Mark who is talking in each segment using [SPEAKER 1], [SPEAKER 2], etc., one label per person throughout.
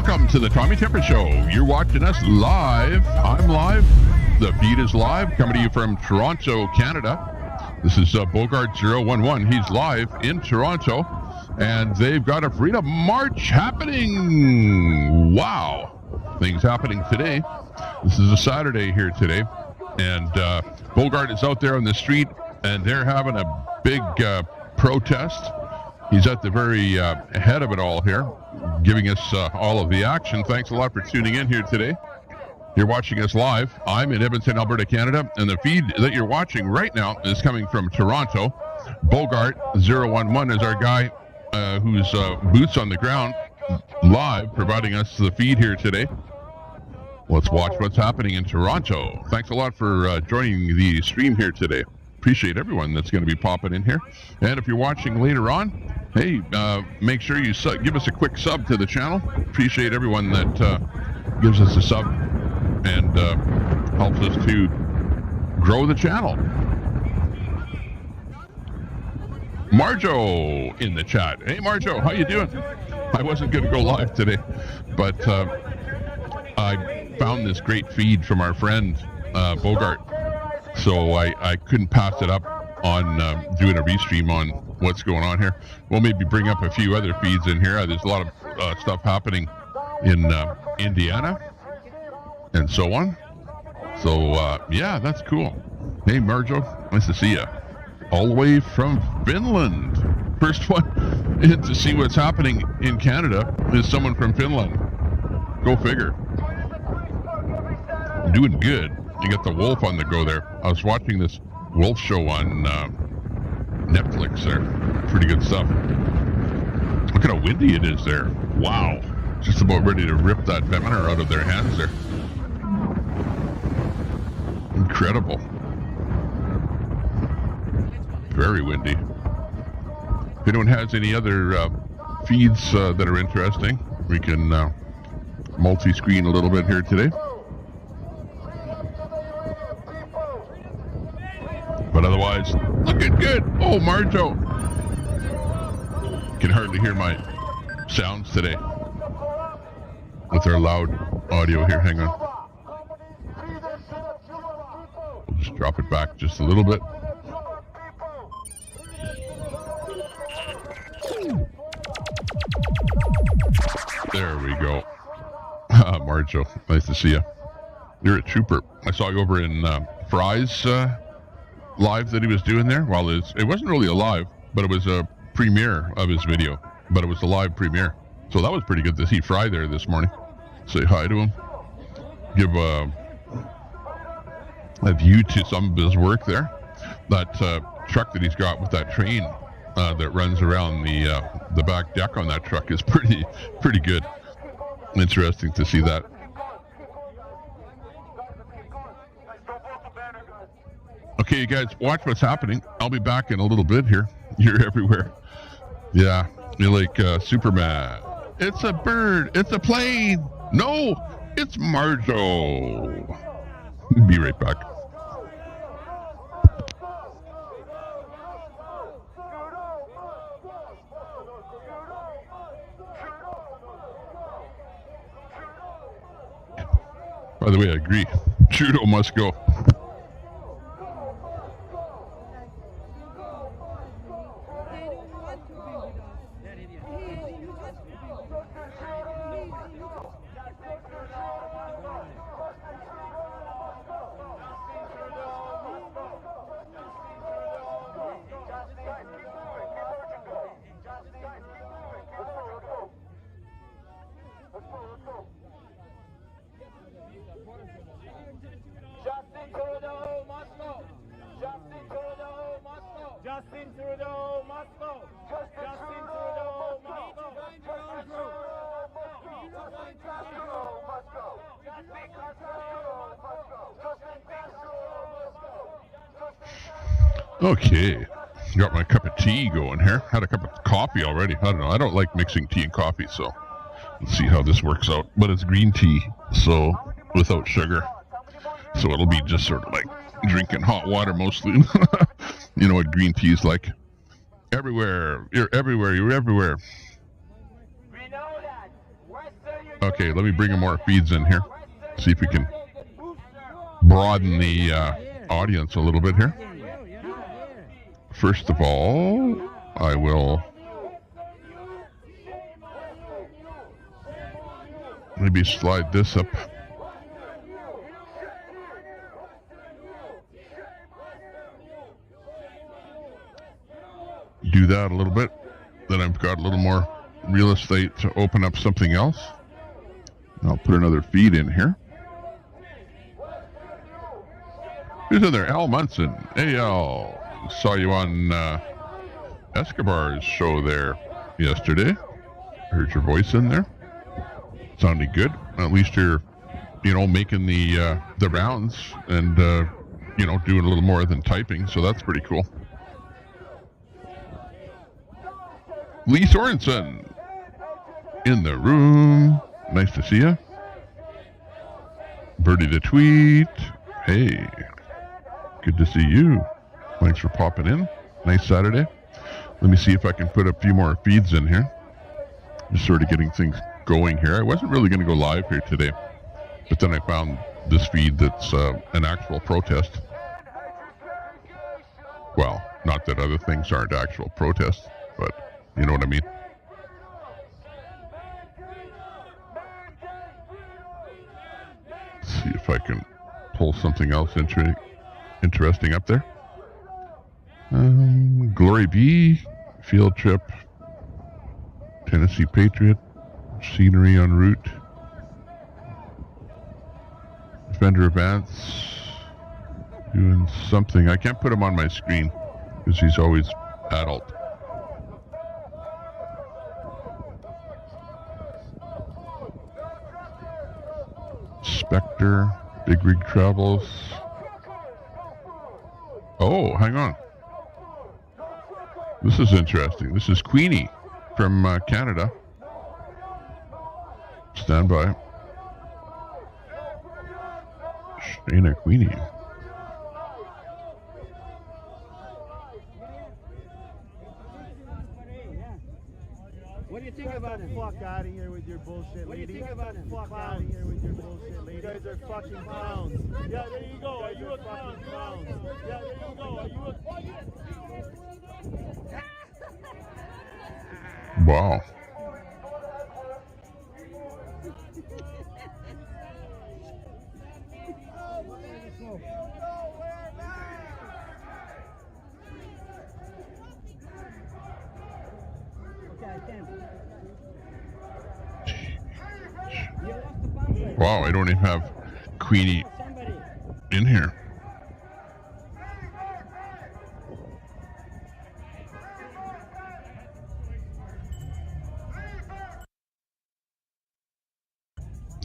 [SPEAKER 1] Welcome to the Tommy Temper Show. You're watching us live. I'm live. The feed is live, coming to you from Toronto, Canada. This is Bogart 011. He's live in Toronto, and they've got a Freedom March happening. Wow. Things happening today. This is a Saturday here today, and Bogart is out there on the street, and they're having a big protest. He's at the very head of it all here, giving us all of the action. Thanks a lot for tuning in here today. You're watching us live. I'm in Edmonton, Alberta, Canada, and the feed that you're watching right now is coming from Toronto. Bogart 011 is our guy who's boots on the ground, live, providing us the feed here today. Let's watch what's happening in Toronto. Thanks a lot for joining the stream here today. Appreciate everyone that's going to be popping in here. And if you're watching later on, hey, make sure you give us a quick sub to the channel. Appreciate everyone that gives us a sub and helps us to grow the channel. Marjo in the chat. Hey, Marjo, how you doing? I wasn't going to go live today, but I found this great feed from our friend Bogart. So I couldn't pass it up on doing a restream on what's going on here. We'll maybe bring up a few other feeds in here. There's a lot of stuff happening in Indiana and so on. So, yeah, that's cool. Hey, Marjo, nice to see you. All the way from Finland. First one in to see what's happening in Canada is someone from Finland. Go figure. Doing good. You got the wolf on the go there. I was watching this wolf show on Netflix there. Pretty good stuff. Look at how windy it is there. Wow. Just about ready to rip that Beminer out of their hands there. Incredible. Very windy. If anyone has any other feeds that are interesting, we can multi-screen a little bit here today. But otherwise, looking good. Oh, Marjo. Can hardly hear my sounds today with our loud audio here. Hang on. We'll just drop it back just a little bit. There we go. Marjo, nice to see you. You're a trooper. I saw you over in Fry's live that he was doing there. Well, it wasn't really a live, but it was a premiere of his video, but it was a live premiere. So that was pretty good to see Fry there this morning. Say hi to him. Give a view to some of his work there. That truck that he's got with that train that runs around the back deck on that truck is pretty good. Interesting to see that. Okay, you guys, watch what's happening. I'll be back in a little bit here. You're everywhere. Yeah, you're like Superman. It's a bird. It's a plane. No, it's Marjo. Be right back. By the way, I agree. Trudeau must go. Okay, got my cup of tea going here. Had a cup of coffee already. I don't know. I don't like mixing tea and coffee, so let's see how this works out. But it's green tea, so without sugar. So it'll be just sort of like drinking hot water mostly. You know what green tea is like. Everywhere. You're everywhere. You're everywhere.
[SPEAKER 2] We know that. Western
[SPEAKER 1] Okay, let me bring in more feeds in here. See if we can broaden the audience a little bit here. First of all, I will maybe slide this up. Do that a little bit. Then I've got a little more real estate to open up something else. I'll put another feed in here. Who's in there? Al Munson. Hey, Al. Saw you on Escobar's show there yesterday. Heard your voice in there. Sounded good. At least you're, making the rounds and, doing a little more than typing. So that's pretty cool. Lee Sorensen in the room. Nice to see you. Birdie the tweet. Hey, good to see you. Thanks for popping in. Nice Saturday. Let me see if I can put a few more feeds in here. Just sort of getting things going here. I wasn't really going to go live here today, but then I found this feed that's an actual protest. Well, not that other things aren't actual protests, but you know what I mean. Let's see if I can pull something else interesting up there. Glory B, field trip, Tennessee Patriot, scenery en route, Defender events, doing something. I can't put him on my screen because he's always adult. Spectre, Big Rig Travels. Oh, hang on. This is interesting. This is Queenie from Canada. Stand by. Shayna Queenie.
[SPEAKER 2] What do you think about him? Fuck out of here with your bullshit, lady. What do you think about him? Fuck out of here with your bullshit, lady. You guys are fucking clowns. Yeah, there you go. Are you a clown? Clowns. Yeah, there you go. Are you a...
[SPEAKER 1] Wow. Wow, I don't even have Queenie in here.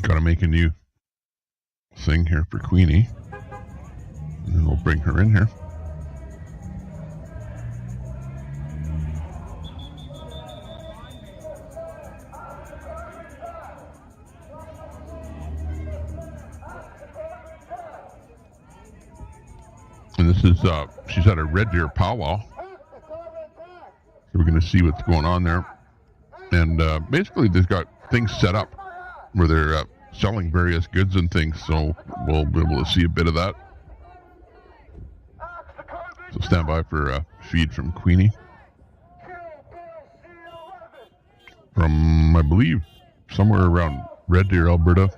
[SPEAKER 1] Gotta make a new thing here for Queenie. And then we'll bring her in here. And this is, she's at a Red Deer powwow. So we're going to see what's going on there. And basically they've got things set up where they're selling various goods and things. So we'll be able to see a bit of that. So stand by for a feed from Queenie. From, I believe, somewhere around Red Deer, Alberta.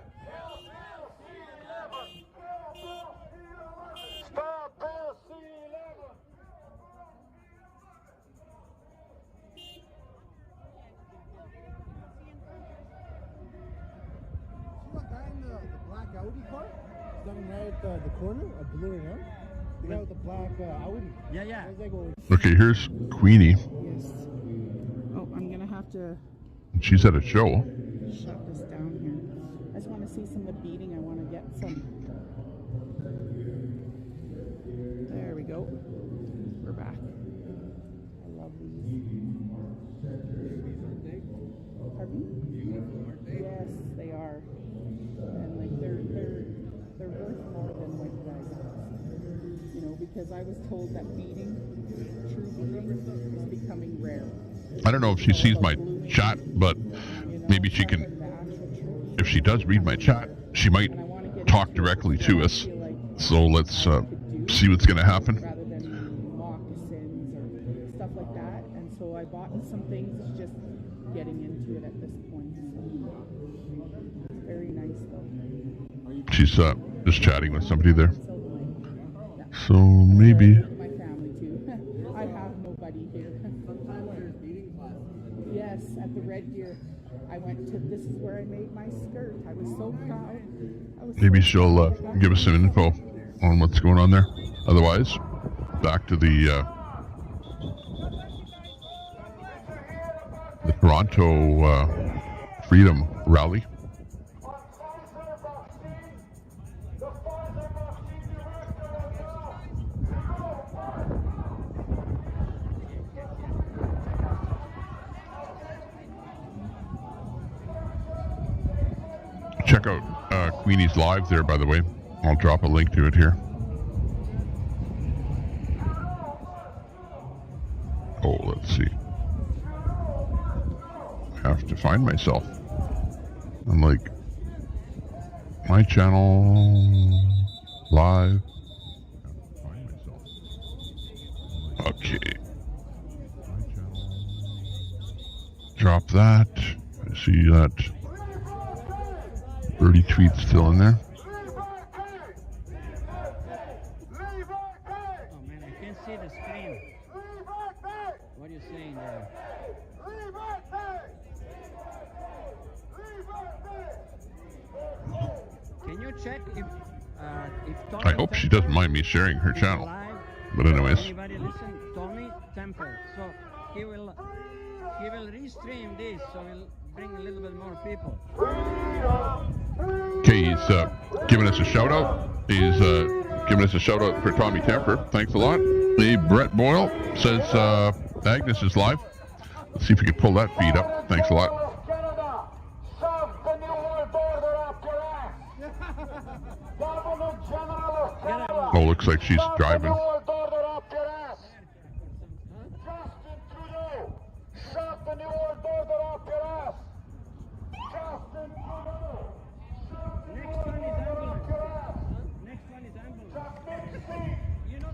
[SPEAKER 2] The corner, a blue one. The guy with the black Audi. Yeah.
[SPEAKER 1] Okay, here's Queenie.
[SPEAKER 3] Yes. Oh, I'm gonna have to
[SPEAKER 1] She's at a show.
[SPEAKER 3] shut this down here. I just want to see some of the beating. I want to get some. There we go. We're back. I love these. Pardon me? Yes, they are. And like they're worth more than what you guys ask. You know, because I was told that beating, true beating, is becoming rare.
[SPEAKER 1] I don't know if she sees my chat, but maybe she can if she does read my chat, she might
[SPEAKER 3] and I want to get
[SPEAKER 1] talk
[SPEAKER 3] into it
[SPEAKER 1] directly
[SPEAKER 3] because
[SPEAKER 1] to
[SPEAKER 3] I
[SPEAKER 1] us.
[SPEAKER 3] feel like
[SPEAKER 1] So let's
[SPEAKER 3] I could do
[SPEAKER 1] see what's going to happen.
[SPEAKER 3] rather than moccasins or stuff like that. And so I bought some things. It's just getting into it at this point. So it's very nice though.
[SPEAKER 1] She's just chatting with somebody there.
[SPEAKER 3] So yeah.
[SPEAKER 1] So maybe.
[SPEAKER 3] My family too. I have nobody here. Yes, at the Red Deer. I went to, this is where I made my skirt. I was so proud.
[SPEAKER 1] Maybe she'll give us some info on what's going on there. Otherwise, back to the Toronto Freedom Rally. Check out Queenie's Live there, by the way. I'll drop a link to it here. Oh, let's see. I have to find myself. I'm like, my channel, live. Find myself. Okay. My channel. Drop that. I see that. 30 tweets still in there.
[SPEAKER 4] Oh man, I can't see the screen. What are you saying there? Can you check if Tommy
[SPEAKER 1] I hope she doesn't mind me sharing her
[SPEAKER 4] is
[SPEAKER 1] channel.
[SPEAKER 4] alive?
[SPEAKER 1] But anyways.
[SPEAKER 4] Anybody listen? Tommy Temple. So he will restream this, so we'll bring a little bit more people.
[SPEAKER 1] Okay, he's giving us a shout out. He's giving us a shout out for Tommy Temper. Thanks a lot. Hey, Brett Boyle says Agnes is live. Let's see if we can pull that feed up. Thanks a lot. Oh, looks like she's driving.
[SPEAKER 4] Next one is ambulance. Next one is ambulance. You know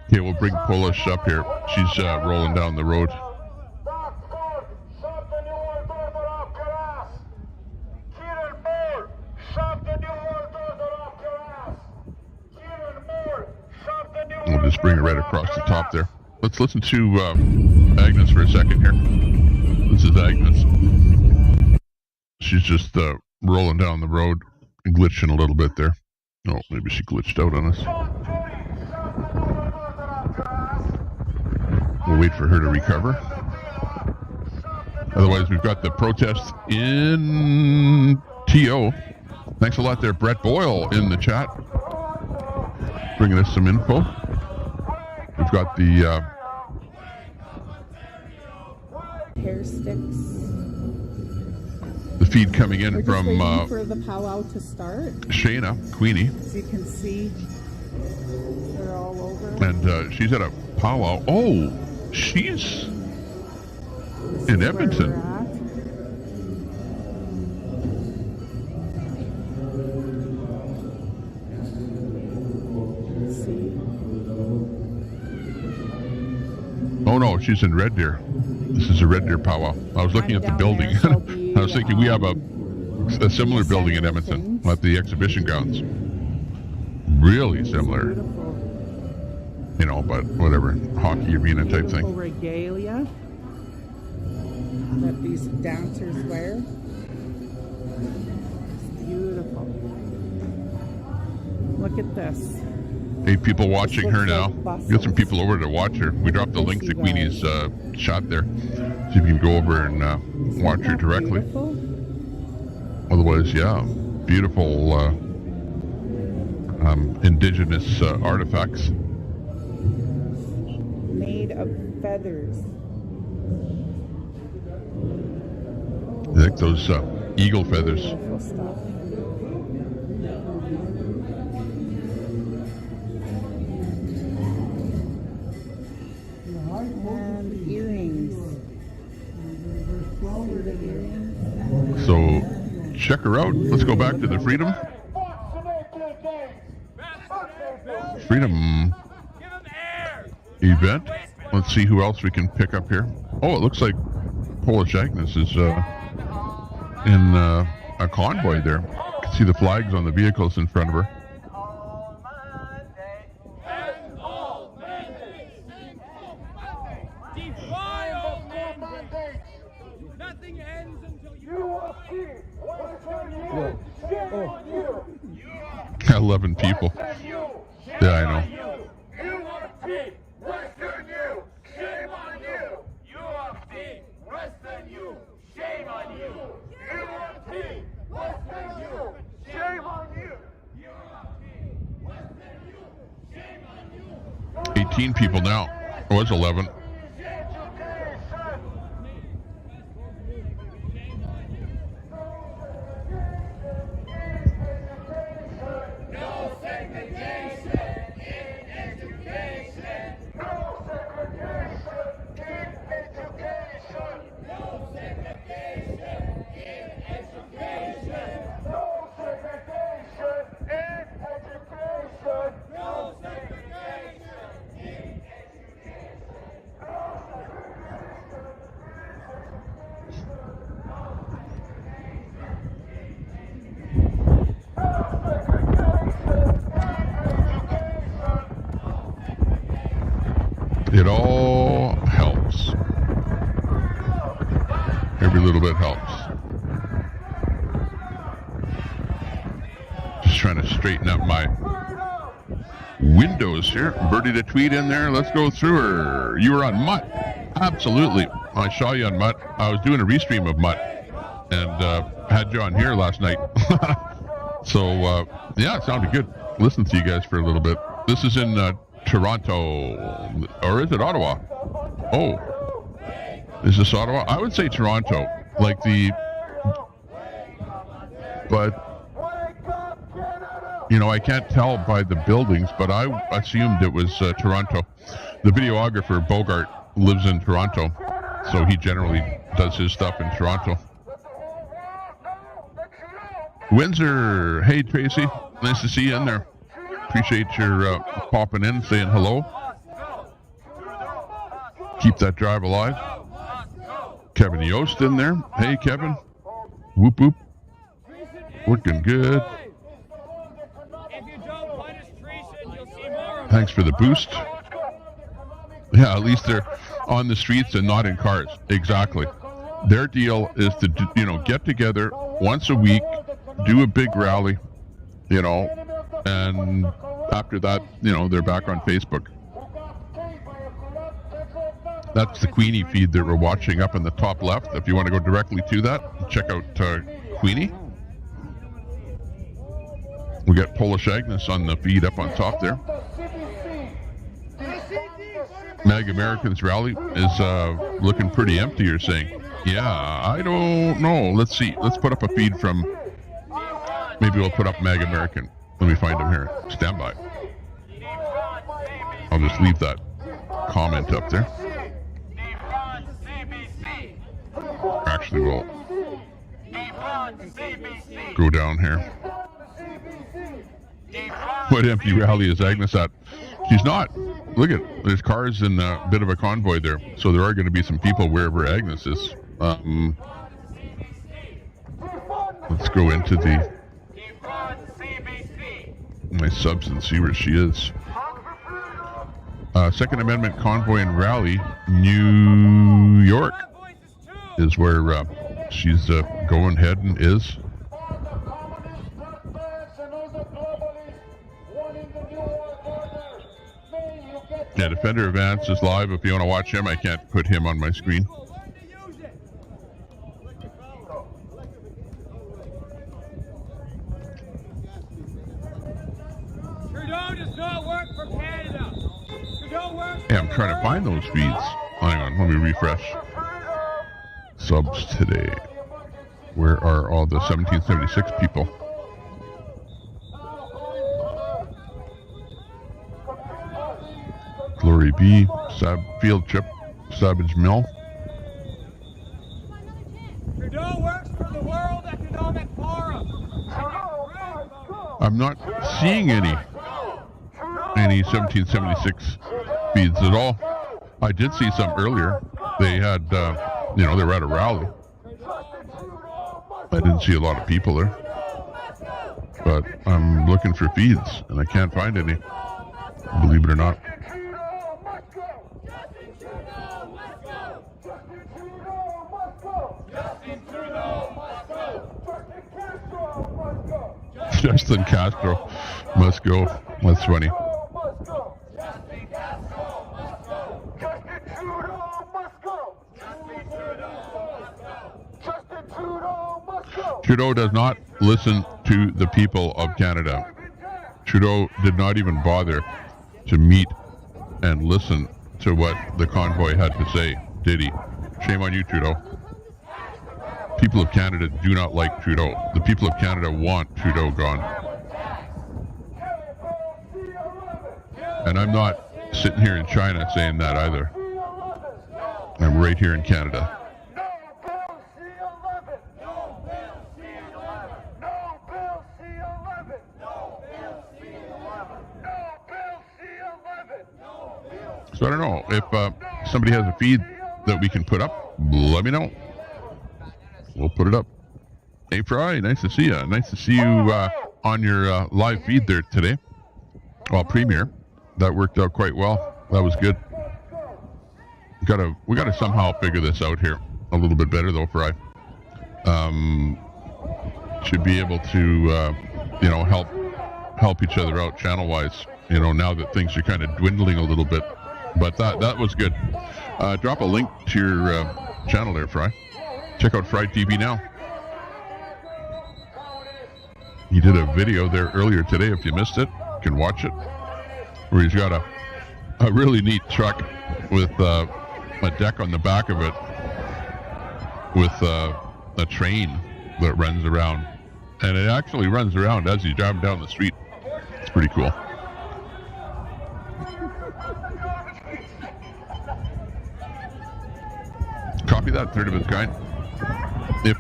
[SPEAKER 1] Okay, we'll bring Polish up here. She's rolling down the road. We'll just bring her right across the top there. Let's listen to Agnes for a second here. This is Agnes. She's just rolling down the road and glitching a little bit there. Oh, maybe she glitched out on us. We'll wait for her to recover. Otherwise, we've got the protest in TO. Thanks a lot there, Brett Boyle, in the chat. Bringing us some info. We've got the
[SPEAKER 3] Hair sticks.
[SPEAKER 1] the feed coming in
[SPEAKER 3] We're just
[SPEAKER 1] from
[SPEAKER 3] waiting for the powwow to start.
[SPEAKER 1] Shayna, Queenie.
[SPEAKER 3] As you can see, they're all over.
[SPEAKER 1] And she's at a powwow. Oh, she's
[SPEAKER 3] This
[SPEAKER 1] in
[SPEAKER 3] is where
[SPEAKER 1] Edmonton.
[SPEAKER 3] we're at. Let's see.
[SPEAKER 1] Oh no, she's in Red Deer. This is a Red Deer powwow. I was looking
[SPEAKER 3] I'm
[SPEAKER 1] at the
[SPEAKER 3] down
[SPEAKER 1] building.
[SPEAKER 3] there, so I'll be,
[SPEAKER 1] I was thinking we have a similar building in
[SPEAKER 3] center of
[SPEAKER 1] Edmonton
[SPEAKER 3] things.
[SPEAKER 1] at the exhibition grounds. Really similar,
[SPEAKER 3] Beautiful.
[SPEAKER 1] you know, but whatever, hockey arena type
[SPEAKER 3] Beautiful
[SPEAKER 1] thing.
[SPEAKER 3] regalia that these dancers wear. It's beautiful. Look at this.
[SPEAKER 1] 8 people watching her
[SPEAKER 3] looks
[SPEAKER 1] now.
[SPEAKER 3] like buses.
[SPEAKER 1] Get some people over to watch her. We dropped the link to Queenie's shot there. See if you can go over and watch her
[SPEAKER 3] Isn't that
[SPEAKER 1] directly.
[SPEAKER 3] beautiful?
[SPEAKER 1] Otherwise, yeah, beautiful Indigenous artifacts.
[SPEAKER 3] of feathers.
[SPEAKER 1] I think those eagle feathers.
[SPEAKER 3] Beautiful stuff. And earrings. See the earrings?
[SPEAKER 1] So check her out. Let's go back to the Freedom event. Let's see who else we can pick up here. Oh, it looks like Polish Agnes is in a convoy there. You can see the flags on the vehicles in front of her.
[SPEAKER 5] Nothing ends until you
[SPEAKER 1] 11 people. Yeah, I know.
[SPEAKER 5] Western you, shame on you. UFC, Western you, shame on you. UFC, Western you, shame on you. UFC, Western you, shame on you.
[SPEAKER 1] 18 people now. It was 11. It all helps. Every little bit helps. Just trying to straighten up my windows here. Birdie to tweet in there. Let's go through her. You were on Mutt. Absolutely. I saw you on Mutt. I was doing a restream of Mutt and had you on here last night. So, yeah, it sounded good. Listen to you guys for a little bit. This is in Toronto, or is it Ottawa? Oh, is this Ottawa? I would say Toronto, but you know, I can't tell by the buildings, but I assumed it was Toronto. The videographer Bogart lives in Toronto, so he generally does his stuff in Toronto. Windsor, hey Tracy, nice to see you in there. Appreciate your popping in, saying hello. Keep that drive alive. Kevin Yost in there. Hey, Kevin. Whoop, whoop. Looking good. Thanks for the boost. Yeah, at least they're on the streets and not in cars. Exactly. Their deal is to, get together once a week, do a big rally, and after that, they're back on Facebook. That's the Queenie feed that we're watching up in the top left. If you want to go directly to that, check out Queenie. We got Polish Agnes on the feed up on top there. Mag Americans rally is looking pretty empty, you're saying. Yeah, I don't know. Let's see. Let's put up a feed from... Maybe we'll put up Mag American. Let me find him here. Stand by. I'll just leave that comment up there. Actually, we'll go down here. What empty rally is Agnes at? She's not. Look at, there's cars in a bit of a convoy there. So there are going to be some people wherever Agnes is. Let's go into my subs and see where she is. Second Amendment Convoy and Rally, New York is where she's going, heading is. Yeah, Defender Advance is live. If you want to watch him, I can't put him on my screen. Yeah, I'm trying to find those feeds. Hang on, let me refresh. Subs today. Where are all the 1776 people? Glory B, Field Trip, Savage Mill.
[SPEAKER 5] Trudeau works for the World Economic Forum.
[SPEAKER 1] I'm not seeing any 1776 feeds at all. I did see some earlier. They had, they were at a rally. I didn't see a lot of people there. But I'm looking for feeds, and I can't find any, believe it or not. Justin Castro must go. That's funny. Trudeau does not listen to the people of Canada. Trudeau did not even bother to meet and listen to what the convoy had to say, did he? Shame on you, Trudeau. People of Canada do not like Trudeau. The people of Canada want Trudeau gone. And I'm not sitting here in China saying that either. I'm right here in Canada. So I don't know if somebody has a feed that we can put up. Let me know. We'll put it up. Hey, Fry, nice to see you. Nice to see you on your live feed there today. Well, premiere. That worked out quite well. That was good. We gotta somehow figure this out here a little bit better, though, Fry. Should be able to, help each other out channel-wise. Now that things are kind of dwindling a little bit. But that was good. Drop a link to your channel there, Fry. Check out Fry TV now. He did a video there earlier today. If you missed it, you can watch it. Where he's got a really neat truck with a deck on the back of it with a train that runs around. And it actually runs around as he's driving down the street. It's pretty cool. Copy that, third of its kind. If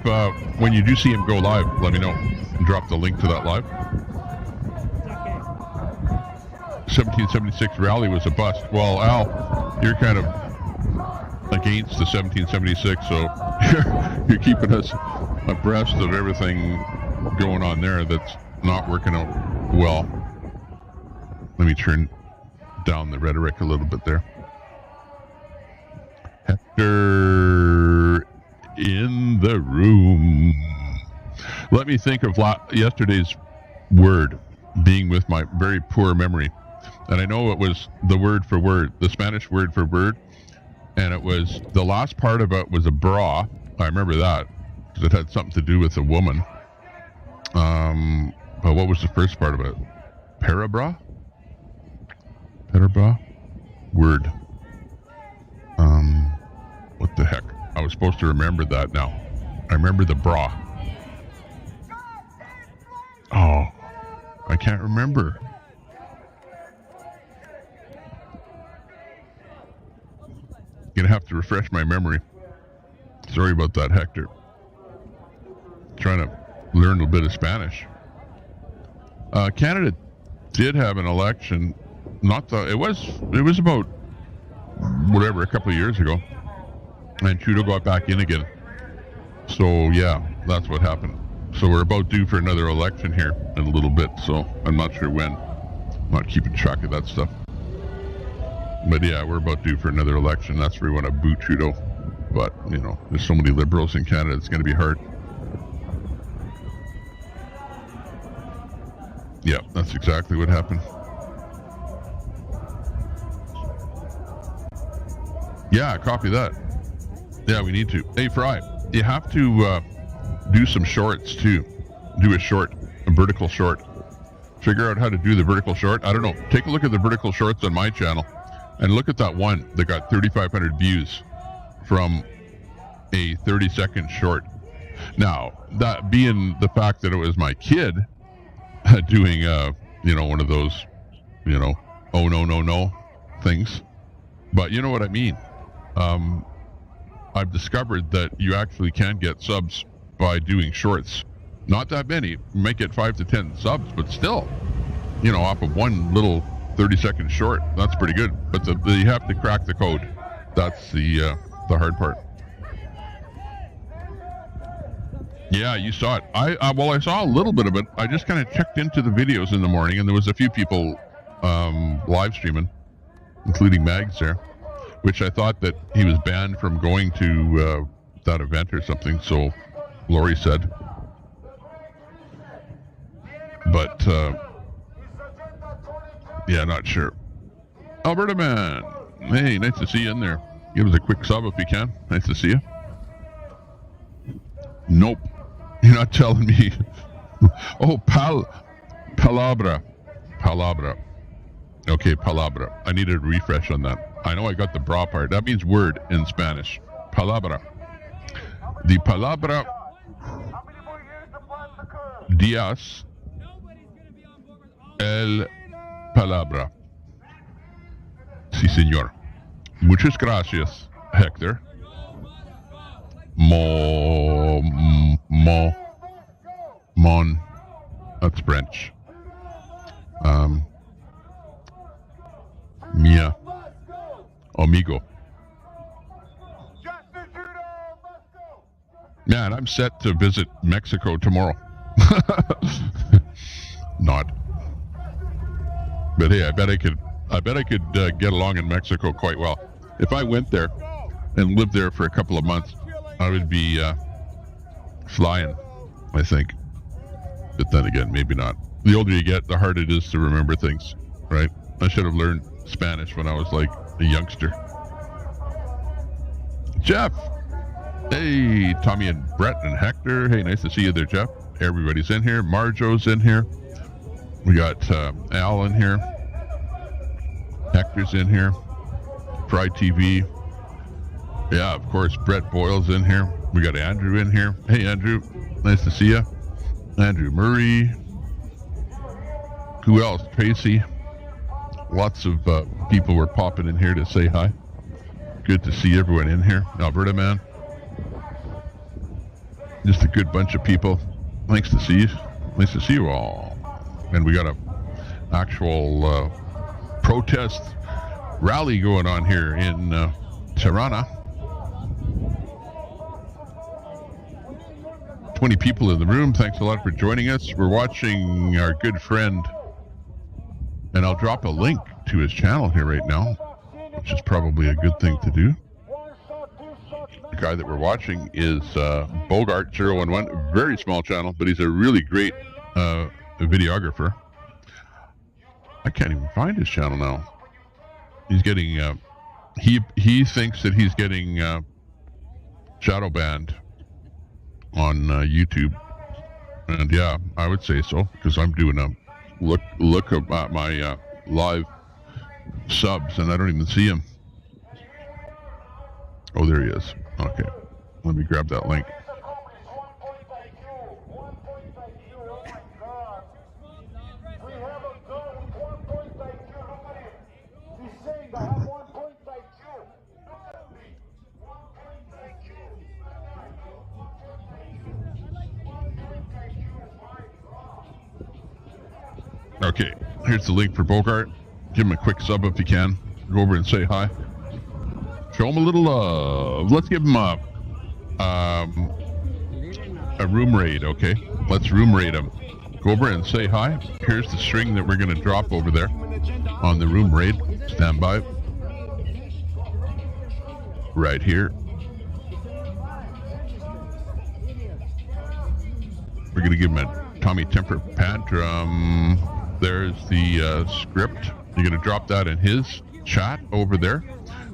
[SPEAKER 1] when you do see him go live, let me know. Drop the link to that live. 1776 rally was a bust. Well, Al, you're kind of against the 1776, so you're keeping us abreast of everything going on there that's not working out well. Let me turn down the rhetoric a little bit there. Hector in the room. Let me think of yesterday's word, being with my very poor memory. And I know it was the word for word, the Spanish word for word. And it was, the last part of it was a bra. I remember that, because it had something to do with a woman. But what was the first part of it? Parabra? Parabra? Word. What the heck? I was supposed to remember that now. I remember the bra. Oh, I can't remember. Gonna have to refresh my memory. Sorry about that, Hector. Trying to learn a bit of Spanish. Canada did have an election. It was about whatever, a couple of years ago. And Trudeau got back in again. So, yeah, that's what happened. So we're about due for another election here in a little bit, so I'm not sure when. I'm not keeping track of that stuff. But yeah, we're about due for another election. That's where we want to boot Trudeau. But, there's so many liberals in Canada, it's going to be hard. Yeah, that's exactly what happened. Yeah, copy that. Yeah, we need to. Hey, Fry, you have to do some shorts too. Do a vertical short. Figure out how to do the vertical short. I don't know. Take a look at the vertical shorts on my channel. And look at that one that got 3,500 views from a 30-second short. Now, that being the fact that it was my kid doing, one of those, oh, no things. But you know what I mean. I've discovered that you actually can get subs by doing shorts. Not that many. You might get 5 to 10 subs, but still, off of one little 30-second short, that's pretty good. But you have to crack the code. That's the hard part. Yeah, you saw it. I saw a little bit of it. I just kind of checked into the videos in the morning, and there was a few people live streaming, including Mags there, which I thought that he was banned from going to that event or something, so Lori said. But, not sure. Alberta Man, hey, nice to see you in there. Give us a quick sub if you can. Nice to see you. Nope. You're not telling me. Oh, palabra. Okay, palabra. I needed a refresh on that. I know I got the bra part. That means word in Spanish. Palabra. The palabra días el palabra. Sí, señor. Muchas gracias, Hector. Mon. That's French. Mia. Amigo. Man, I'm set to visit Mexico tomorrow. Not. But hey, I bet I could get along in Mexico quite well. If I went there and lived there for a couple of months, I would be flying, I think. But then again, maybe not. The older you get, the harder it is to remember things, right? I should have learned Spanish when I was like a youngster. Jeff! Hey, Tommy and Brett and Hector. Hey, nice to see you there, Jeff. Everybody's in here. Marjo's in here. We got Al in here. Hector's in here. Fry TV. Yeah, of course, Brett Boyle's in here. We got Andrew in here. Hey, Andrew. Nice to see you. Andrew Murray. Who else? Tracy. Lots of people were popping in here to say hi. Good to see everyone in here. Alberta Man. Just a good bunch of people. Nice to see you. Nice to see you all. And we got a actual protest rally going on here in Tirana. 20 people in the room. Thanks a lot for joining us. We're watching our good friend, and I'll drop a link to his channel here right now, which is probably a good thing to do. The guy that we're watching is Bogart011, very small channel, but he's a really great videographer. I can't even find his channel now. He's getting he thinks that he's getting shadow banned on YouTube, and yeah, I would say so, because I'm doing a look at my live subs, and I don't even see him. Oh, there he is. Okay, let me grab that link. Okay, here's the link for Bogart. Give him a quick sub if you can. Go over and say hi. Show him a little love. Let's give him a room raid, okay? Let's room raid him. Go over and say hi. Here's the string that we're going to drop over there on the room raid. Stand by. Right here. We're going to give him a Tommy Temper Tantrum. There's the script. You're going to drop that in his chat over there.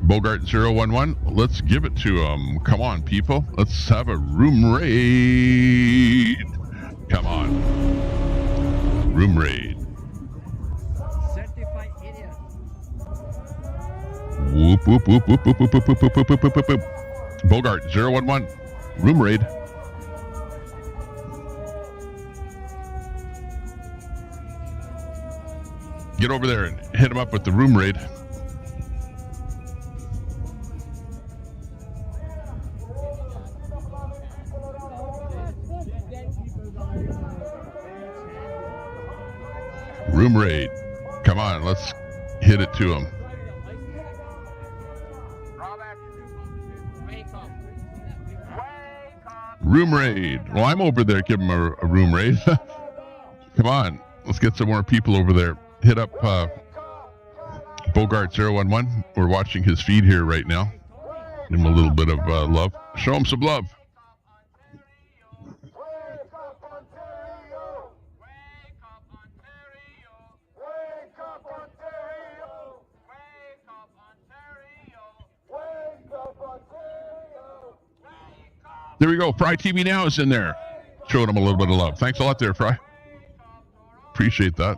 [SPEAKER 1] Bogart011, let's give it to him. Come on, people. Let's have a room raid. Come on. Room raid.
[SPEAKER 4] Certified idiot.
[SPEAKER 1] Whoop, whoop, whoop, whoop, whoop, whoop, whoop, whoop, whoop, whoop, whoop, whoop, whoop. Bogart 011. Room raid. Get over there and hit him up with the room raid. Room raid. Come on, let's hit it to him. Room raid. Well, I'm over there. Give him a room raid. Come on, let's get some more people over there. Hit up Bogart 011. We're watching his feed here right now. Give him a little bit of love. Show him some love. There we go. Fry TV Now is in there. Showing him a little bit of love. Thanks a lot there, Fry. Appreciate that.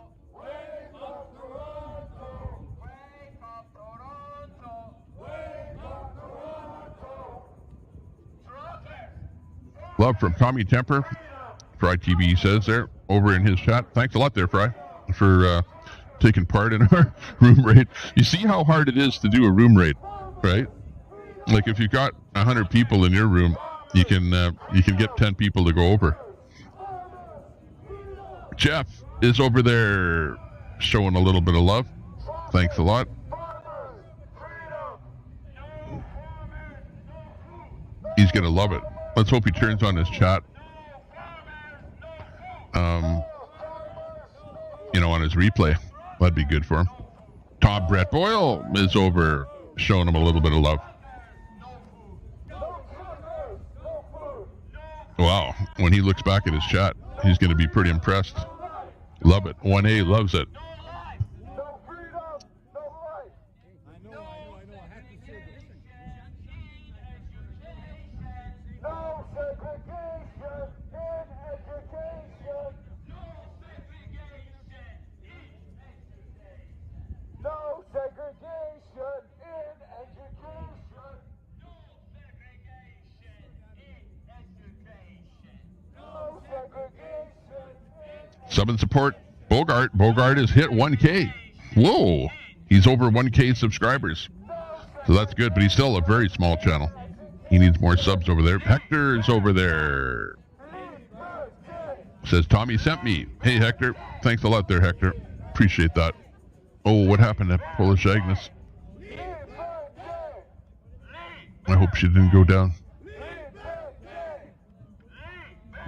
[SPEAKER 1] Love from Tommy Temper. Fry TV says there over in his chat. Thanks a lot there, Fry, for taking part in our room raid. You see how hard it is to do a room raid, right? Like if you've got 100 people in your room, you can get 10 people to go over. Jeff is over there showing a little bit of love. Thanks a lot. He's gonna love it. Let's hope he turns on his chat. On his replay. That'd be good for him. Tom Brett Boyle is over showing him a little bit of love. Wow. When he looks back at his chat, he's going to be pretty impressed. Love it. 1A loves it. Sub and support Bogart. Bogart has hit 1K. Whoa. He's over 1K subscribers. So that's good, but he's still a very small channel. He needs more subs over there. Hector is over there. Says Tommy sent me. Hey, Hector. Thanks a lot there, Hector. Appreciate that. Oh, what happened to Polish Agnes? I hope she didn't go down.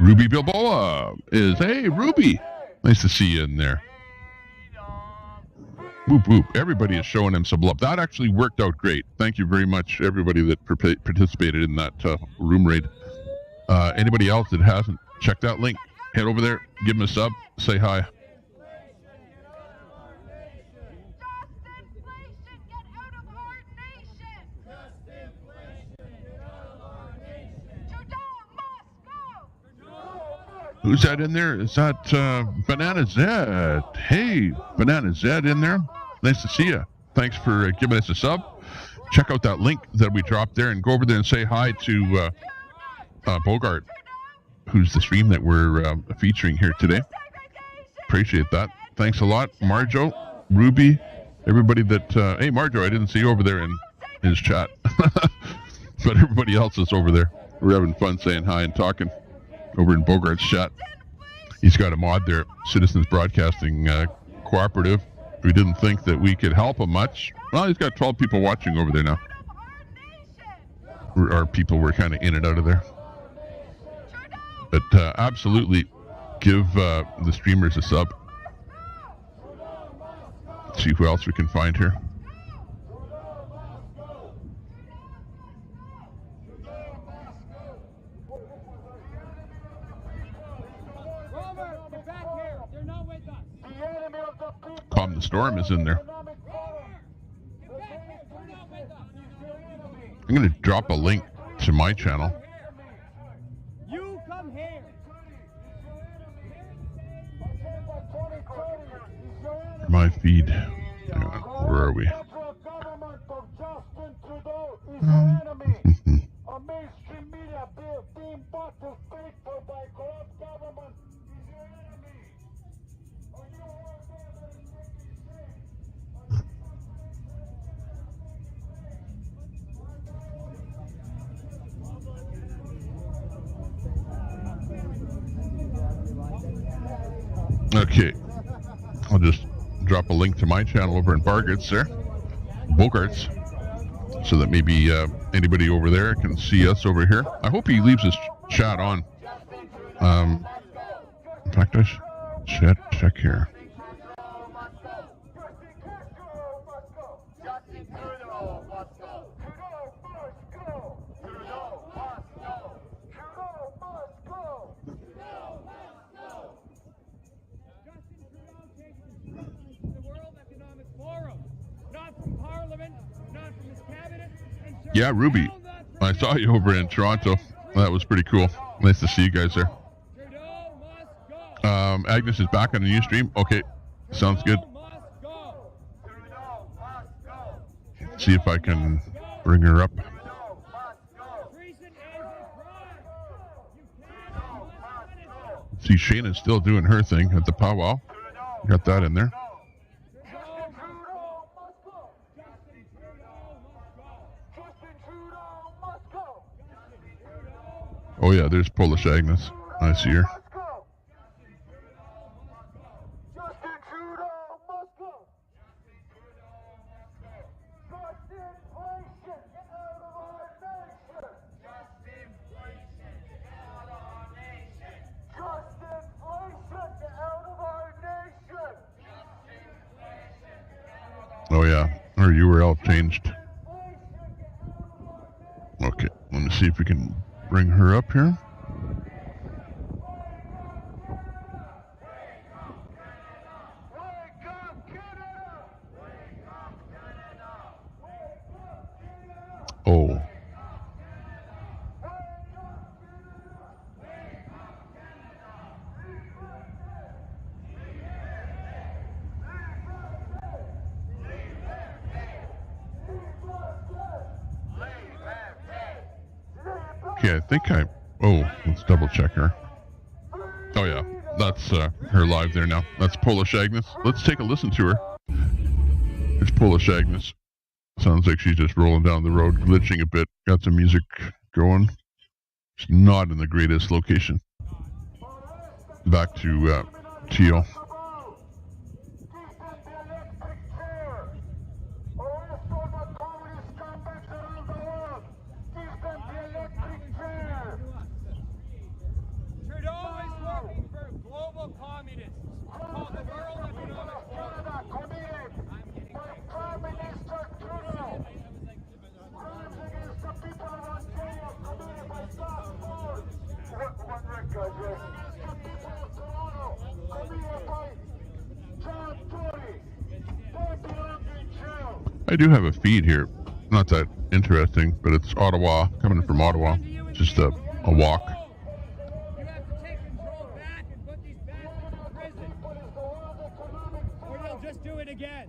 [SPEAKER 1] Ruby Bilboa is, hey, Ruby. Nice to see you in there. Whoop, whoop. Everybody is showing him some love. That actually worked out great. Thank you very much, everybody that participated in that room raid. Anybody else that hasn't, check that link. Head over there, give him a sub, say hi. Who's that in there? Is that Banana Zed? Hey, Banana Zed in there. Nice to see you. Thanks for giving us a sub. Check out that link that we dropped there and go over there and say hi to Bogart, who's the stream that we're featuring here today. Appreciate that. Thanks a lot. Marjo, Ruby, everybody that... hey, Marjo, I didn't see you over there in his chat. But everybody else is over there. We're having fun saying hi and talking. Over in Bogart's chat. He's got a mod there, Citizens Broadcasting Cooperative. We didn't think that we could help him much. Well, he's got 12 people watching over there now. Our people were kind of in and out of there. But absolutely give the streamers a sub. Let's see who else we can find here. Calm the Storm is in there. I'm going to drop a link to my channel.
[SPEAKER 2] You come here.
[SPEAKER 1] My feed. Hang on, where are we? Okay. I'll just drop a link to my channel over in Bargates there. Bogarts. So that maybe anybody over there can see us over here. I hope he leaves his chat on. In fact, I should check here. Yeah, Ruby, I saw you over in Toronto. That was pretty cool. Nice to see you guys there. Agnes is back on the new stream. Okay, sounds good. See if I can bring her up. See, Shayna's still doing her thing at the powwow. Got that in there. Oh yeah, there's Polish Agnes. I see her. Oh yeah, her URL changed. Okay, let me see if we can bring her up here. Oh. Okay, I think let's double check her. Oh yeah, that's her live there now. That's Polish Agnes. Let's take a listen to her. It's Polish Agnes. Sounds like she's just rolling down the road, glitching a bit. Got some music going. It's not in the greatest location. Back to Teal. I do have a feed here. Not that interesting, but it's Ottawa, coming from Ottawa. Just a walk.
[SPEAKER 6] You have to take control back and put these bastards in prison. Or they'll just do it again.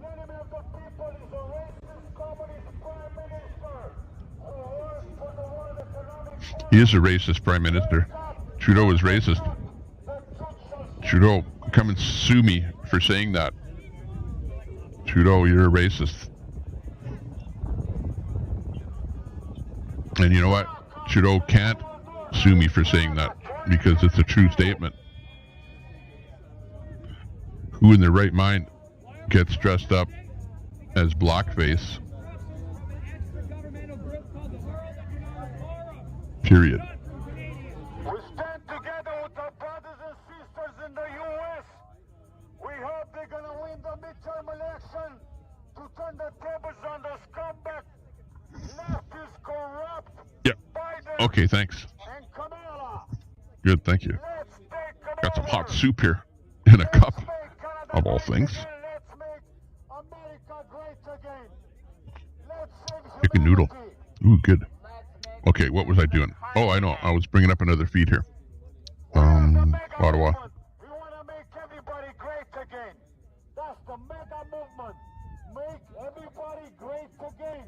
[SPEAKER 1] He is a racist prime minister. Trudeau is racist. Trudeau, come and sue me for saying that. Trudeau, you're a racist. And you know what? Trudeau can't sue me for saying that because it's a true statement. Who in their right mind gets dressed up as blackface? Period.
[SPEAKER 5] We stand together with our brothers and sisters in the U.S. We hope they're going to win the midterm election to turn the tables on the scumbag. Left is corrupt.
[SPEAKER 1] Yeah. Okay, thanks.
[SPEAKER 5] And Kamala.
[SPEAKER 1] Good, thank you.
[SPEAKER 5] Let's take Kamala.
[SPEAKER 1] Got some hot soup here in a cup, of all things.
[SPEAKER 5] Let's make America great again. Let's save
[SPEAKER 1] Chicken noodle.
[SPEAKER 5] humanity.
[SPEAKER 1] Ooh, good. Okay, what was I doing? Oh, I know. I was bringing up another feed here. Ottawa.
[SPEAKER 5] We want to make everybody great again. That's the mega movement. Make everybody great again.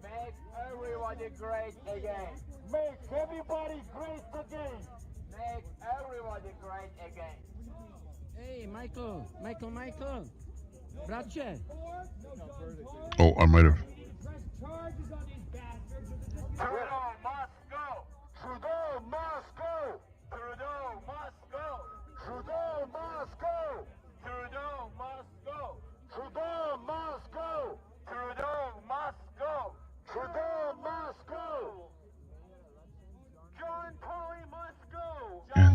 [SPEAKER 5] Make everybody great again. Make everybody great again. Make everybody great again.
[SPEAKER 4] Hey, Michael. Bracie.
[SPEAKER 1] Oh, I might have.
[SPEAKER 5] Trudeau must go. Trudeau must go. Trudeau must go. Trudeau must go.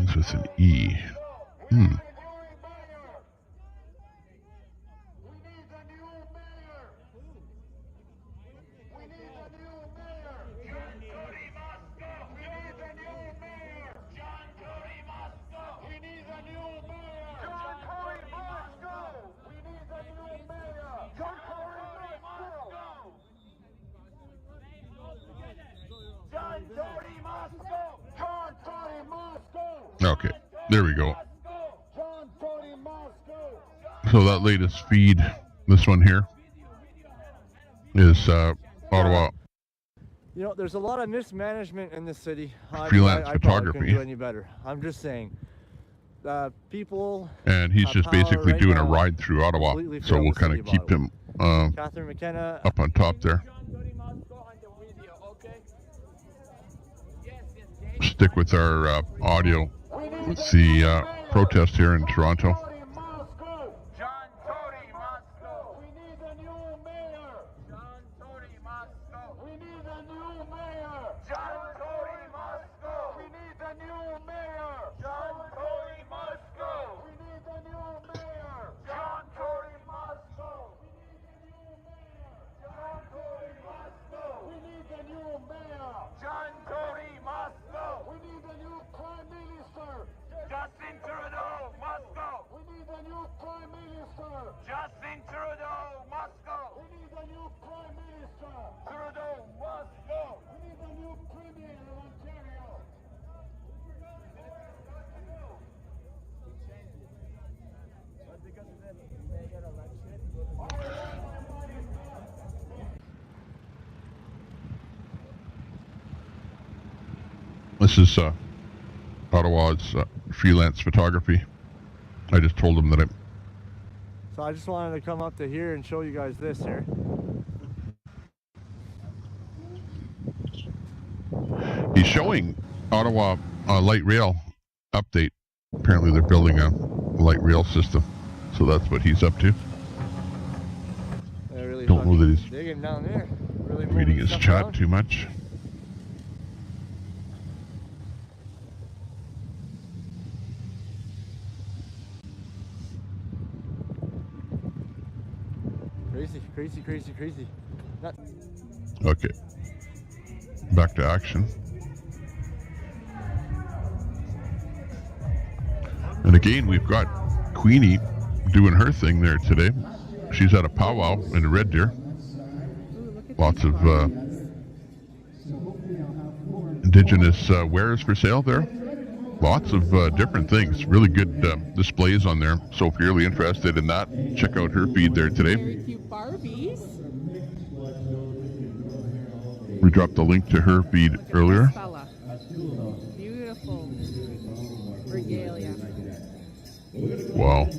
[SPEAKER 1] Begins with an E. Okay, there we go. So that latest feed, this one here, is Ottawa.
[SPEAKER 2] You know, there's a lot of mismanagement in this city.
[SPEAKER 1] Freelance
[SPEAKER 2] I
[SPEAKER 1] photography.
[SPEAKER 2] Couldn't do any better. I'm just saying. People.
[SPEAKER 1] And he's just basically
[SPEAKER 2] right
[SPEAKER 1] doing a
[SPEAKER 2] now
[SPEAKER 1] ride through Ottawa.
[SPEAKER 2] completely
[SPEAKER 1] So
[SPEAKER 2] failed
[SPEAKER 1] we'll
[SPEAKER 2] the
[SPEAKER 1] kind
[SPEAKER 2] city
[SPEAKER 1] of
[SPEAKER 2] of
[SPEAKER 1] keep him
[SPEAKER 2] Catherine McKenna.
[SPEAKER 1] up on top there. Stick with our audio. Let's see, protest here in Toronto.
[SPEAKER 5] Justin Trudeau, Moscow. We need a new Prime Minister. Trudeau, Moscow. We need a new Premier in Ontario.
[SPEAKER 1] This is Ottawa's freelance photography. I just told him that
[SPEAKER 2] So I just wanted to come up to here and show you guys this here.
[SPEAKER 1] he's showing Ottawa light rail update. Apparently they're building a light rail system. So that's what he's up to.
[SPEAKER 2] They're really
[SPEAKER 1] Don't know that he's
[SPEAKER 2] digging down there. Really
[SPEAKER 1] reading
[SPEAKER 2] moving
[SPEAKER 1] his
[SPEAKER 2] stuff
[SPEAKER 1] chat
[SPEAKER 2] around.
[SPEAKER 1] too much.
[SPEAKER 2] Crazy.
[SPEAKER 1] Okay. Back to action. And again, we've got Queenie doing her thing there today. She's at a powwow in Red Deer. Lots of Indigenous wares for sale there. Lots of different things. Really good displays on there. So if you're really interested in that, check out her feed there today.
[SPEAKER 3] Very cute Barbies.
[SPEAKER 1] We dropped the link to her feed earlier.
[SPEAKER 3] Fella. Beautiful regalia.
[SPEAKER 1] Wow.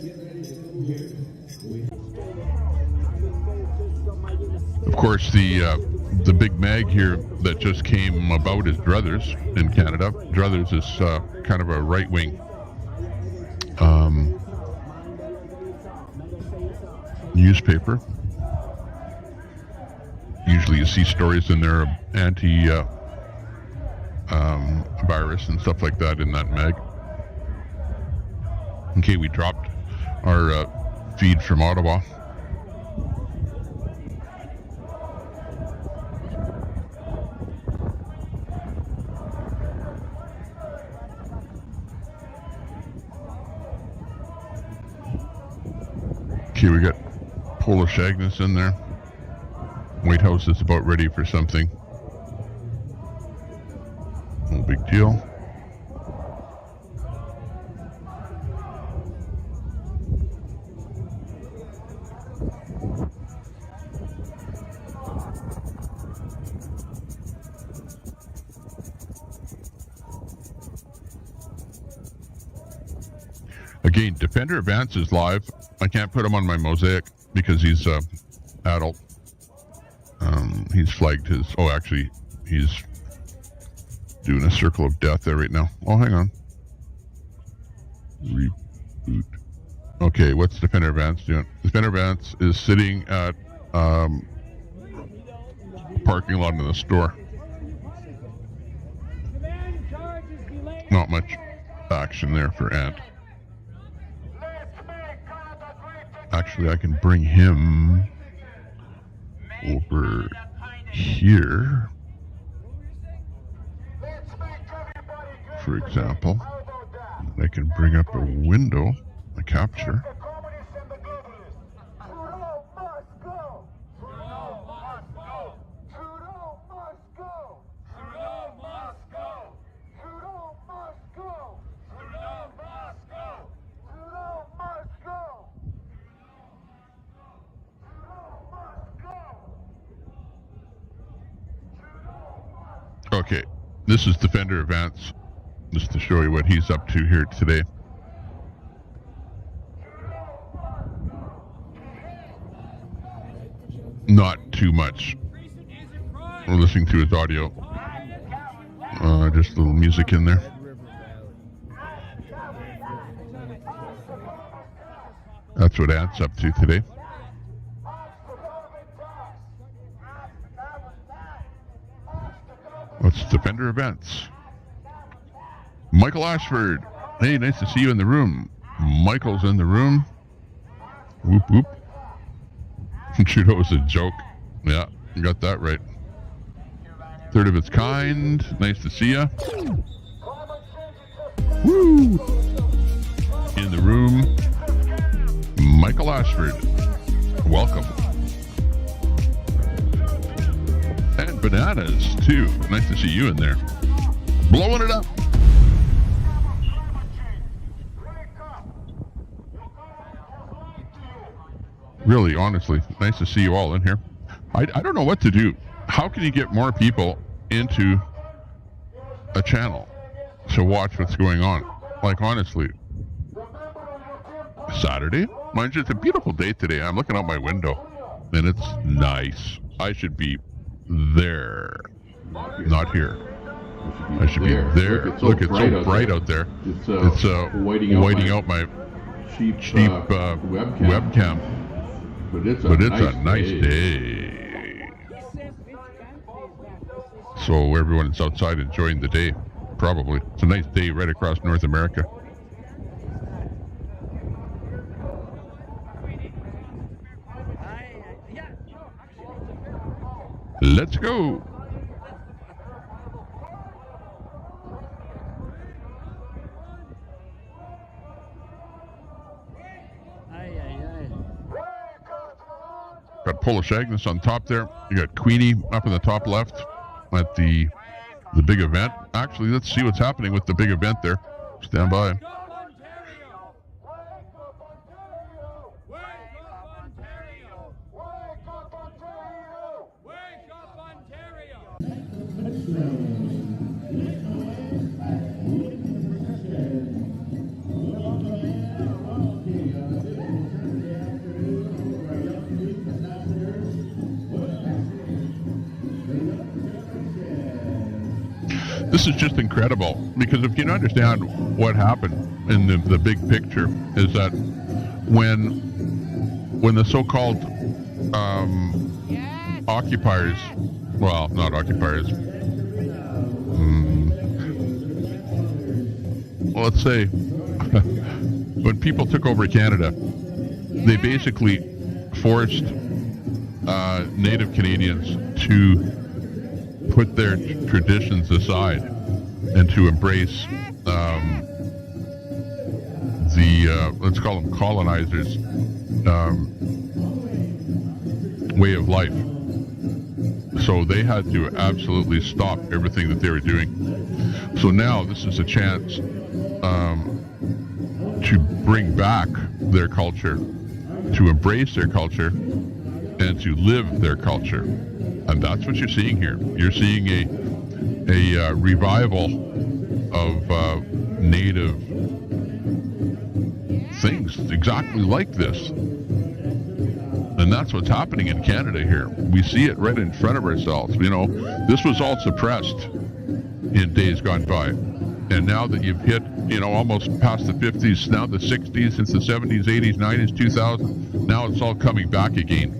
[SPEAKER 1] Of course, the big mag here that just came about is Druthers in Canada. Druthers is kind of a right-wing newspaper. Usually you see stories in there of anti-virus and stuff like that in that mag. Okay, we dropped our feed from Ottawa. Okay, we got Polish Agnes in there. White House is about ready for something. No big deal. Again, Defender Advance is live. I can't put him on my mosaic because he's adult. He's flagged his... Oh, actually, he's doing a circle of death there right now. Oh, hang on. Reboot. Okay, what's Defender Advance doing? Defender Advance is sitting at parking lot in the store. Not much. action there for Ant. Actually, I can bring him over here, for example. I can bring up a window, a capture. Okay, this is Defender of Ants, just to show you what he's up to here today. Not too much. We're listening to his audio. Just a little music in there. That's what Ant's up to today. What's Defender Events? Michael Ashford. Hey, nice to see you in the room. Michael's in the room. Whoop whoop. Trudeau was a joke. Yeah, you got that right. Third of its kind. Nice to see ya. Woo! In the room, Michael Ashford. Welcome. And Bananas, too. Nice to see you in there. Blowing it up. Really, honestly, nice to see you all in here. I don't know what to do. How can you get more people into a channel to watch what's going on? Like, honestly, Saturday? Mind you, it's a beautiful day today. I'm looking out my window, and it's nice. I should be there, not here. I should be there. Look, it's so bright out there. It's whiting out my cheap webcam. But it's a nice day. So everyone's outside enjoying the day. Probably. It's a nice day right across North America. Let's go. Got Polish Agnes on top there. You got Queenie up in the top left at the big event. Actually, let's see what's happening with the big event there. Stand by. This is just incredible, because if you can understand what happened in the big picture is that when the so-called occupiers, well, not occupiers, well, let's say when people took over Canada, they basically forced Native Canadians to put their traditions aside and to embrace the let's call them colonizers' way of life. So they had to absolutely stop everything that they were doing. So now this is a chance to bring back their culture, to embrace their culture, and to live their culture. And that's what you're seeing here. You're seeing a revival of native things exactly like this. And that's what's happening in Canada here. We see it right in front of ourselves. You know, this was all suppressed in days gone by. And now that you've hit, you know, almost past the 50s, now the 60s, since the 70s, 80s, 90s, 2000, now it's all coming back again.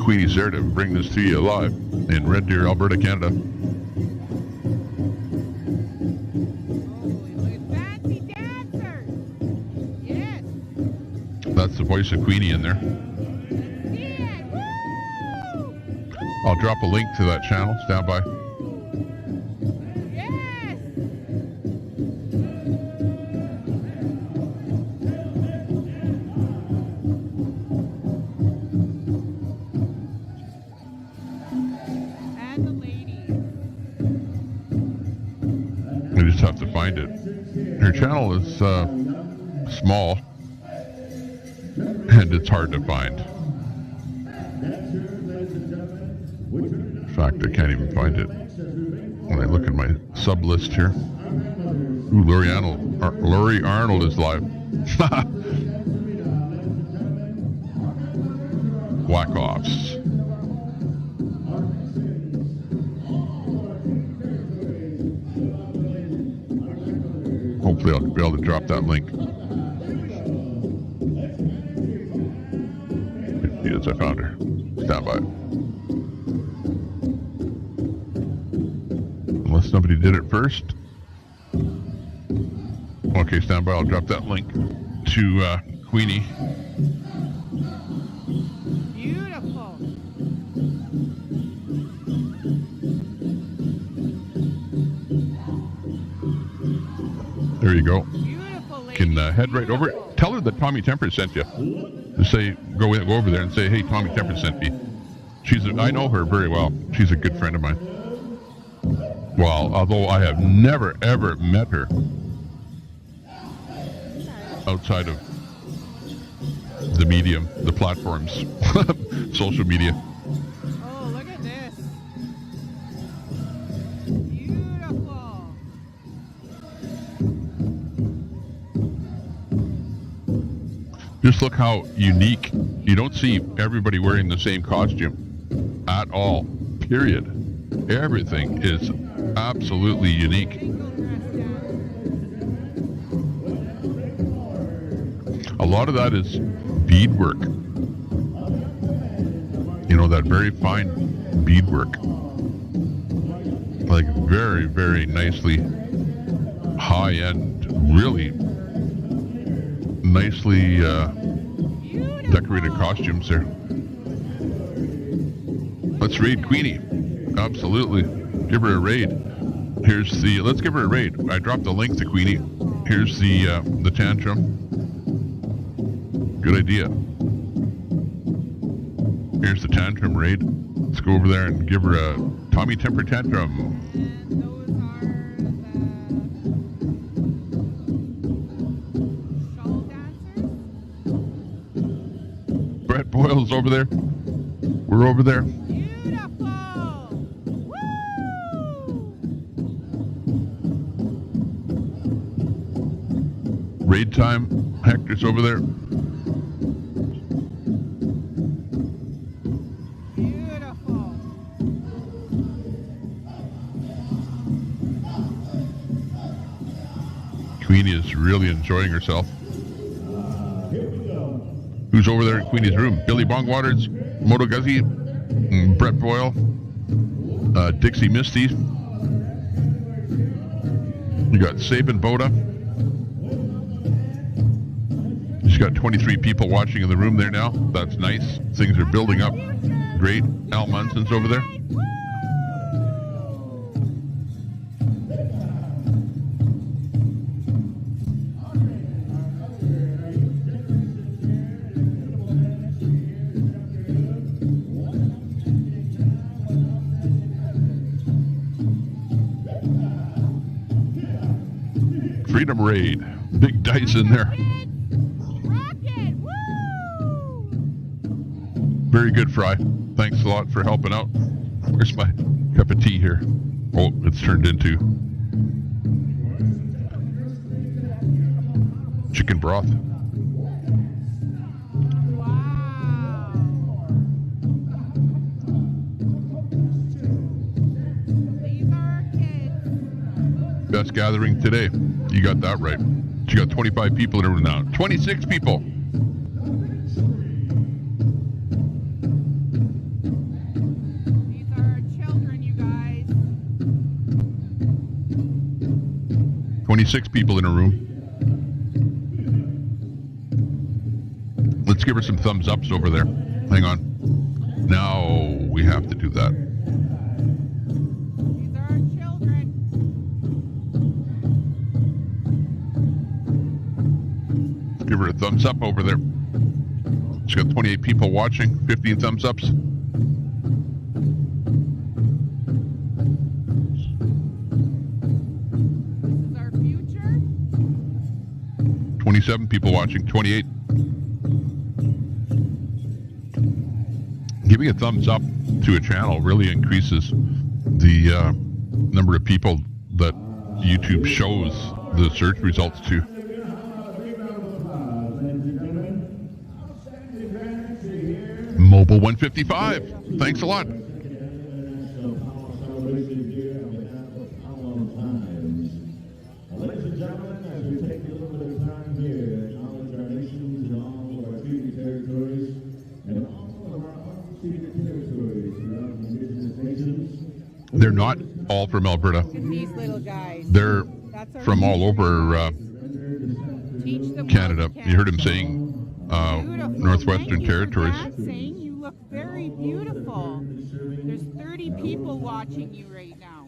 [SPEAKER 1] Queenie's there to bring this to you live in Red Deer, Alberta, Canada.
[SPEAKER 3] Fancy dancers! Yes!
[SPEAKER 1] That's the voice of Queenie in there.
[SPEAKER 3] Yeah! Woo!
[SPEAKER 1] I'll drop a link to that channel. Stand by.
[SPEAKER 3] Yes! And the ladies.
[SPEAKER 1] I just have to find it. Her channel is small and it's hard to find. In fact, I can't even find it when I look at my sub list here. Ooh, Laurie Arnold is live. Whack-offs. Hopefully I'll be able to drop that link. Yes, I found her. Stand by. Unless somebody did it first. Okay, stand by. I'll drop that link to Queenie.
[SPEAKER 3] Beautiful.
[SPEAKER 1] There you go.
[SPEAKER 3] Beautiful lady.
[SPEAKER 1] Can head right over. Tell her that Tommy Temper sent you. Just say, go over there and say, hey, Tommy Temper sent me. I know her very well. She's a good friend of mine. Well, although I have never, ever met her outside of the medium, the platforms, social media.
[SPEAKER 3] Oh, look at this. Beautiful.
[SPEAKER 1] Just look how unique. You don't see everybody wearing the same costume at all, period. Everything is absolutely unique. A lot of that is beadwork. You know, that very fine beadwork. Like very, very nicely high-end, really nicely decorated costumes there. Let's raid Queenie. Absolutely. Give her a raid. Let's give her a raid. I dropped the link to Queenie. Here's the tantrum. Good idea. Here's the tantrum raid. Let's go over there and give her a Tommy Temper tantrum.
[SPEAKER 3] And those are the shawl dancers.
[SPEAKER 1] Brett Boyle's over there. We're over there.
[SPEAKER 3] Beautiful. Woo!
[SPEAKER 1] Raid time. Hector's over there.
[SPEAKER 3] Beautiful.
[SPEAKER 1] Queenie is really enjoying herself. Who's over there in Queenie's room? Billy Bongwaters, Moto Guzzi, Brett Boyle, Dixie Misty. You got Sabin Boda. She's got 23 people watching in the room there now. That's nice. Things are building up. Great. Al Munson's over there. Freedom Raid. Big dice in there.
[SPEAKER 3] Rocket! Woo!
[SPEAKER 1] Very good, Fry. Thanks a lot for helping out. Where's my cup of tea here? Oh, it's turned into chicken broth.
[SPEAKER 3] Wow. These are kids.
[SPEAKER 1] Best gathering today. You got that right. You got 25 people in the room now. 26 people. 26 people in a room. Let's give her some thumbs ups over there. Hang on. Now we have to do that.
[SPEAKER 3] These are our children.
[SPEAKER 1] Let's give her a thumbs up over there. She's got 28 people watching, 15 thumbs ups.
[SPEAKER 3] This is our future.
[SPEAKER 1] 27 people watching, 28. Giving a thumbs up to a channel really increases the number of people that YouTube shows the search results to. Mobile 155. Thanks a lot.
[SPEAKER 2] Ladies and gentlemen, as we take a little bit of time here to acknowledge our nations and all of our treaty territories and all of our unceded territories throughout the Indigenous nations.
[SPEAKER 1] They're not all from Alberta.
[SPEAKER 3] Look at these little guys.
[SPEAKER 1] They're
[SPEAKER 3] That's our
[SPEAKER 1] from all over
[SPEAKER 3] Teach them
[SPEAKER 1] Canada.
[SPEAKER 3] what
[SPEAKER 1] You heard him saying
[SPEAKER 3] Beautiful.
[SPEAKER 1] Northwestern
[SPEAKER 3] Thank you
[SPEAKER 1] Territories.
[SPEAKER 3] for that, saying you look very beautiful. There's 30 people watching you right now.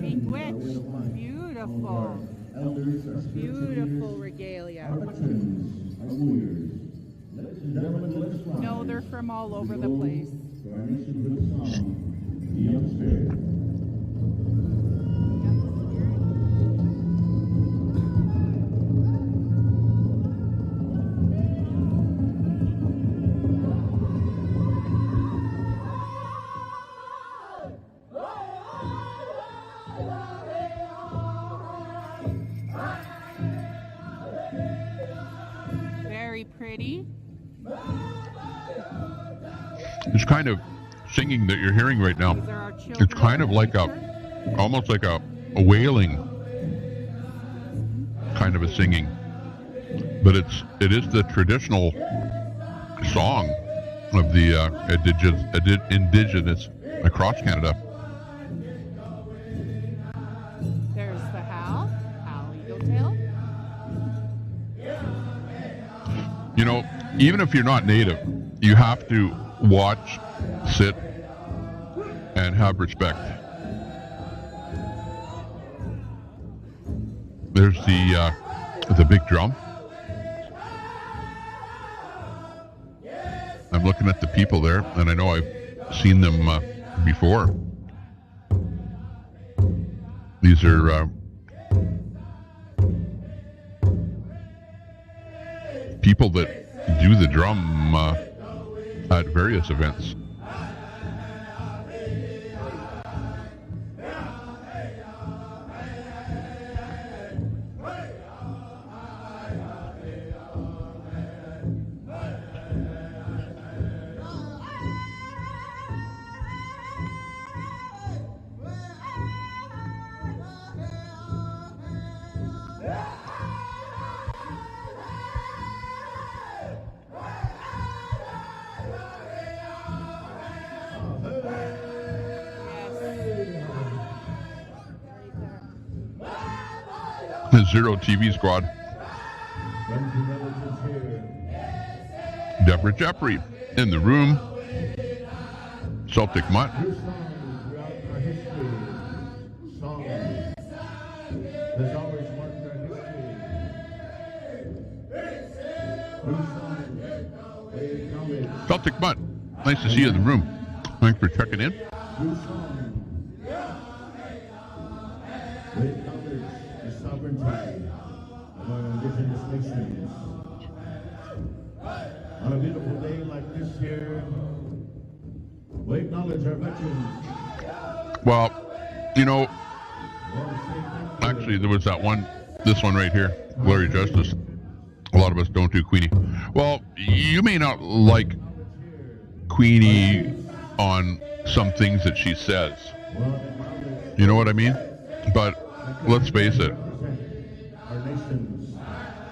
[SPEAKER 3] Pink Witch, beautiful. Beautiful regalia. No, they're from all over the place. Very pretty.
[SPEAKER 1] This kind of singing that you're hearing right now,
[SPEAKER 3] These are our children.
[SPEAKER 1] it's kind of like almost like a wailing kind of a singing. But it is the traditional song of the Indigenous across Canada.
[SPEAKER 3] There's the Hal Eagletail.
[SPEAKER 1] You know, even if you're not native, you have to watch, sit, and have respect. There's the big drum. I'm looking at the people there, and I know I've seen them before. These are people that do the drum at various events. The Zero TV squad. Deborah Jeffrey in the room. Celtic Mutt. Celtic Mutt, nice to see you in the room. Thanks for checking in.
[SPEAKER 2] Of our Indigenous nations. On a beautiful day like this here, we acknowledge our veterans.
[SPEAKER 1] Well, you know, actually there was this one right here, Glory Justice. A lot of us don't do Queenie. Well, you may not like Queenie on some things that she says. You know what I mean? But let's face it,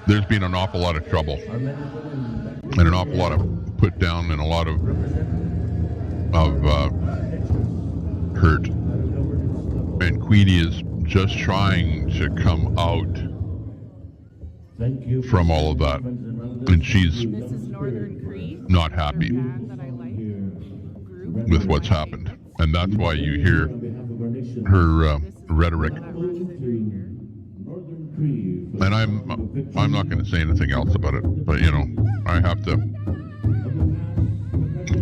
[SPEAKER 1] there's been an awful lot of trouble and an awful lot of put down and a lot of hurt. And Queenie is just trying to come out from all of that. And she's
[SPEAKER 3] This is Northern Cree.
[SPEAKER 1] not happy
[SPEAKER 3] Their band that I like. Group.
[SPEAKER 1] with what's happened. And that's why you hear her rhetoric.
[SPEAKER 3] That runs it right here.
[SPEAKER 1] And I'm not going to say anything else about it, but you know, I have to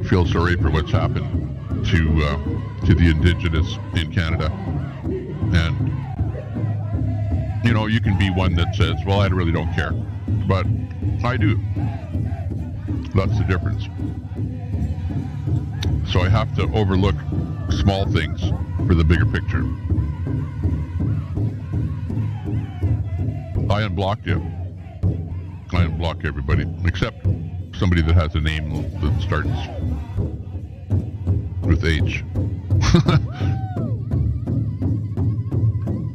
[SPEAKER 1] feel sorry for what's happened to the Indigenous in Canada. And you know, you can be one that says, well, I really don't care, but I do. That's the difference. So I have to overlook small things for the bigger picture. I unblocked you. I unblock everybody except somebody that has a name that starts with H.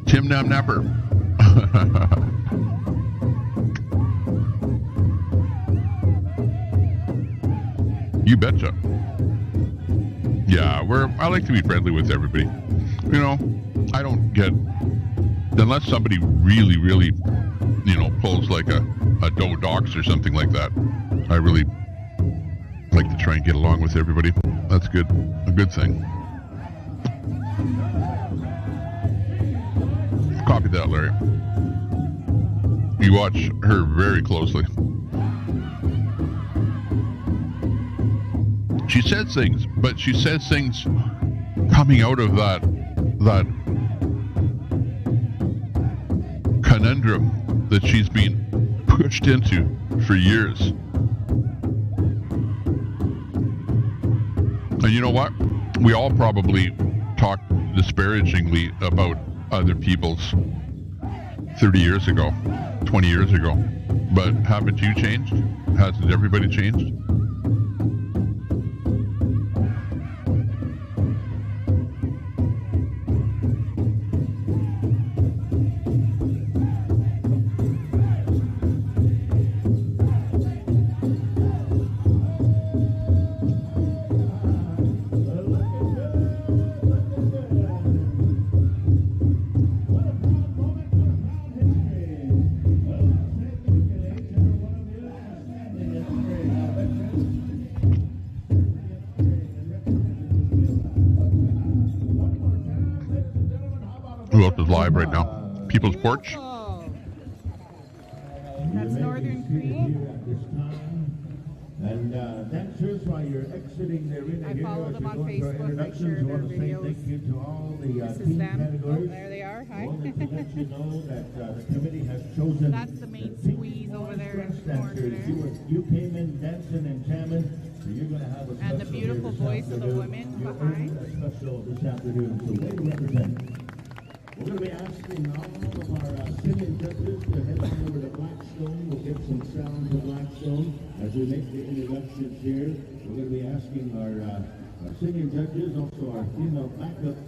[SPEAKER 1] Tim Nam Napper. You betcha. Yeah, I like to be friendly with everybody. You know, I don't get, unless somebody really, really, you know, pulls like a Doe Dox or something like that. I really like to try and get along with everybody. That's good, a good thing. Copy that, Larry. You watch her very closely. She says things, but she says things coming out of that conundrum that she's been pushed into for years. And you know what? We all probably talk disparagingly about other people's 30 years ago, 20 years ago. But haven't you changed? Hasn't everybody changed? Who else is live right now? People's Porch?
[SPEAKER 3] Oh. That's Northern Cree.
[SPEAKER 7] And dancers, while you're exiting their arena
[SPEAKER 3] I
[SPEAKER 7] here,
[SPEAKER 3] follow
[SPEAKER 7] as
[SPEAKER 3] them
[SPEAKER 7] we
[SPEAKER 3] on
[SPEAKER 7] go into our
[SPEAKER 3] Facebook, make
[SPEAKER 7] introductions,
[SPEAKER 3] sure
[SPEAKER 7] we want
[SPEAKER 3] their
[SPEAKER 7] to say
[SPEAKER 3] videos.
[SPEAKER 7] thank you to all the
[SPEAKER 3] This is
[SPEAKER 7] team
[SPEAKER 3] them. Oh,
[SPEAKER 7] categories.
[SPEAKER 3] there they are. Hi.
[SPEAKER 7] Wanted to let you know that the committee has chosen
[SPEAKER 3] That's the main
[SPEAKER 7] team
[SPEAKER 3] squeeze over there in
[SPEAKER 7] stress
[SPEAKER 3] the corner
[SPEAKER 7] dancers.
[SPEAKER 3] there.
[SPEAKER 7] You came in dancing and jamming, so you're going to have a
[SPEAKER 3] And the
[SPEAKER 7] special
[SPEAKER 3] beautiful
[SPEAKER 7] here this
[SPEAKER 3] voice of the
[SPEAKER 7] afternoon.
[SPEAKER 3] women
[SPEAKER 7] You're
[SPEAKER 3] behind.
[SPEAKER 7] earning a special this afternoon, so way to represent. We're going to be asking all of our singing judges to head on over to Blackstone. We'll get some sound to Blackstone as we make the introductions here. We're going to be asking our singing judges, also our female backup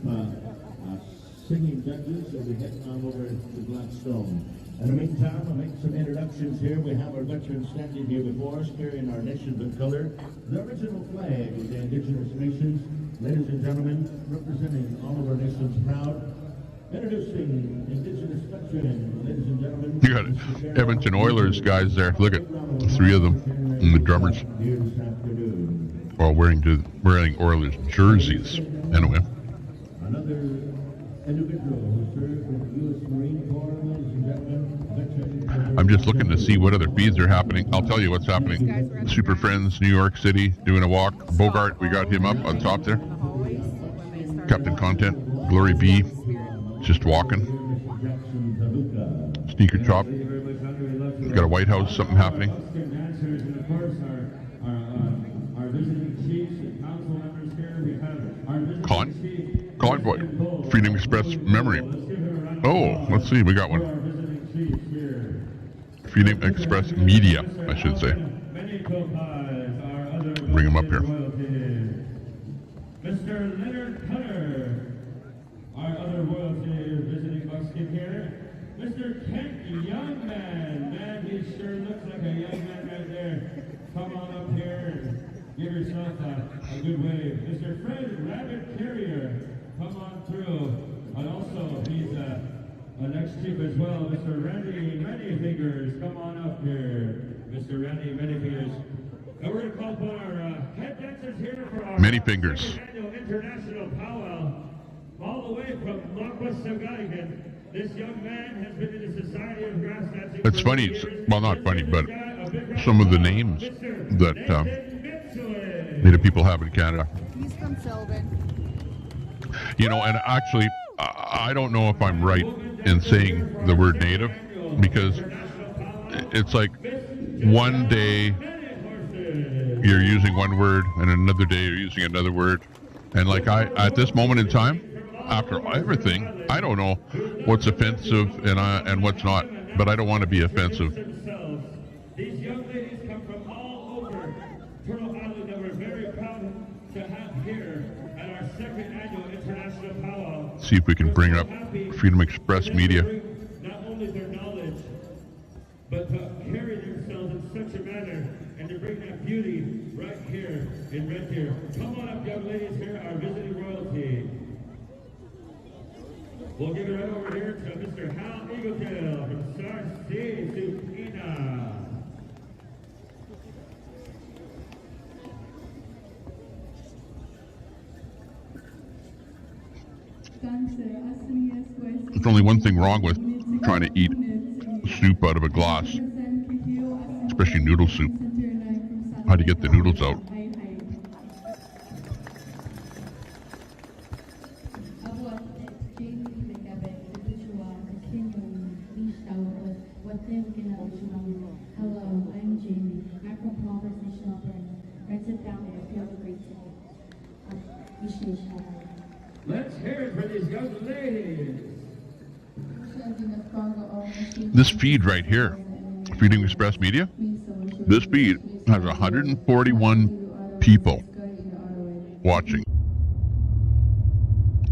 [SPEAKER 7] singing judges, will be heading on over to Blackstone. In the meantime, we'll make some introductions here. We have our veterans standing here before us, carrying our nation's color, the original flag of the Indigenous nations. Ladies and gentlemen, representing all of our nations proud, introducing Indigenous veteran, ladies and gentlemen.
[SPEAKER 1] You got it. Edmonton Oilers guys there. Look at three of them. And the drummers.
[SPEAKER 7] Here this afternoon.
[SPEAKER 1] While wearing Oilers jerseys. Anyway.
[SPEAKER 7] Another individual who served with the U.S. Marine Corps, ladies and gentlemen. Veteran.
[SPEAKER 1] I'm just looking to see what other feeds are happening. I'll tell you what's happening. Super Friends, New York City, doing a walk. Bogart, we got him up on top there.
[SPEAKER 3] In the hallways when they started.
[SPEAKER 1] Captain Content, Glory B, just walking. Sneaker Chop. Got a White House, something happening.
[SPEAKER 8] Dancers, and of course our visiting chiefs and council members here. We have our visiting chief,
[SPEAKER 1] Convoy, Freedom Express Memory. Oh, let's see, we got
[SPEAKER 8] our
[SPEAKER 1] one.
[SPEAKER 8] visiting chiefs here.
[SPEAKER 1] Freedom Express Media, I should say.
[SPEAKER 8] Many Topaz, our other
[SPEAKER 1] Bring him up here.
[SPEAKER 8] royalties. Mr. Leonard Cutter, our other royalty visiting buckskin here. Mr. Kent Youngman, man, he sure looks like a young man right there. Come on up here and give yourself a good wave. Mr. Fred Rabbit Carrier, come on through. And also, he's Next chief as well, Mr. Randy Many Fingers. Come on up here, Mr. Randy Many Fingers. And we're going to call upon our head dancers here for our
[SPEAKER 1] Many Fingers.
[SPEAKER 8] second annual international powwow. All the way from Magwasagagan. This young man has been in the Society of Grass Dancing.
[SPEAKER 1] It's funny, well, not funny, but some of the names that Native people have in Canada.
[SPEAKER 3] He's from Sylvan.
[SPEAKER 1] You know, and actually, I don't know if I'm right in saying the word native, because it's like one day you're using one word and another day you're using another word. And like at this moment in time, after everything, I don't know what's offensive and what's not, but I don't want to be offensive.
[SPEAKER 8] These young ladies come from all over Turtle Island that we're very proud to have here at our second annual international powwow.
[SPEAKER 1] See if we can bring up Freedom Express Media.
[SPEAKER 8] Not only their knowledge, but to carry themselves in such a manner and to bring that beauty right here in Red Deer. Come on up, young ladies, here, our visiting royalty. We'll give it right over here to Mr. Hal Eagletail from Sarsi Supina.
[SPEAKER 1] There's only one thing wrong with trying to eat soup out of a glass, especially noodle soup. How to get the noodles out.
[SPEAKER 9] Hello, I'm Jamie. I'm from Conversational Brand. Right, sit down and feel the great today.
[SPEAKER 8] Let's hear it for these young ladies.
[SPEAKER 1] This feed right here, Freedom Express Media, this feed has 141 people watching.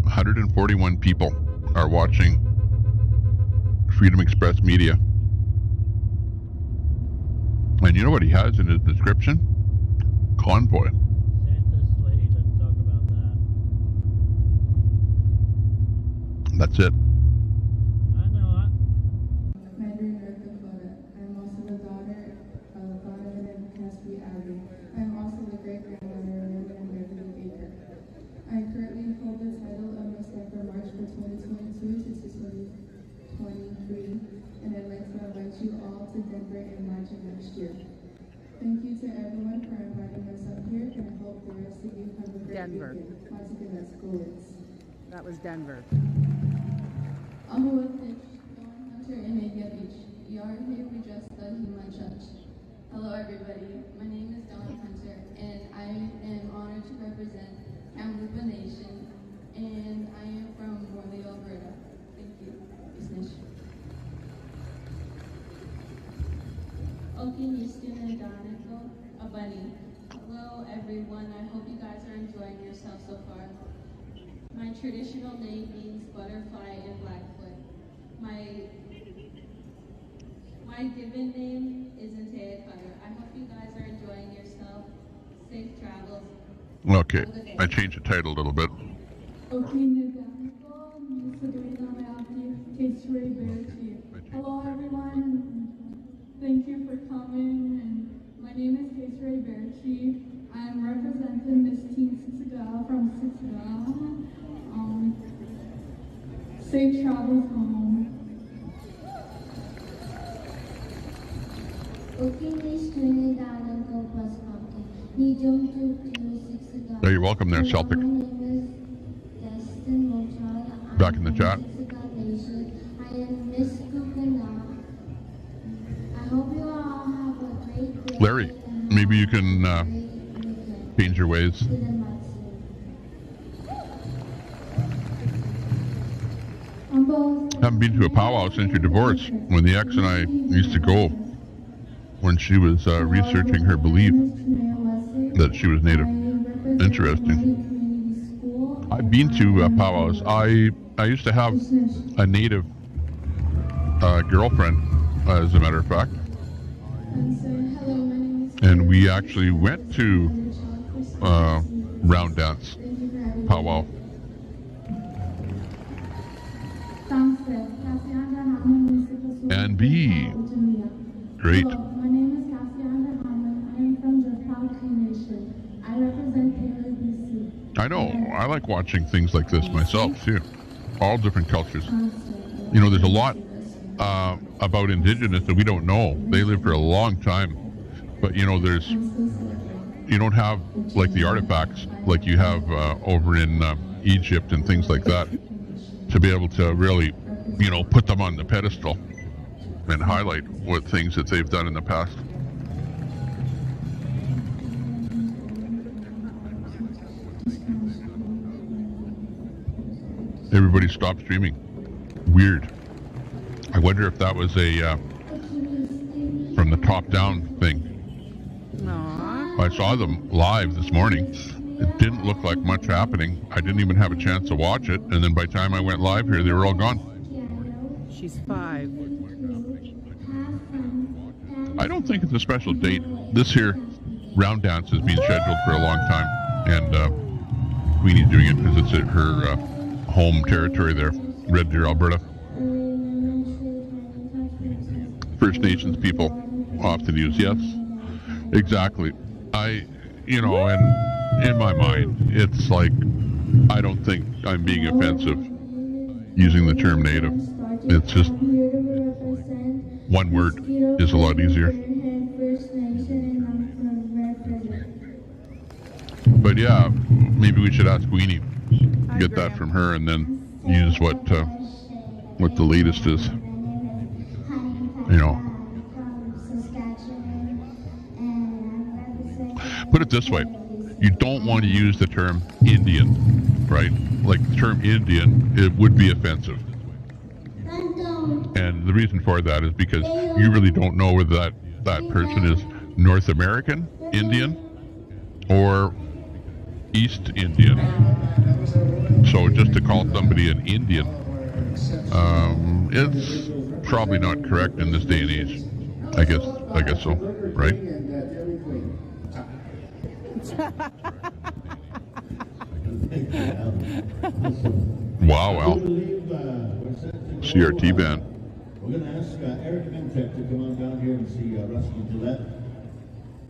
[SPEAKER 1] 141 people are watching Freedom Express Media. And you know what he has in his description? Convoy.
[SPEAKER 2] Santa's sleigh, let's talk about that.
[SPEAKER 1] That's it.
[SPEAKER 2] I know it.
[SPEAKER 10] My name is Dakota. I'm also the daughter of Donovan and Cassie Abbey. I'm also the great-grandmother of William and Beverly Baker. I currently hold the title of Miss Denver March for 2022 to 2023, and I'd like to invite you all to Denver in March of next year. Thank you to everyone for inviting us up here, and I hope the rest of you have a great
[SPEAKER 3] Denver.
[SPEAKER 10] weekend. Once again, that's Goins.
[SPEAKER 3] That was Denver.
[SPEAKER 10] Hunter in Mega Beach. You are here we just the human judge. Hello everybody, my name is Dawn Hunter and I am honored to represent Kamloops Nation and I am from Morley, Alberta. Thank you. Business. Okay, Houston and Donegal, a bunny. Hello everyone, I hope you guys are enjoying yourself so far. My traditional name means butterfly in Blackfoot. My given name is Antea Cutter. I hope you guys are enjoying yourself. Safe travels.
[SPEAKER 1] Okay, I changed the title a little bit.
[SPEAKER 10] Hello everyone, thank you for coming. And my name is Casey Bearchi. I'm representing Miss Teen Citadel from Citadel. Safe travels home.
[SPEAKER 1] Yeah, you're welcome there, Celtic. Back in the chat.
[SPEAKER 9] I am Miss Kukana. I hope you all have a great day.
[SPEAKER 1] Larry, maybe you can change your ways. Haven't been to a powwow since your divorce, when the ex and I used to go when she was researching her belief that she was Native. Interesting. I've been to powwows. I used to have a Native girlfriend, as a matter of fact. And we actually went to round dance powwow.
[SPEAKER 10] Sounds good.
[SPEAKER 1] and B. Great.
[SPEAKER 9] Hello, my name is Cassiana Hammond. I am from Deer Pow Nation. I represent Taylor, BC.
[SPEAKER 1] I know. I like watching things like this myself, too. All different cultures. You know, there's a lot about Indigenous that we don't know. They live for a long time. But, you know, you don't have, like, the artifacts like you have over in Egypt and things like that to be able to really, you know, put them on the pedestal and highlight what things that they've done in the past. Everybody stopped streaming. Weird. I wonder if that was a from the top down thing.
[SPEAKER 3] Aww.
[SPEAKER 1] I saw them live this morning. It didn't look like much happening. I didn't even have a chance to watch it, and then by the time I went live here, they were all gone.
[SPEAKER 3] She's 5.
[SPEAKER 1] I don't think it's a special date. This here round dance has been scheduled for a long time, and Queenie's doing it because it's at her home territory there, Red Deer, Alberta. First Nations people often use, yes, exactly. You know, and in my mind, it's like, I don't think I'm being offensive using the term Native. It's just one word is a lot easier. But yeah, maybe we should ask Queenie, get that from her, and then use what the latest is. You know. Put it this way, you don't want to use the term Indian, right? Like the term Indian, it would be offensive. And the reason for that is because you really don't know whether that person is North American Indian or East Indian. So just to call somebody an Indian, it's probably not correct in this day and age. I guess so, right? Wow, Al. CRT band.
[SPEAKER 7] We're going to ask Eric Mintek to come on down here and see Rusty Gillette.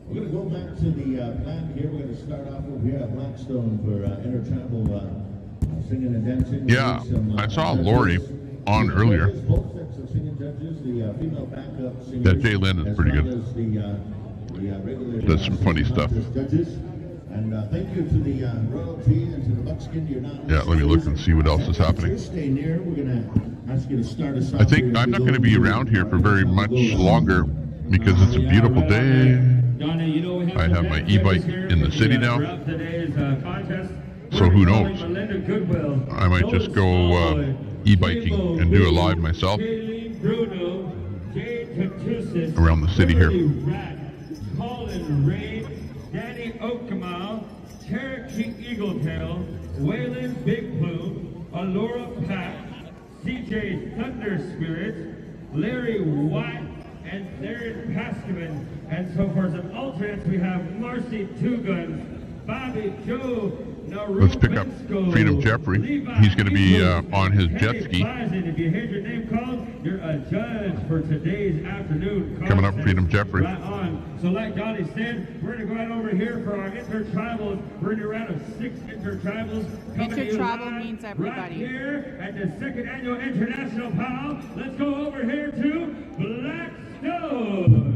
[SPEAKER 7] We're going to go back to the plan here. We're going to start off over here at Blackstone for intertribal singing and dancing.
[SPEAKER 1] Yeah, I saw Lori on earlier. That Jay Lynn is pretty good. Does some funny stuff.
[SPEAKER 7] And thank you to the royalty and to the buckskin.
[SPEAKER 1] Yeah, let me look and see what else is happening.
[SPEAKER 7] Stay near. We're going to ask you to start us off.
[SPEAKER 1] I think I'm not going to be around here for very much longer because it's a beautiful day. I have my e-bike in the city now. So who knows? I might just go e-biking and do a live myself around the city here.
[SPEAKER 8] Danny Oakmal, Cherokee Eagletail, Waylon Big Plume, Allura Pat, CJ Thunder Spirit, Larry White, and Darren Paskiman. And so for some alternates, we have Marcy Two Guns, Bobby Joe,
[SPEAKER 1] Let's pick up Freedom Jeffrey. He's going to be on his jet ski.
[SPEAKER 8] If you hear your name called, you're a judge for today's afternoon.
[SPEAKER 1] Coming up, Freedom Jeffrey.
[SPEAKER 8] Right on. So like Donnie said, we're going to go right over here for our intertribals. We're in a round of 6 intertribals.
[SPEAKER 3] Intertribal means everybody.
[SPEAKER 8] Right here at the 2nd Annual International Pow. Let's go over here to Blackstone.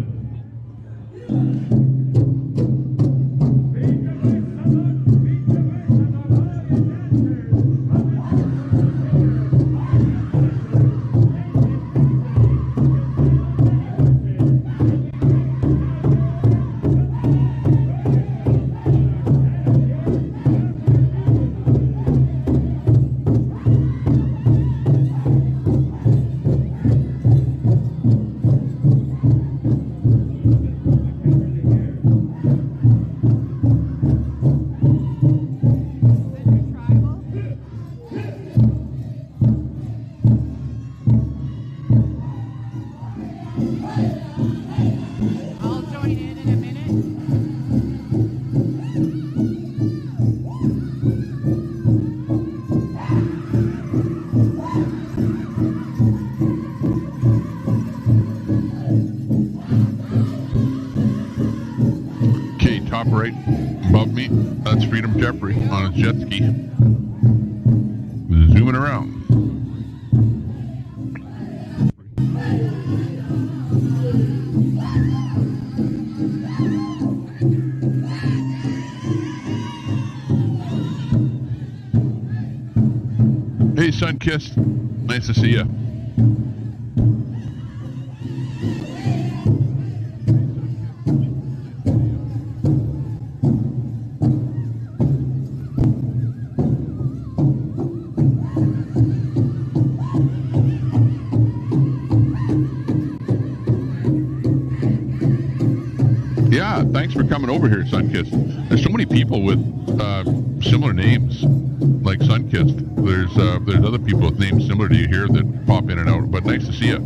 [SPEAKER 1] top right above me, that's Freedom Jeffrey on his jet ski. Zooming around. Hey, Sunkissed. Nice to see you. Yeah, thanks for coming over here, Sunkissed. There's so many people with similar names, like Sunkissed. There's other people with names similar to you here that pop in and out. But nice to see you.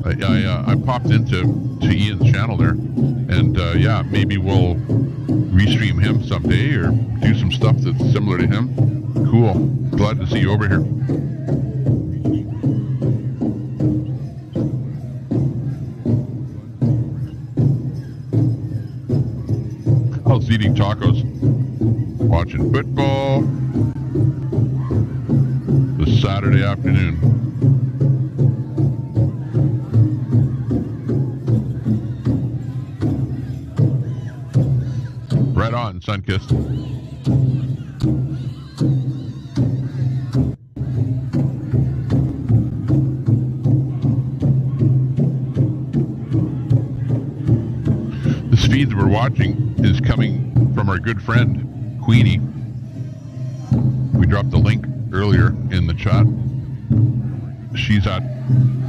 [SPEAKER 1] I popped into Ian's channel there, and yeah, maybe we'll restream him someday or do some stuff that's similar to him. Cool. Glad to see you over here. I was eating tacos, watching football this Saturday afternoon. Right on, Sunkissed. This feed that we're watching is coming from our good friend, Queenie. We dropped the link earlier in the chat. She's at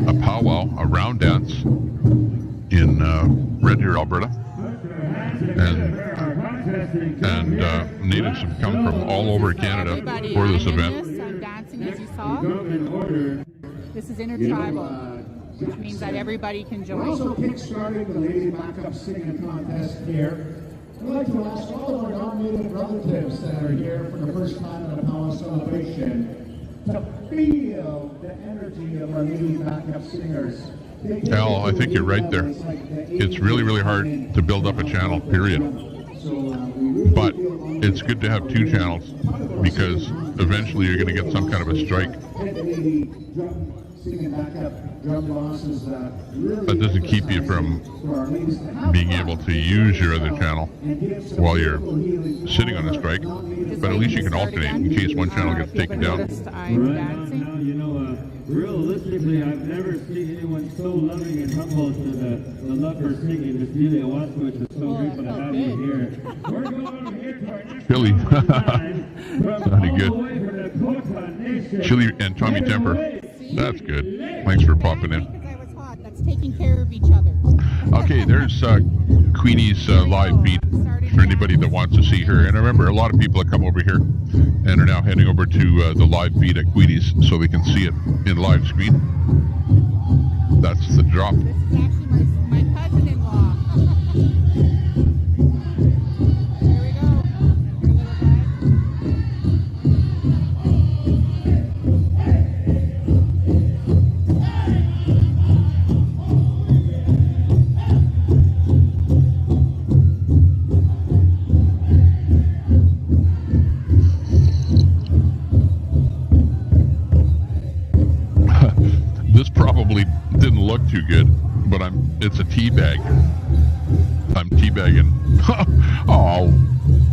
[SPEAKER 1] a powwow, a round dance in Red Deer, Alberta. And natives have come from all over Canada for this event.
[SPEAKER 3] I'm dancing, as you saw. This is intertribal, which means that everybody can
[SPEAKER 7] We're
[SPEAKER 3] join.
[SPEAKER 7] also kickstarting the Lady Backup Singing Contest here. I'd like to ask all of our non-native relatives that are here for the first time at a powwow celebration to feel the energy of our Lady Backup Singers.
[SPEAKER 1] Al, I think you're right there. It's really, really hard to build up a channel, period. But it's good to have two channels because eventually you're going to get some kind of a strike. That doesn't keep you from being able to use your other channel while you're sitting on a strike, but at least you can alternate in case one channel gets taken down.
[SPEAKER 3] I'm dancing.
[SPEAKER 8] You know, realistically, I've never seen anyone so loving and humble to the love for singing. Miss Delia Waskowicz is so grateful to have you here. We're going over here to our next
[SPEAKER 1] Chili. Sounded good.
[SPEAKER 8] good.
[SPEAKER 1] Chili and Tommy Temper. That's good. Thanks for popping in.
[SPEAKER 3] Because I was hot. That's taking care of each other.
[SPEAKER 1] Okay, there's Queenie's live feed for anybody that wants to see her. And I remember a lot of people that come over here and are now heading over to the live feed at Queenie's so they can see it in live screen. That's the drop.
[SPEAKER 3] This is actually my cousin-in-law. Here we go. Your little
[SPEAKER 1] This probably didn't look too good, but it's a tea bag. I'm teabagging. Oh,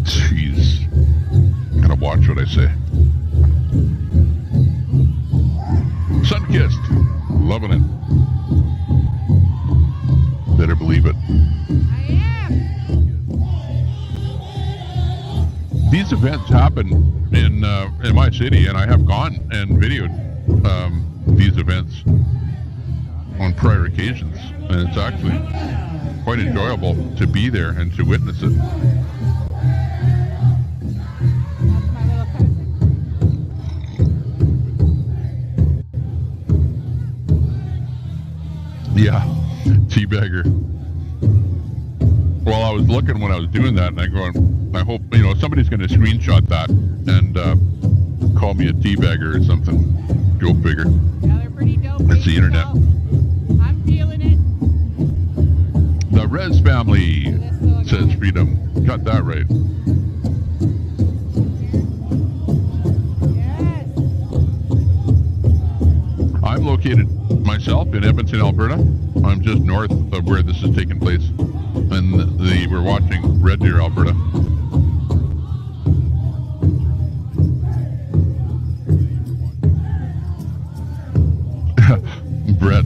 [SPEAKER 1] jeez. Gotta watch what I say. Sunkissed. Loving it. Better believe it.
[SPEAKER 3] I am.
[SPEAKER 1] These events happen in my city, and I have gone and videoed these events on prior occasions, and it's actually quite enjoyable to be there and to witness it.
[SPEAKER 3] That's my little cousin.
[SPEAKER 1] Yeah, teabagger. Well, I was looking when I was doing that, and I I hope, somebody's going to screenshot that and call me a teabagger or something. Go figure.
[SPEAKER 3] Yeah, they're pretty dope.
[SPEAKER 1] It's the internet.
[SPEAKER 3] I'm feeling it.
[SPEAKER 1] The Rez family, says Freedom. Got that right. I'm located myself in Edmonton, Alberta. I'm just north of where this is taking place. And we're watching Red Deer, Alberta. Brett,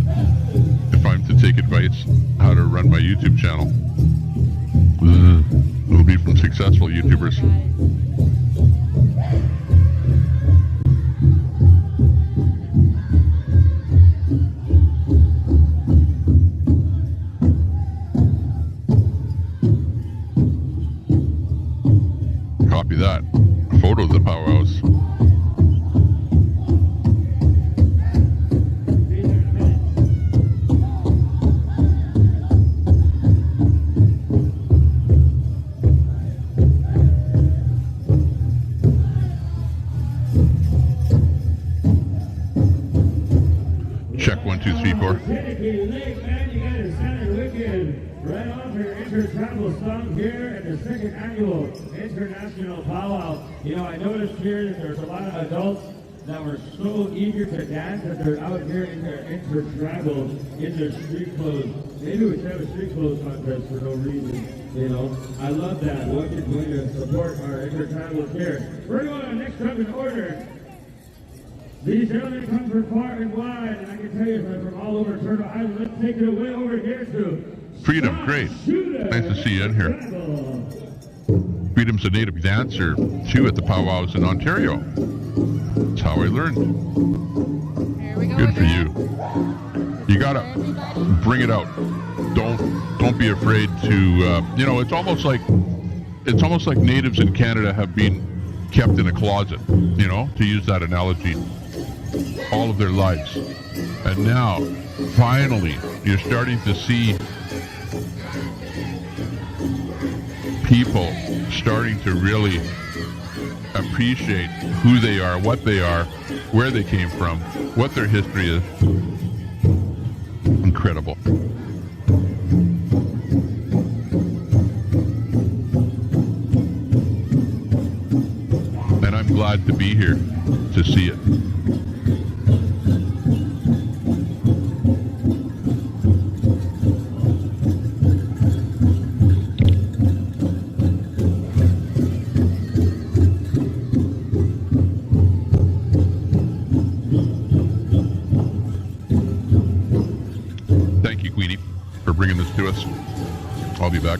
[SPEAKER 1] if I'm to take advice how to run my YouTube channel, it'll be from successful YouTubers. Copy that. A photo of the powwows. Check 1, 2, 3, 4.
[SPEAKER 8] Dedicated Lake, man, you guys sounded wicked. Right on for your inter-tribal song here at the second annual International Powwow. You know, I noticed here that there's a lot of adults that were so eager to dance that they're out here in their inter-tribal, in their street clothes. Maybe we should have a street clothes contest for no reason, you know. I love that. Wicked way to support our inter-tribals here. We're going to the next up in order. These gentlemen come from far and wide, and I can tell you they're from all over Turtle Island. Let's take it away over here to
[SPEAKER 1] Freedom, great. Nice to see you in here. Freedom's a native dancer, too, at the powwows in Ontario. That's how I learned.
[SPEAKER 3] Here we go.
[SPEAKER 1] Good for you. You gotta bring it out. Don't be afraid to. You know, it's almost like natives in Canada have been kept in a closet. You know, to use that analogy, all of their lives, and now, finally, you're starting to see people starting to really appreciate who they are, what they are, where they came from, what their history is. Incredible. And I'm glad to be here to see it. Thank you, Queenie, for bringing this to us. I'll be back.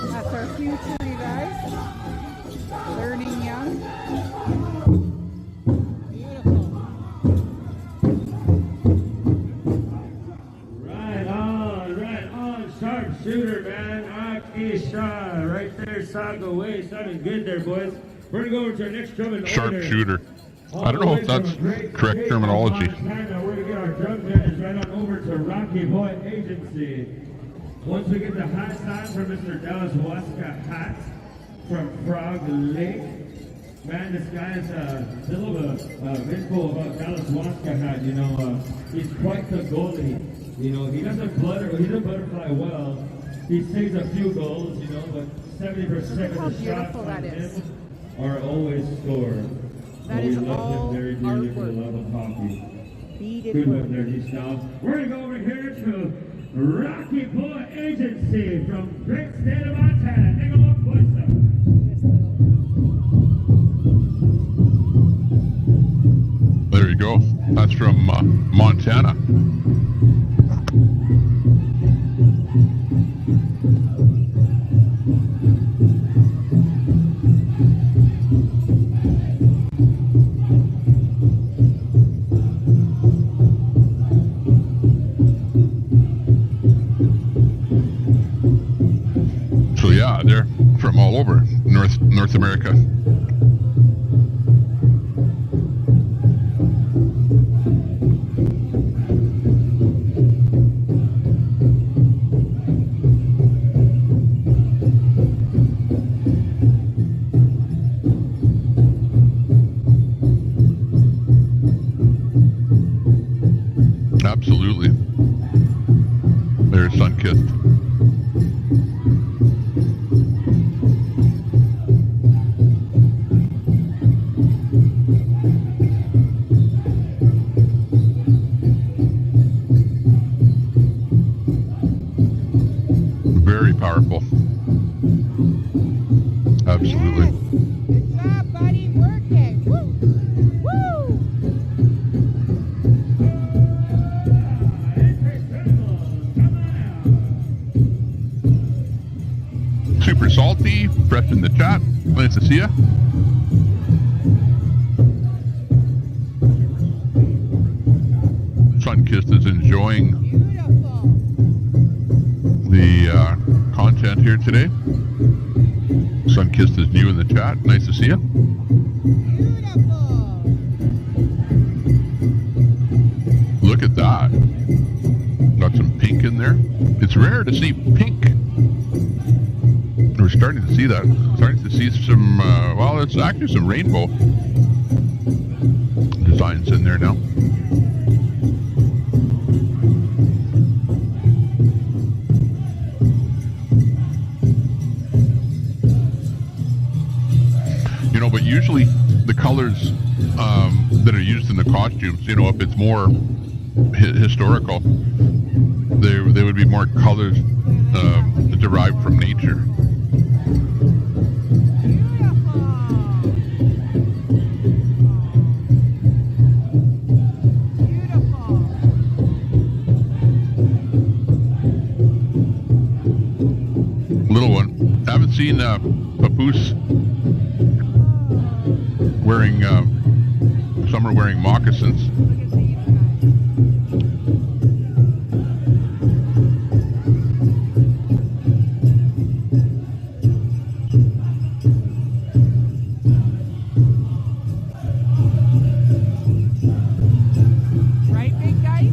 [SPEAKER 3] That's our future, you guys. Learning young. Beautiful.
[SPEAKER 8] Right on, sharpshooter, man. Akisha, right there, Saga Way, sounding good there, boys. We're gonna go over to our next drum and order.
[SPEAKER 1] Sharpshooter. I don't know if that's correct terminology.
[SPEAKER 8] We're gonna get our drum band right on over to Rocky Boy Agency. Once we get the hat signed from Mr. Dallas Waska Hat from Frog Lake. Man, this guy is a little info about Dallas Waska Hat. You know, he's quite the goalie. You know, he doesn't butterfly well, He sings a few goals, you know, but 70%
[SPEAKER 3] How
[SPEAKER 8] of the shots
[SPEAKER 3] beautiful
[SPEAKER 8] on
[SPEAKER 3] that is.
[SPEAKER 8] him are always scored.
[SPEAKER 3] That
[SPEAKER 8] But
[SPEAKER 3] is
[SPEAKER 8] we love
[SPEAKER 3] all
[SPEAKER 8] him very dearly for the
[SPEAKER 3] artwork.
[SPEAKER 8] love of hockey.
[SPEAKER 3] Beaded
[SPEAKER 8] Good
[SPEAKER 3] work.
[SPEAKER 8] one there, G-Style. We're going to go over here to Rocky Pull Agency from great state of Montana. Take a look, boys.
[SPEAKER 1] There you go. That's from Montana. So yeah, they're from all over North America. Absolutely. There's Sunkissed. Very powerful. Absolutely.
[SPEAKER 3] Good job, buddy. Work it. Woo! Woo!
[SPEAKER 1] Super salty, fresh in the chat. Nice to see you. Sunkissed is enjoying
[SPEAKER 3] Beautiful.
[SPEAKER 1] the content here today. Sunkissed is new in the chat. Nice to see you.
[SPEAKER 3] Beautiful.
[SPEAKER 1] Look at that. Got some pink in there. It's rare to see pink. We're starting to see that. Starting to see some, well, it's actually some rainbow designs in there now. You know, but usually the colors that are used in the costumes, you know, if it's more historical, they would be more colors derived from nature. Little one. I haven't seen Papoose wearing, some are wearing moccasins.
[SPEAKER 3] Right, big guys?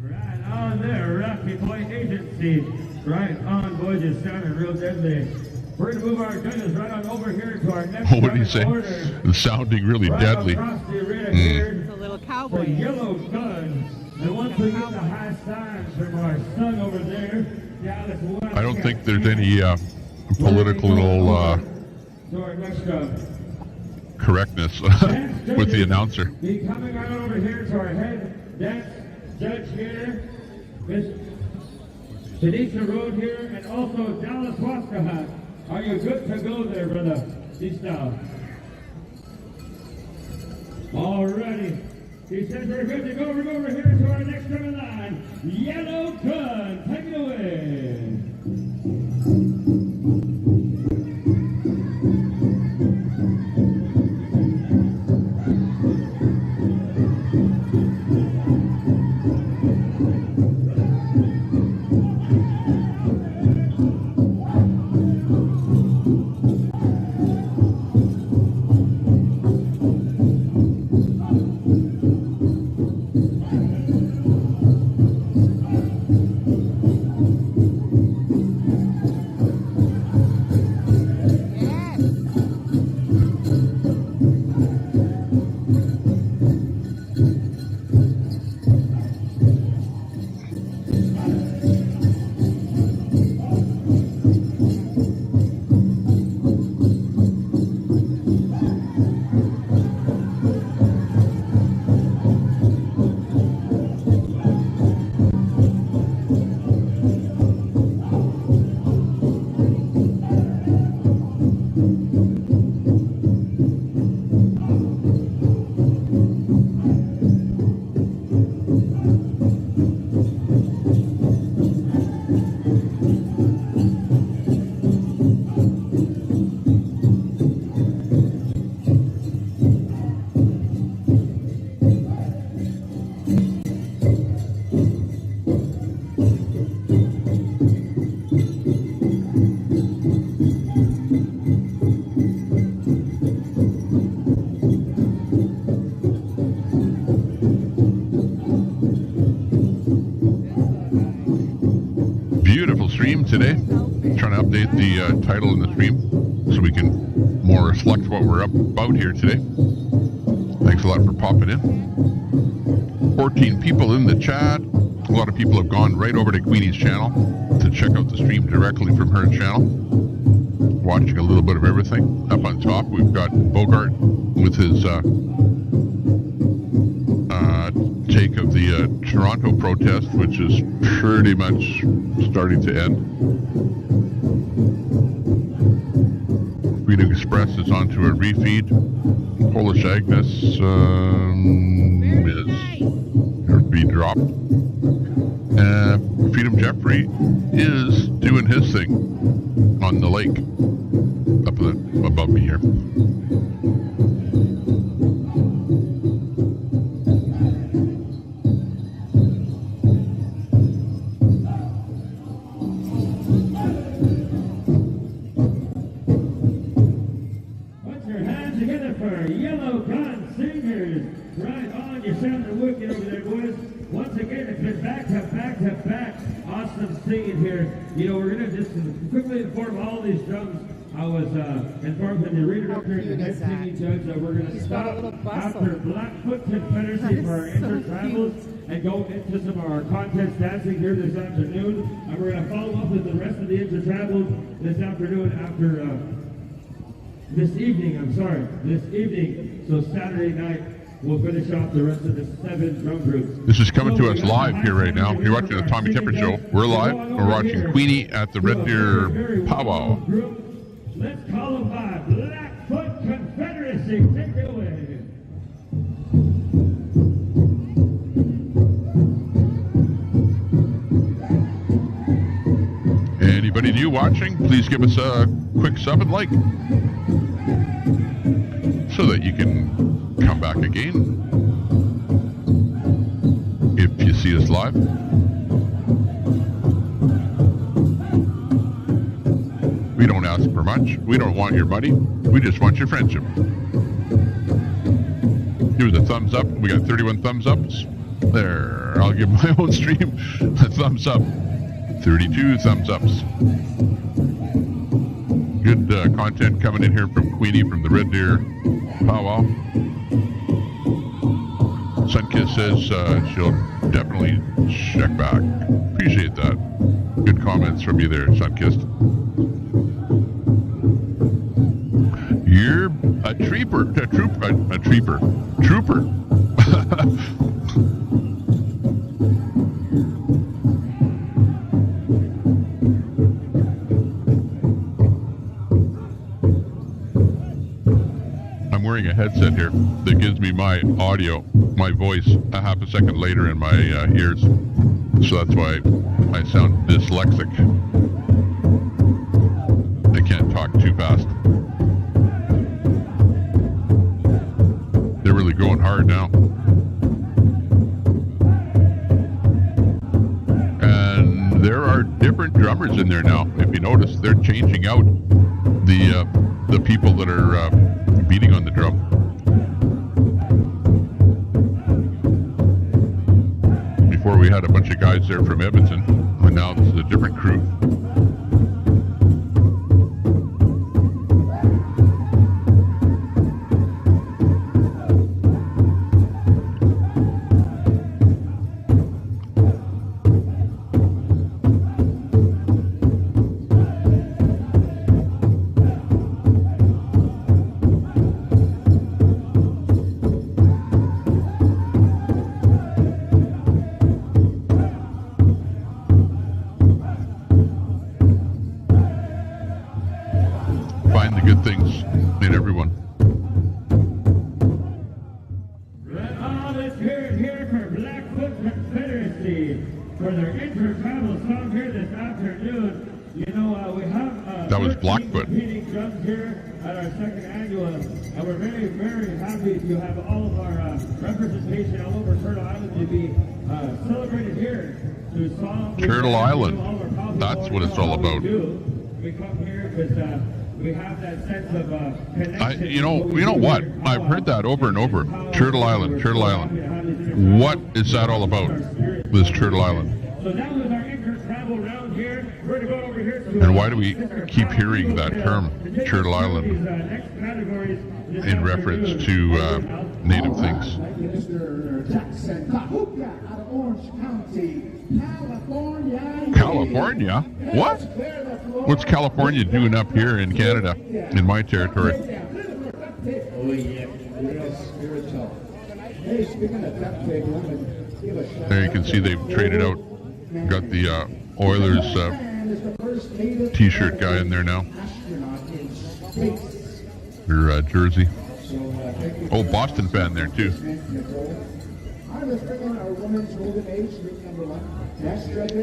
[SPEAKER 8] Right on there, Rocky Point Agency. Right on, boys, it's sounding real deadly. We're going to move our goodness right on over here to our next
[SPEAKER 1] What did he say?
[SPEAKER 8] order.
[SPEAKER 1] It's sounding really
[SPEAKER 8] Right
[SPEAKER 1] deadly.
[SPEAKER 8] across the arena here,
[SPEAKER 3] It's a little
[SPEAKER 8] the
[SPEAKER 3] cowboy.
[SPEAKER 8] yellow gun. And once we get the high signs from our son over there, Dallas West.
[SPEAKER 1] I don't think there's any political
[SPEAKER 8] to our next
[SPEAKER 1] correctness with the announcer.
[SPEAKER 8] Be coming right over here to our head dance judge here, Miss Tanisha Road here, and also Dallas Waskahat. Are you good to go there, brother? G-Style. Alrighty. He says we're good to go. We're going over here to our next drum in line. Yellow Gun, take it away.
[SPEAKER 1] today. Trying to update the title in the stream so we can more reflect what we're up about here today. Thanks a lot for popping in. 14 people in the chat. A lot of people have gone right over to Queenie's channel to check out the stream directly from her channel. Watching a little bit of everything. Up on top, we've got Bogart with his take of the Toronto protest, which is pretty much starting to end. Freedom Express is onto a refeed. Polish Agnes is her feed dropped. Freedom Jeffrey is doing his thing on the lake up above me here.
[SPEAKER 8] Put your hands together for Yellow Gun Singers. Right on, you sound the wicked over there, boys. Once again, it's been back to back to back. Awesome singing here. You know, we're going to just quickly inform all these drums. I was informed when the reader director and the head singing judge that we're going to stop after Blackfoot Confederacy for our inter-travels and go into some of our contest dancing here this afternoon. And we're going to follow up with the rest of the inter-travels this afternoon after this evening. So Saturday night, we'll finish off the rest of the 7 drum groups.
[SPEAKER 1] This is coming to us live here right now. You're watching the Tommy Tipper Show. We're live. We're watching Queenie at the Red Deer Powwow.
[SPEAKER 8] Let's call them by Blackfoot Confederacy. Take it away.
[SPEAKER 1] Anybody new watching, please give us a quick sub and like so that you can come back again if you see us live. We don't ask for much. We don't want your money. We just want your friendship. Give us a thumbs up. We got 31 thumbs ups. There. I'll give my own stream a thumbs up. 32 thumbs ups. Good content coming in here from Queenie from the Red Deer Powwow. Sunkiss says she'll definitely check back. Appreciate that. Good comments from you there, Sunkiss. You're a trooper. I'm wearing a headset here that gives me my audio, my voice, a half a second later in my ears. So that's why I sound dyslexic. I can't talk too fast. They're really going hard now. And there are different drummers in there now. If you notice, they're changing out the people that are beating on the drum. Before we had a bunch of guys there from Edmonton, and now this is a different crew. Turtle Island. That's what it's all about.
[SPEAKER 8] We come here because we have that sense of connection.
[SPEAKER 1] You know what? I've heard that over and over. Turtle Island, Turtle Island. What is that all about? This Turtle Island.
[SPEAKER 8] So that was our inter-travel round here. We're going to go over here.
[SPEAKER 1] And why do we keep hearing that term, Turtle Island, in reference to native things?
[SPEAKER 7] Mr. Jackson Cahokia out of Orange County, California.
[SPEAKER 1] California? What? What's California doing up here in Canada, in my territory?
[SPEAKER 7] Oh yeah, real spiritual. Hey, speaking of duct tape, I'm gonna give a shout
[SPEAKER 1] There you can see they've traded out. Got the Oilers t-shirt guy in there now. Your jersey. Oh, Boston fan there too.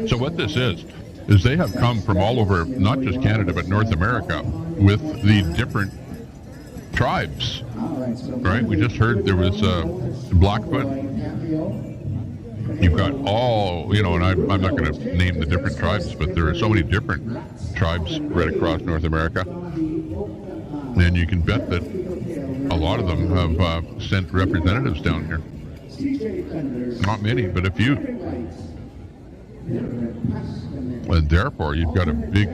[SPEAKER 1] So what this is they have come from all over, not just Canada, but North America, with the different tribes, right? We just heard there was Blackfoot. You've got all, and I'm not going to name the different tribes, but there are so many different tribes right across North America. And you can bet that a lot of them have sent representatives down here. Not many, but a few. And therefore, you've got a big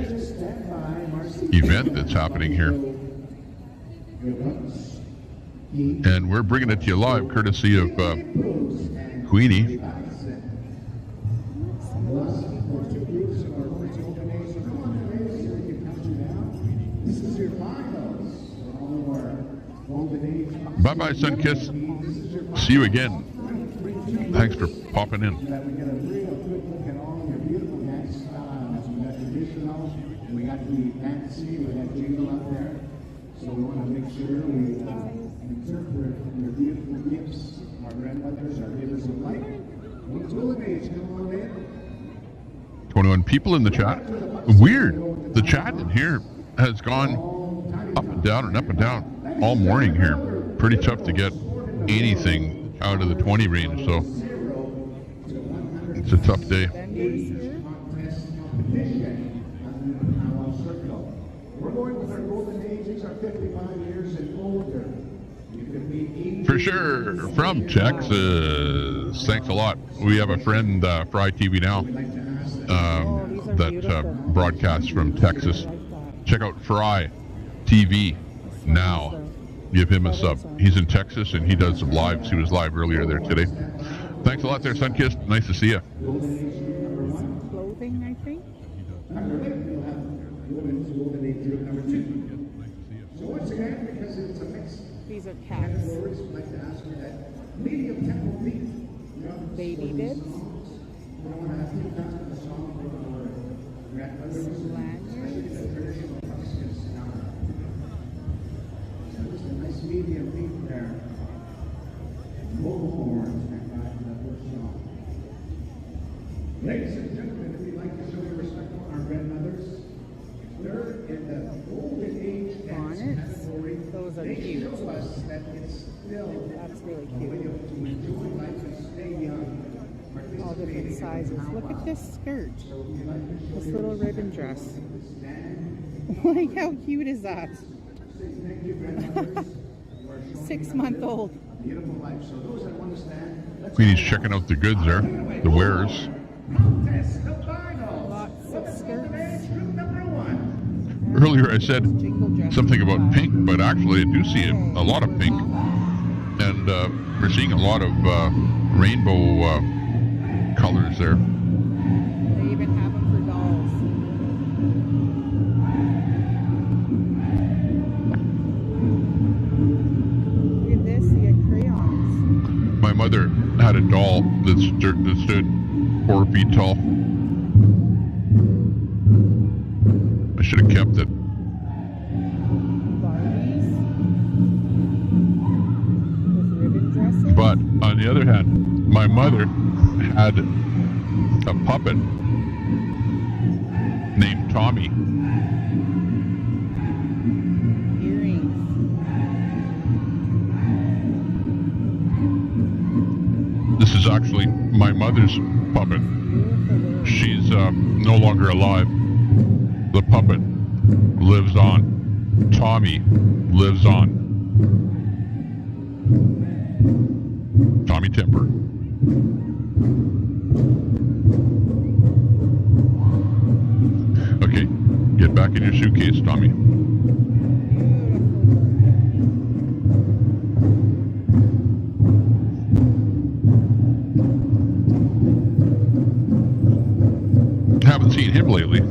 [SPEAKER 1] event that's happening here. And we're bringing it to you live, courtesy of Queenie. Bye-bye, Sunkiss. See you again. Thanks for popping in. We got the fancy, we got jingle up there. So we want to make sure we interpret your beautiful gifts. Our grandmothers, our givers of life. What's all the age? Come on in. 21 people in the chat. Weird. The chat in here has gone up and down and up and down all morning here. Pretty tough to get anything out of the 20 range, so it's a tough day. We're going with our golden age. These are 55 years and older. You can be for sure. From Texas. Thanks a lot. We have a friend, Fry TV Now, that broadcasts from Texas. Check out Fry TV Now. Give him a sub. He's in Texas and he does some lives. He was live earlier there today. Thanks a lot there, Sunkist. Nice to see you.
[SPEAKER 3] Clothing, I think.
[SPEAKER 7] So once again, because it's a mix,
[SPEAKER 3] These are cats.
[SPEAKER 7] I'd like to ask you that medium tempo beat.
[SPEAKER 3] Baby bibs.
[SPEAKER 7] We don't want to have too fast of a song for our grandmothers, especially the traditional Mexican style. So just a nice medium beat there. Vocal horns, thank God for that first song. Ladies and gentlemen, if you'd like to show your respect to our grandmothers, they're in the golden age dance category.
[SPEAKER 3] Those are
[SPEAKER 7] they
[SPEAKER 3] cute.
[SPEAKER 7] show us that it's still
[SPEAKER 3] That's really
[SPEAKER 7] a way
[SPEAKER 3] cute.
[SPEAKER 7] to enjoy life and stay young.
[SPEAKER 3] All different sizes. Look at this skirt. This little ribbon dress. Like, how cute is that? 6-month-old.
[SPEAKER 7] Beautiful life. So those that want to stand,
[SPEAKER 1] Queenie's checking out the goods there, the wares.
[SPEAKER 3] Lots of skirts.
[SPEAKER 1] Earlier I said something about pink, but actually I do see a lot of pink. And we're seeing a lot of rainbow colors there.
[SPEAKER 3] They even have them for dolls. Look at this, you get crayons.
[SPEAKER 1] My mother had a doll that stood 4 feet tall. I should have kept it.
[SPEAKER 3] Barbies. With ribbon dresses.
[SPEAKER 1] But on the other hand, my mother had a puppet named Tommy.
[SPEAKER 3] Earrings.
[SPEAKER 1] This is actually my mother's puppet. She's no longer alive. The puppet lives on. Tommy lives on. Tommy Temper. Okay, Get back in your suitcase, Tommy. Haven't seen him lately.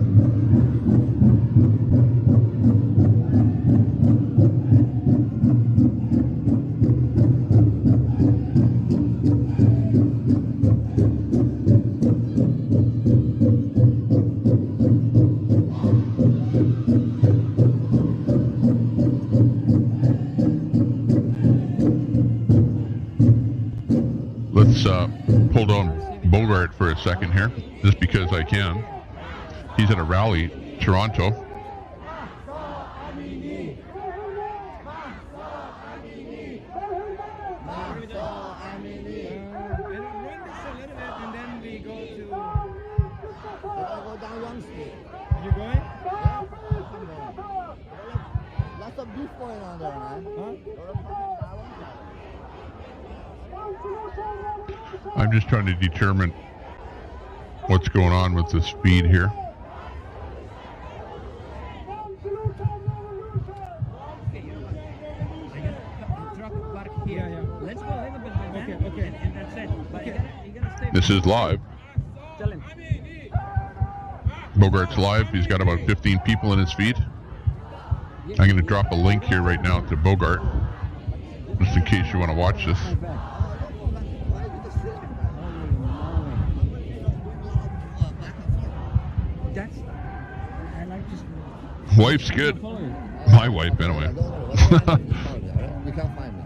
[SPEAKER 1] Let's pull down Bogart for a second here, just because I can. He's at a rally, Toronto.
[SPEAKER 2] You going? Lots of beef going on there, man.
[SPEAKER 1] I'm just trying to determine what's going on with the speed here.
[SPEAKER 4] Let's go a little bit with that. Okay. And that's it. But you gotta stay.
[SPEAKER 1] This is live.
[SPEAKER 4] Tell him.
[SPEAKER 1] Bogart's live. He's got about 15 people in his feed. I'm going to drop a link here right now to Bogart, just in case you want to watch this.
[SPEAKER 4] That's. I like this.
[SPEAKER 1] Wife's good. My wife, anyway.
[SPEAKER 2] You can't find me.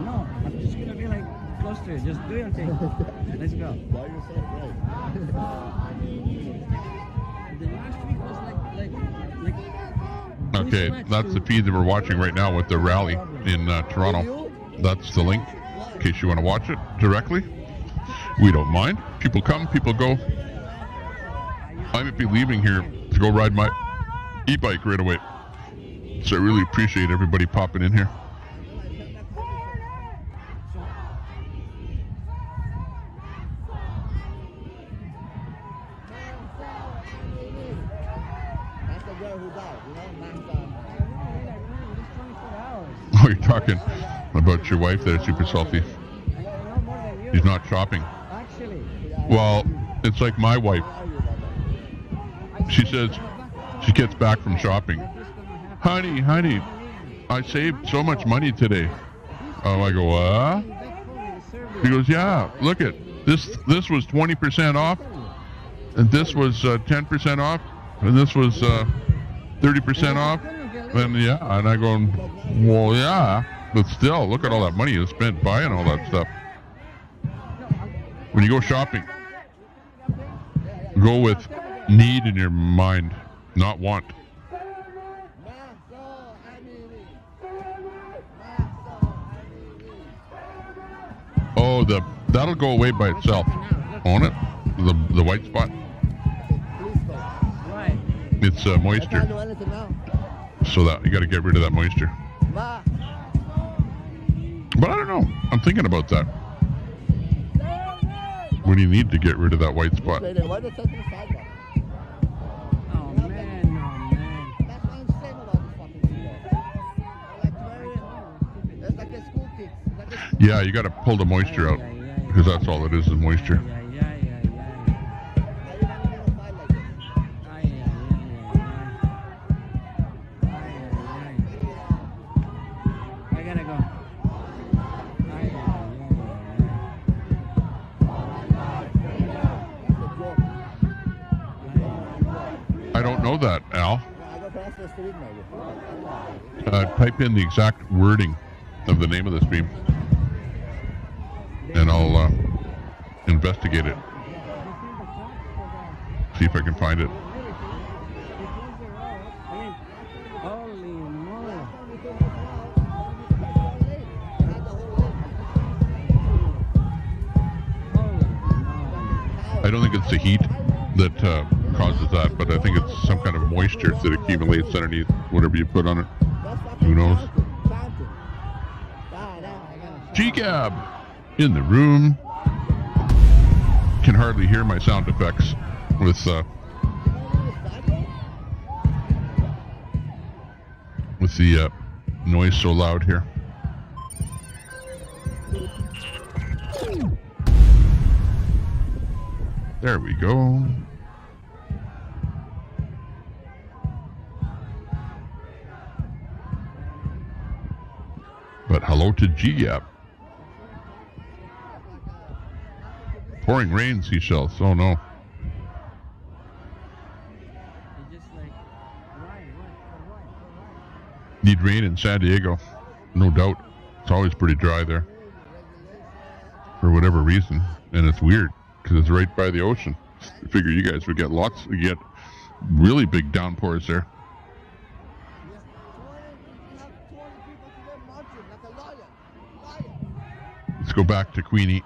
[SPEAKER 4] No, I'm just gonna be like close to you. Just do your thing. Let's go.
[SPEAKER 2] Why are you so afraid?
[SPEAKER 4] The last week was like.
[SPEAKER 1] Okay, that's the feed that we're watching right now with the rally in Toronto. That's the link, in case you want to watch it directly. We don't mind. People come, people go. I might be leaving here to go ride my e-bike right away. So I really appreciate everybody popping in here.
[SPEAKER 2] That's the girl who died, you know?
[SPEAKER 1] Oh, you're talking about your wife that is super salty. She's not shopping.
[SPEAKER 4] Actually.
[SPEAKER 1] Well, it's like my wife. She says she gets back from shopping. Honey, I saved so much money today. Oh, I go, what? He goes, yeah, look at this. This was 20% off, and this was 10% off, and this was 30% off. And yeah, and I go, well, yeah, but still, look at all that money you spent buying all that stuff. When you go shopping, go with need in your mind, not want. Oh, that'll go away by itself, won't it? The white spot.
[SPEAKER 4] Right.
[SPEAKER 1] It's moisture. So that you got to get rid of that moisture. But I don't know. I'm thinking about that. When you need to get rid of that white spot.
[SPEAKER 4] Oh man.
[SPEAKER 2] That's what I'm saying about this fucking video. It's like a school kid.
[SPEAKER 1] Yeah, you got to pull the moisture out, because that's all it is moisture.
[SPEAKER 4] I gotta go.
[SPEAKER 1] I don't know that, Al. Type in the exact wording of the name of the stream, and I'll investigate it. See if I can find it.
[SPEAKER 4] Holy moly.
[SPEAKER 1] I don't think it's the heat that causes that, but I think it's some kind of moisture that accumulates underneath whatever you put on it. Who knows? G-Gab in the room. Can hardly hear my sound effects with with the noise so loud here. There we go. But hello to GYAP. Pouring rain, seashells. Oh no. Need rain in San Diego. No doubt. It's always pretty dry there. For whatever reason. And it's weird because it's right by the ocean. I figure you guys would get really big downpours there. Let's go back to Queenie.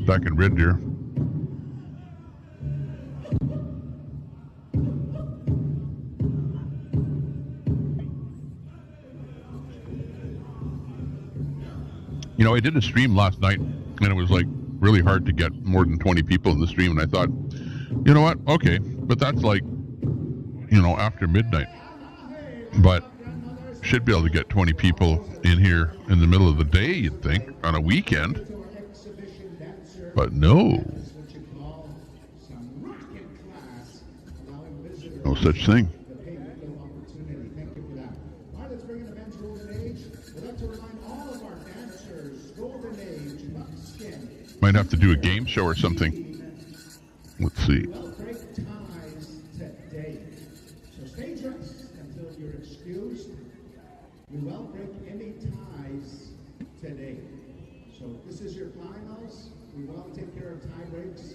[SPEAKER 1] Back in Red Deer. You know, I did a stream last night, and it was like really hard to get more than 20 people in the stream, and I thought, you know what? Okay, but that's like, you know, after midnight. But should be able to get 20 people in here in the middle of the day, you'd think, on a weekend. But no. No such thing. Might have to do a game show or something. Let's see.
[SPEAKER 7] We won't break any ties today. So this is your finals. We will take care of tie breaks.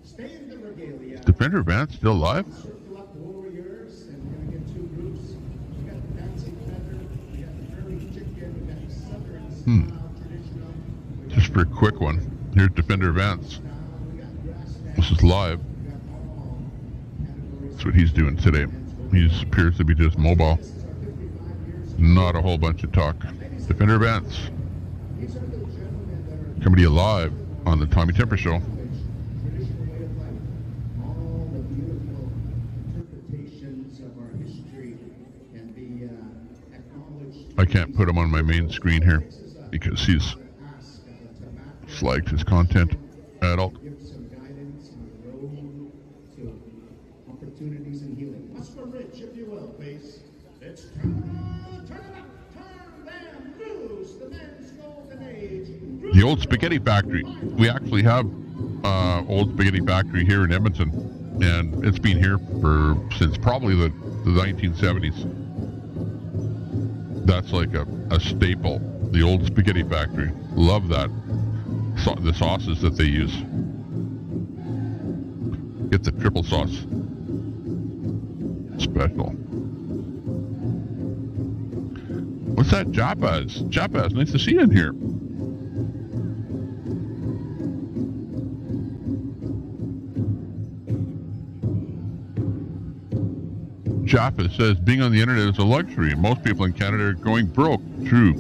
[SPEAKER 7] Stay in the regalia.
[SPEAKER 1] Defender Vance still live?
[SPEAKER 7] Circle up warriors, and we're going to get two groups. We got the dancing feather, we got the curly chicken, we got the southern style traditional.
[SPEAKER 1] Just for a quick one. Here's Defender Vance. This is live. That's what he's doing today. He appears to be just mobile. Not a whole bunch of talk. Defender Vance. Coming to you live on the Tommy Temper Show. I can't put him on my main screen here because he's flagged his content adult.
[SPEAKER 7] Opportunities in healing. Muscle rich, if you will, please. It's turn them loose. The men's golden age.
[SPEAKER 1] The old spaghetti factory. We actually have old spaghetti factory here in Edmonton, and it's been here since probably the 1970s. That's like a staple. The old spaghetti factory. Love that. The sauces that they use. Get the triple sauce. Special. What's that, Jabaz? Jabaz, nice to see you in here. Jaffa says, being on the internet is a luxury. Most people in Canada are going broke. True.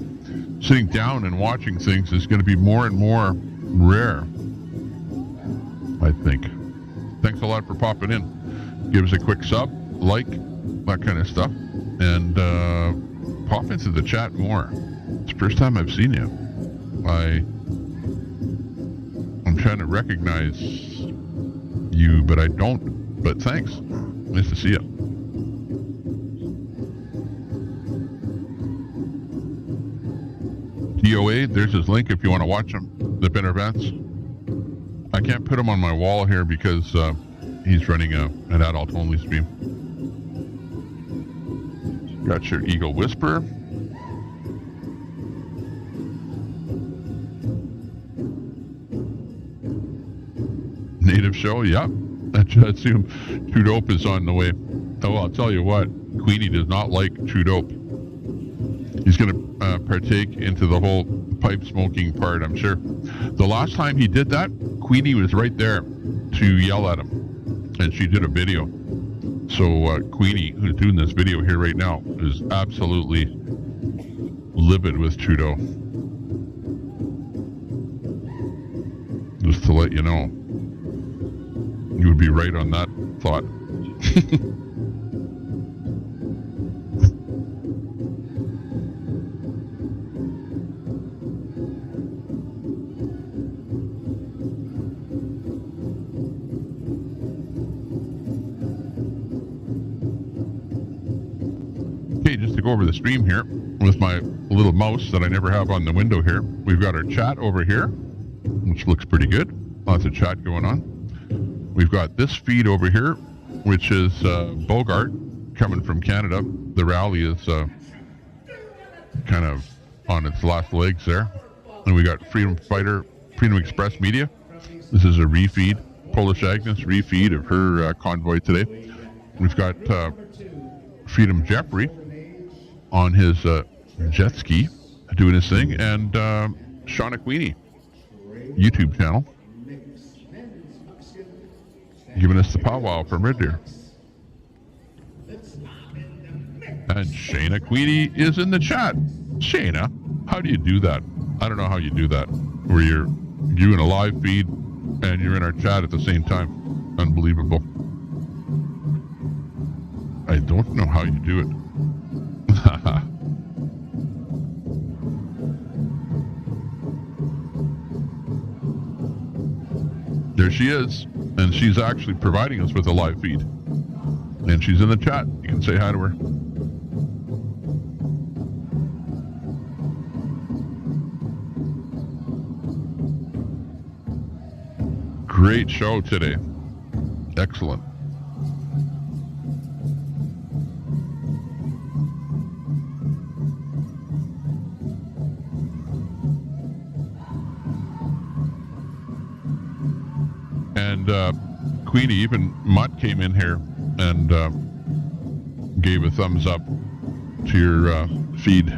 [SPEAKER 1] Sitting down and watching things is going to be more and more rare, I think. Thanks a lot for popping in. Give us a quick sub, like, that kind of stuff. And pop into the chat more. It's the first time I've seen you. I'm trying to recognize you, but I don't. But thanks. Nice to see you. DOA, there's his link if you want to watch him. The Benner Vance. I can't put him on my wall here because he's running an adult only stream. Got your Eagle Whisper. Native Show, yep. I assume True Dope is on the way. Oh, I'll tell you what, Queenie does not like True Dope. He's going to partake into the whole pipe smoking part, I'm sure. The last time he did that, Queenie was right there to yell at him, and she did a video. So Queenie, who's doing this video here right now, is absolutely livid with Trudeau. Just to let you know. You would be right on that thought. Okay, just to go over the stream here with my little mouse that I never have on the window here. We've got our chat over here, which looks pretty good. Lots of chat going on. We've got this feed over here, which is Bogart coming from Canada. The rally is kind of on its last legs there. And we got Freedom Express Media. This is a refeed, Polish Agnes refeed of her convoy today. We've got Freedom Jeffrey on his jet ski doing his thing, and Shauna Queenie YouTube channel giving us the powwow from Red Deer. And Shayna Queenie is in the chat. Shayna, how do you do that? I don't know how you do that, where you're viewing a live feed and you're in our chat at the same time. Unbelievable. I don't know how you do it. There she is, and she's actually providing us with a live feed. And she's in the chat. You can say hi to her. Great show today. Excellent. And Queenie, even Mutt came in here and gave a thumbs up to your feed.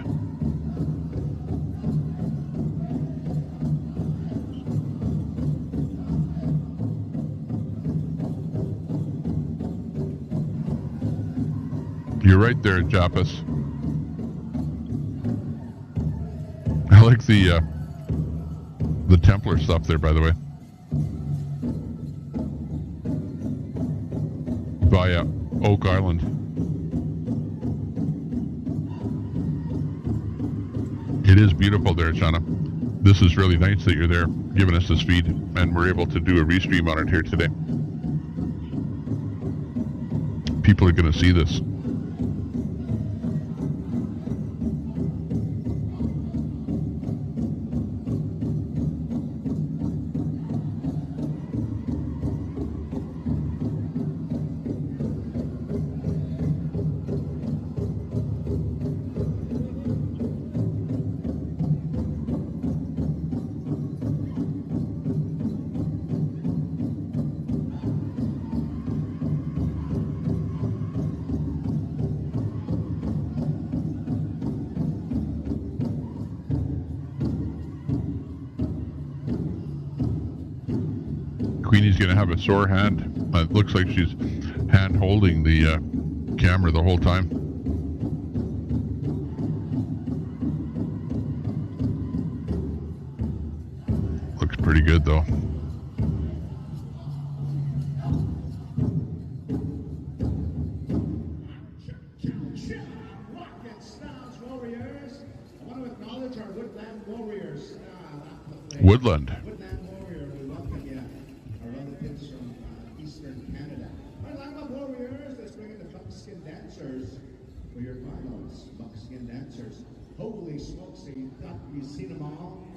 [SPEAKER 1] You're right there, Jappus. I like the Templar stuff there, by the way. Via Oak Island. It is beautiful there, Shauna. This is really nice that you're there giving us this feed, and we're able to do a restream on it here today. People are going to see this. Queenie's going to have a sore hand. It looks like she's hand holding the camera the whole time. Looks pretty good though. Woodland.
[SPEAKER 7] For your finals, buckskin dancers. Holy smokes, you've seen them all.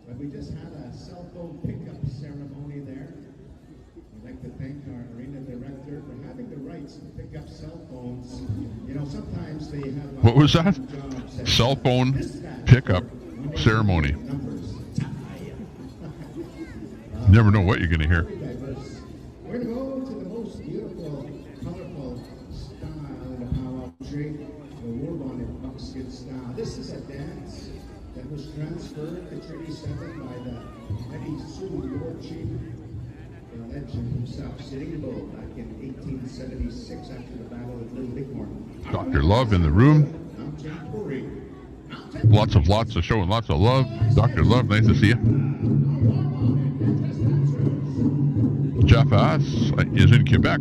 [SPEAKER 7] But we just had a cell phone pickup ceremony there. I'd like to thank our arena director for having the rights to pick up cell phones. You know, sometimes they have...
[SPEAKER 1] What was that? Cell phone pickup ceremony. Never know what you're going to hear.
[SPEAKER 7] We're going to go to the most beautiful, colorful style in the powwow tree, the war bonnet buckskin style. This is a dance that was transferred to Treaty 7 by the Eddie Sioux war chief, the legend himself, Sitting Bull, back in 1876 after the Battle of Little Bighorn.
[SPEAKER 1] Dr. Love in the room. Lots of showing lots of love. Dr. Love, nice to see you. Jeff Ass is in Quebec.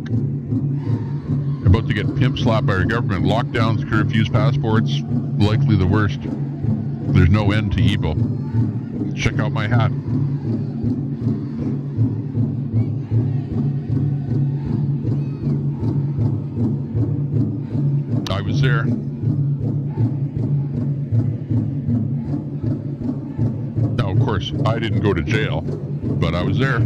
[SPEAKER 1] About to get pimp slapped by our government. Lockdowns, curfews, passports, likely the worst. There's no end to evil. Check out my hat. I was there. Now, of course, I didn't go to jail, but I was there.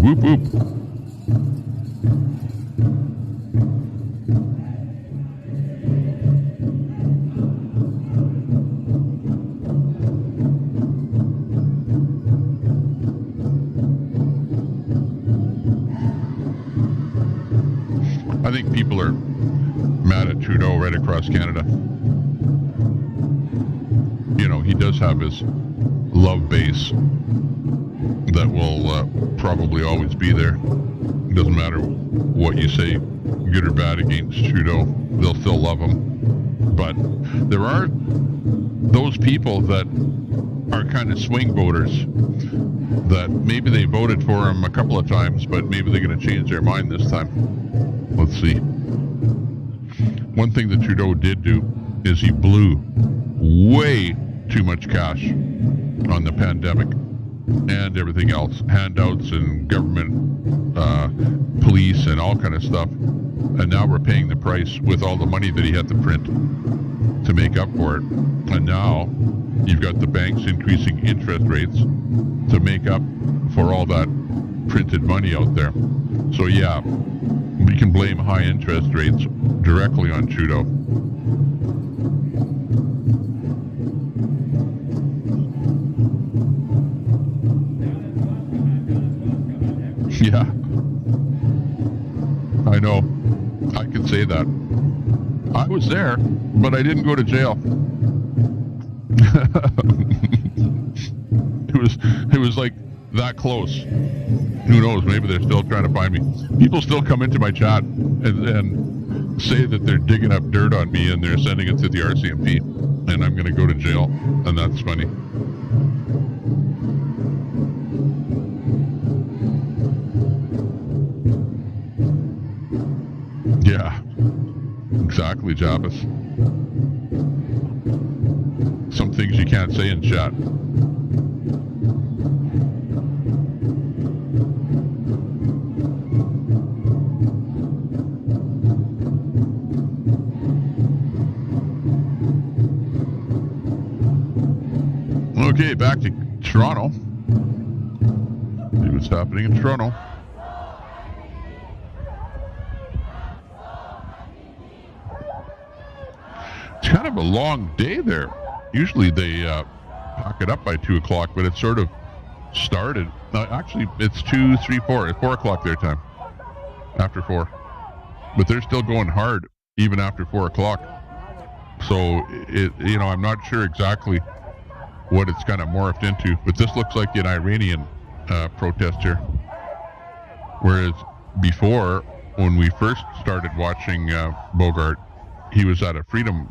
[SPEAKER 1] Whoop whoop. I think people are mad at Trudeau right across Canada. You know, he does have his love base that will probably always be there. It doesn't matter what you say, good or bad, against Trudeau, they'll still love him. But there are those people that are kind of swing voters that maybe they voted for him a couple of times, but maybe they're going to change their mind this time. Let's see. One thing that Trudeau did do is he blew way too much cash on the pandemic and everything else, handouts and government, police and all kind of stuff. And now we're paying the price with all the money that he had to print to make up for it. And now you've got the banks increasing interest rates to make up for all that printed money out there. So yeah, we can blame high interest rates directly on Trudeau. Yeah, I know. I can say that. I was there, but I didn't go to jail. It was like that close. Who knows? Maybe they're still trying to find me. People still come into my chat and say that they're digging up dirt on me and they're sending it to the RCMP, and I'm going to go to jail, and that's funny. Yeah, exactly, Javis. Some things you can't say in chat. Okay, back to Toronto. See what's happening in Toronto. It's kind of a long day there. Usually they pack it up by 2 o'clock, but it sort of started. Actually, it's 2, 3, 4. It's 4 o'clock their time. After 4. But they're still going hard even after 4 o'clock. So, I'm not sure exactly what it's kind of morphed into, but this looks like an Iranian protest here. Whereas before, when we first started watching Bogart, he was at a freedom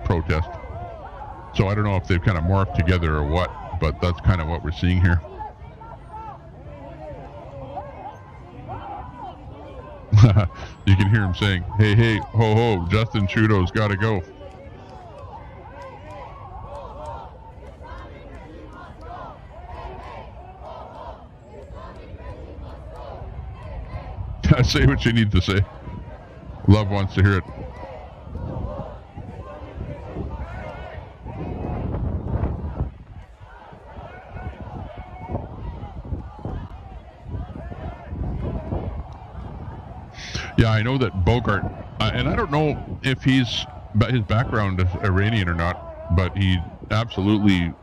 [SPEAKER 1] protest. So I don't know if they've kind of morphed together or what, but that's kind of what we're seeing here. You can hear him saying, hey, hey, ho, ho, Justin Trudeau's got to go. Say what you need to say. Love wants to hear it. Yeah, I know that Bogart, and I don't know if his background is Iranian or not, but he absolutely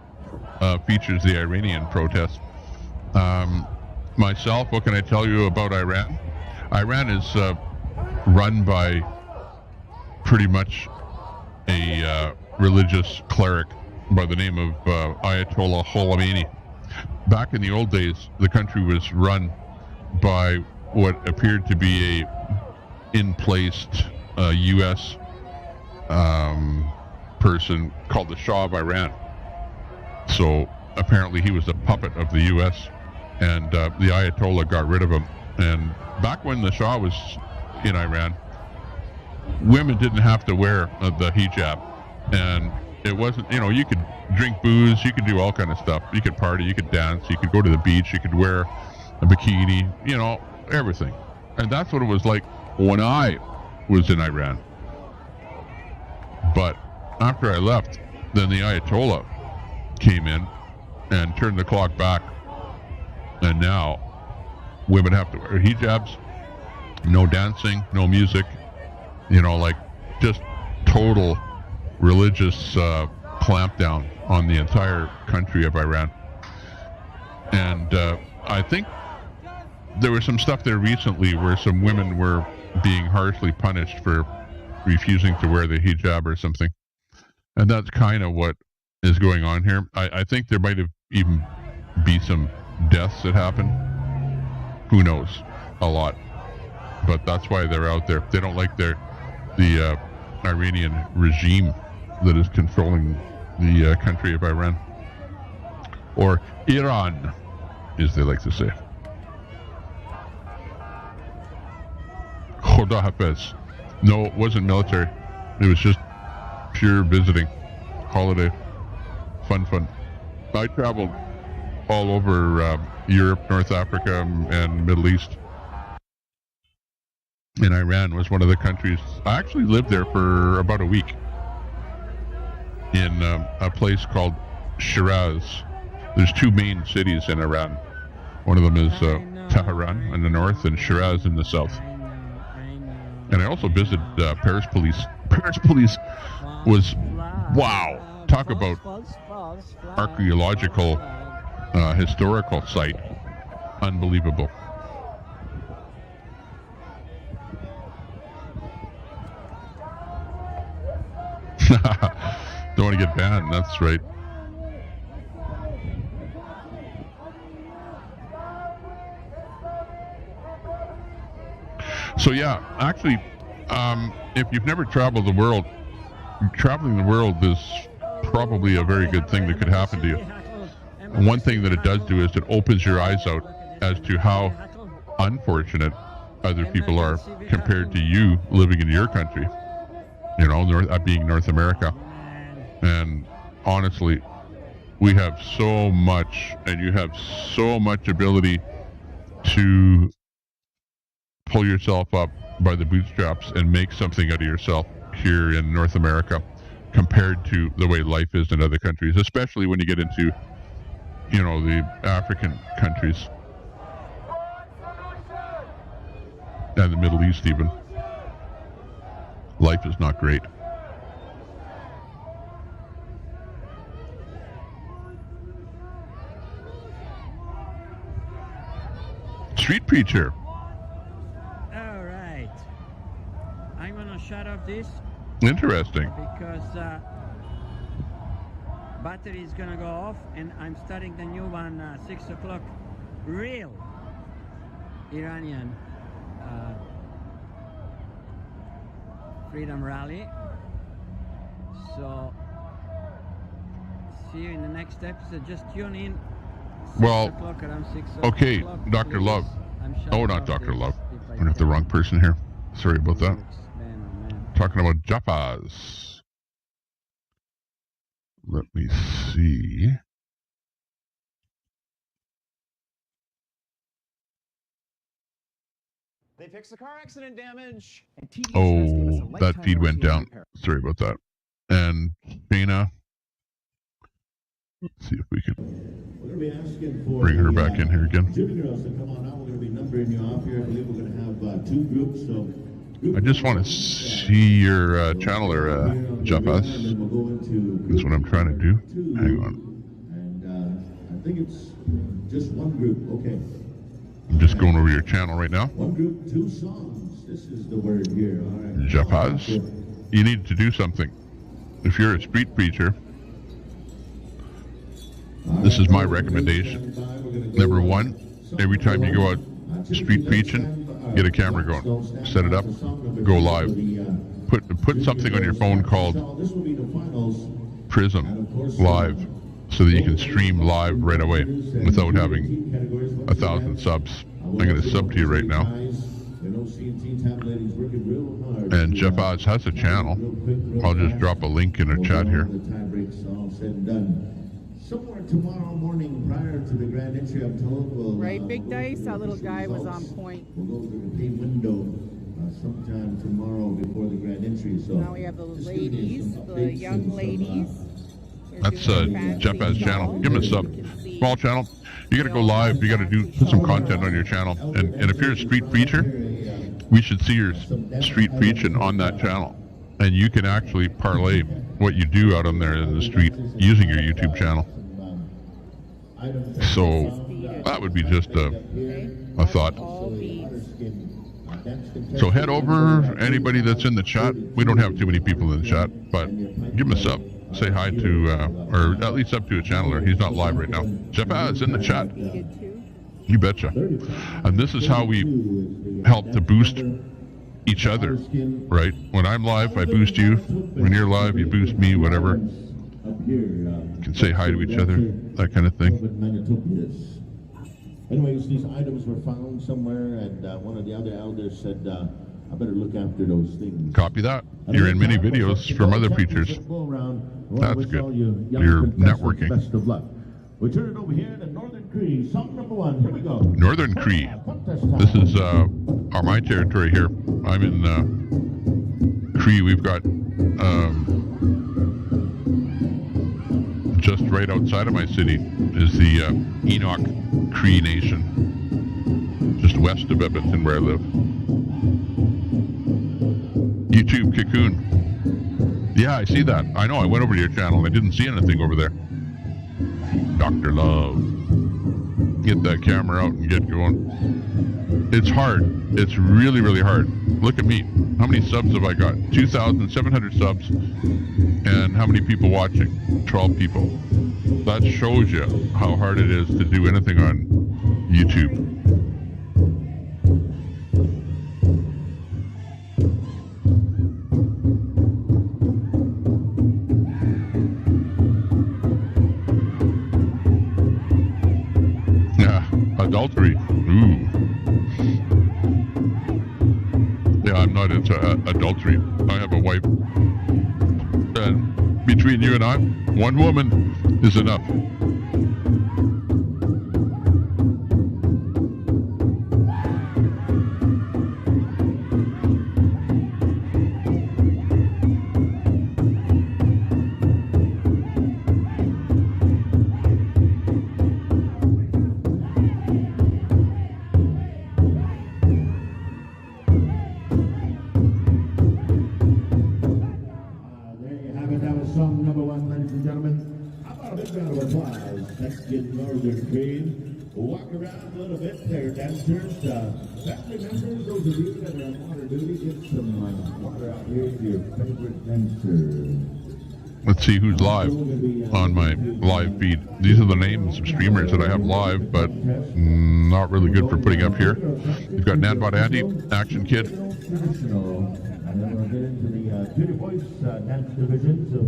[SPEAKER 1] features the Iranian protest. Myself, what can I tell you about Iran? Iran is run by pretty much a religious cleric by the name of Ayatollah Khomeini. Back in the old days, the country was run by what appeared to be a in-placed U.S. person called the Shah of Iran. So apparently he was a puppet of the U.S. and the Ayatollah got rid of him. And back when the Shah was in Iran, women didn't have to wear the hijab, and it wasn't, you know, you could drink booze, you could do all kind of stuff, you could party, you could dance, you could go to the beach, you could wear a bikini, you know, everything. And that's what it was like when I was in Iran. But after I left, then the Ayatollah came in and turned the clock back, and now women have to wear hijabs, no dancing, no music, you know, like just total religious clampdown on the entire country of Iran. And I think there was some stuff there recently where some women were being harshly punished for refusing to wear the hijab or something. And that's kind of what is going on here. I think there might have even be some deaths that happen. Who knows? A lot. But that's why they're out there. They don't like the Iranian regime that is controlling the country of Iran. Or Iran, as they like to say. Khoda Hafiz. No, it wasn't military. It was just pure visiting. Holiday. Fun. I traveled all over Europe, North Africa, and Middle East. And Iran was one of the countries. I actually lived there for about a week in a place called Shiraz. There's two main cities in Iran. One of them is Tehran in the north and Shiraz in the south. And I also visited Paris Police. Paris Police was, wow, talk about archaeological, historical site. Unbelievable. Don't want to get banned, that's right. So yeah, actually, if you've never traveled the world, traveling the world is probably a very good thing that could happen to you. And one thing that it does do is it opens your eyes out as to how unfortunate other people are compared to you living in your country, you know, being North America. And honestly, we have so much, and you have so much ability to pull yourself up by the bootstraps and make something out of yourself here in North America compared to the way life is in other countries, especially when you get into, you know, the African countries and the Middle East even. Life is not great. Street preacher.
[SPEAKER 4] All right. I'm gonna shut off this.
[SPEAKER 1] Interesting.
[SPEAKER 4] Because battery is gonna go off, and I'm starting the new one 6 o'clock. Real Iranian freedom rally. So see you in the next episode. Just tune in.
[SPEAKER 1] Well,
[SPEAKER 4] Around 6
[SPEAKER 1] okay,
[SPEAKER 4] o'clock,
[SPEAKER 1] Dr.
[SPEAKER 4] please.
[SPEAKER 1] Love. Oh, not Dr. Love.
[SPEAKER 4] I
[SPEAKER 1] I have the wrong person here. Sorry about that.
[SPEAKER 4] Man.
[SPEAKER 1] Talking about Japas. Let me see.
[SPEAKER 11] They fixed the car accident damage. And
[SPEAKER 1] Oh, that feed went down. Sorry about that. And Shayna. Let's see if we can bring her back in here again.
[SPEAKER 7] Girls to come on out. We're going to be numbering you off here. I believe we're going to have two groups. So
[SPEAKER 1] I just want to see your channel there, Japas. That's what I'm trying to do. Hang on.
[SPEAKER 7] And I think it's just one group. Okay.
[SPEAKER 1] I'm just going over your channel right now.
[SPEAKER 7] One group, two songs. This is the word here. All right.
[SPEAKER 1] Japas, you need to do something. If you're a street preacher, this is my recommendation. Number one, every time you go out street preaching, get a camera going. Set it up, go live. put something on your phone called
[SPEAKER 7] This will be the finals.
[SPEAKER 1] Prism Live, so that you can stream live right away without having 1,000 subs. I'm going to sub to you right now. And Jeff Oz has a channel. I'll just drop a link in our chat here.
[SPEAKER 7] Somewhere tomorrow morning prior to the grand entry, I'm told we'll...
[SPEAKER 3] Right, Big Dice? That little guy was on point.
[SPEAKER 7] We'll go to the pay window sometime tomorrow before the grand entry. So
[SPEAKER 3] now we have the ladies, the young ladies.
[SPEAKER 1] That's Jeff Oz channel. Give him a sub. Small channel. You got to go live. You got to put some content on your channel. And if you're a street preacher, we should see your street preaching on that channel. And you can actually parlay what you do out on there in the street using your YouTube channel. So that would be just a thought. So head over, anybody that's in the chat. We don't have too many people in the chat, but give him a sub. Say hi to, or at least up to a channeler. He's not live right now. Jeff is in the chat. You betcha. And this is how we help to boost each other, right? When I'm live, I boost you. When you're live, you boost me, whatever. You can say hi to each other, that kind of thing.
[SPEAKER 7] Anyways, these items were found somewhere, and one of the other elders said, I better look after those things.
[SPEAKER 1] Copy that. You're in many videos from other preachers. That's good. You're networking.
[SPEAKER 7] Best of luck. We turn it over here to Northern Cree. Song number 1. Here we go.
[SPEAKER 1] Northern Cree. This is my territory here. I'm in Cree. We've got just right outside of my city is the Enoch Cree Nation, just west of Edmonton where I live. YouTube Cocoon. Yeah, I see that. I know. I went over to your channel. I didn't see anything over there. Dr. Love. Get that camera out and get going. It's hard. It's really, really hard. Look at me. How many subs have I got? 2,700 subs. And how many people watching? 12 people. That shows you how hard it is to do anything on YouTube. Adultery. Ooh. Yeah, I'm not into adultery. I have a wife. And between you and I, one woman is enough.
[SPEAKER 7] Northern Cree. Walk around a little bit there, dancers. Family members, those of you that are on water duty, get some water out here to your favorite dancer.
[SPEAKER 1] Let's see who's live on my live feed. These are the names of streamers that I have live, but not really good for putting up here. We've got Nanbot Andy, Action Kid,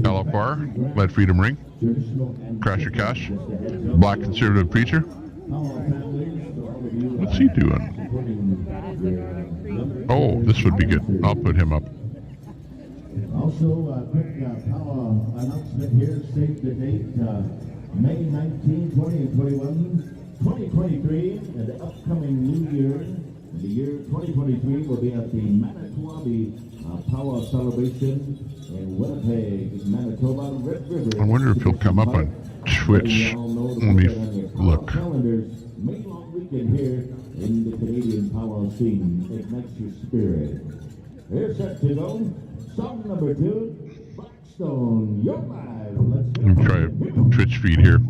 [SPEAKER 1] LFR, Let Freedom Ring, Crasher Cash, Black Conservative Preacher. What's he doing? Oh, this would be good. I'll put him up.
[SPEAKER 7] Also, a quick power announcement here. Save the date, May 19, 20, and 21, 2023, and the upcoming new year. The year 2023 will be at the Manitowoc Power Celebration in Winnipeg, Manitoba, Red River.
[SPEAKER 1] I wonder if he'll come up on Twitch. Let me look.
[SPEAKER 7] May long weekend here in the Canadian power scene. Ignites your spirit. Here's set to go. Song number 2, Blackstone. You're live. Let's
[SPEAKER 1] Let me try a Twitch feed here.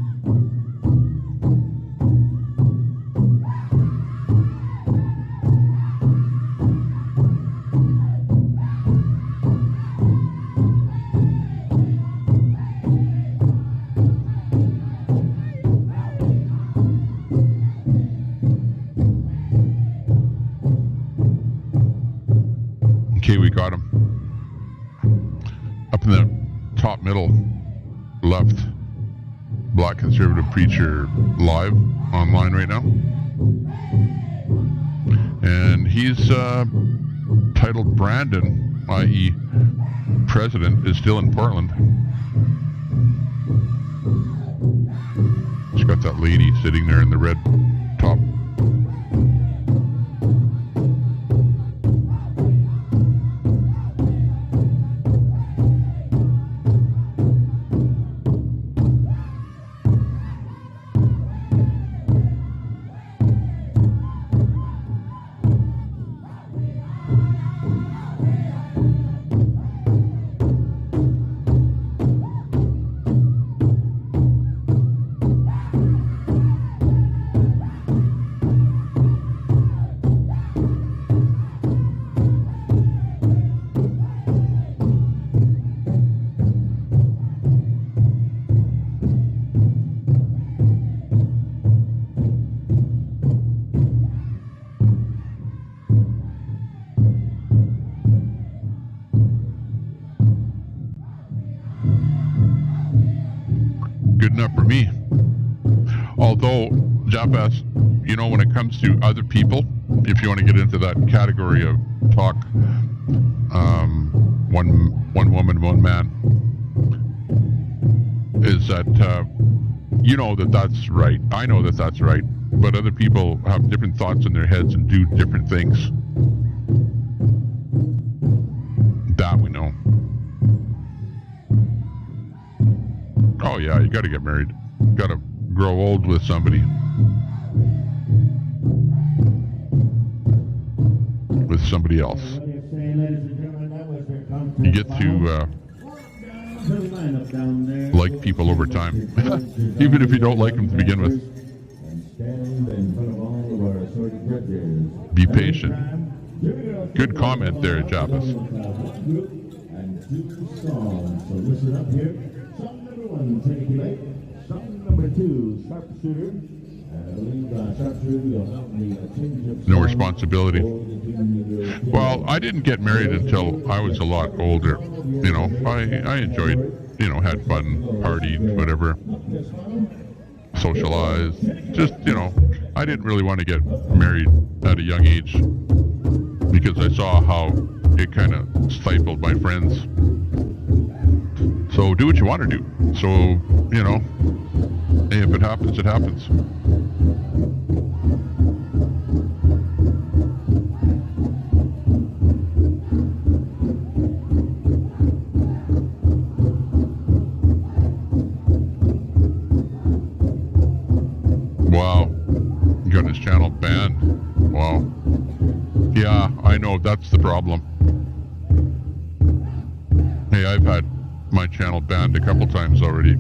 [SPEAKER 1] Okay, we got him. in the top middle left, black conservative preacher live online right now. And he's titled Brandon, i.e. president, is still in Portland. He's got that lady sitting there in the red top. Good enough for me. Although, Jabbass, you know, when it comes to other people, if you want to get into that category of talk, one woman, one man, is that you know that that's right. I know that that's right. But other people have different thoughts in their heads and do different things. That we know. Oh yeah, you gotta get married. You gotta grow old with somebody. With somebody else. You get to like people over time. Even if you don't like them to begin with. Be patient. Good comment there, Jabbas.
[SPEAKER 7] And 2 songs. So listen up here. Song number 1, Trinity Lake. Song number 2, Sharpshooter. And I believe Sharpshooter will help me change up.
[SPEAKER 1] No responsibility. Well, I didn't get married until I was a lot older. You know, I enjoyed, you know, had fun, partied, whatever. Socialized. Just, you know, I didn't really want to get married at a young age because I saw how it kind of stifled my friends. So do what you want to do. So, you know, hey, if it happens, it happens. Wow. You got his channel banned. Wow. Yeah, I know, that's the problem. Hey, I've had my channel banned a couple times already.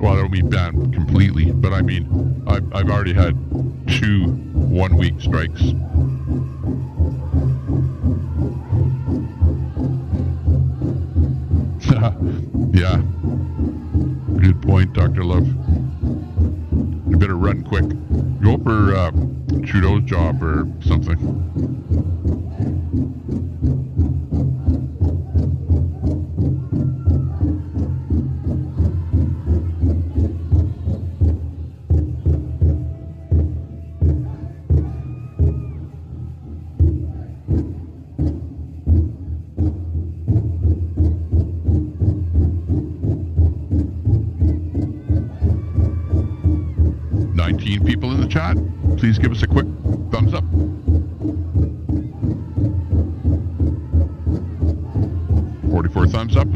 [SPEAKER 1] Well, I don't mean banned completely, but I mean, I've already had 2 one-week strikes. Yeah. Good point, Dr. Love. You better run quick. Go for Trudeau's job or something. People in the chat, please give us a quick thumbs up. 44 thumbs up.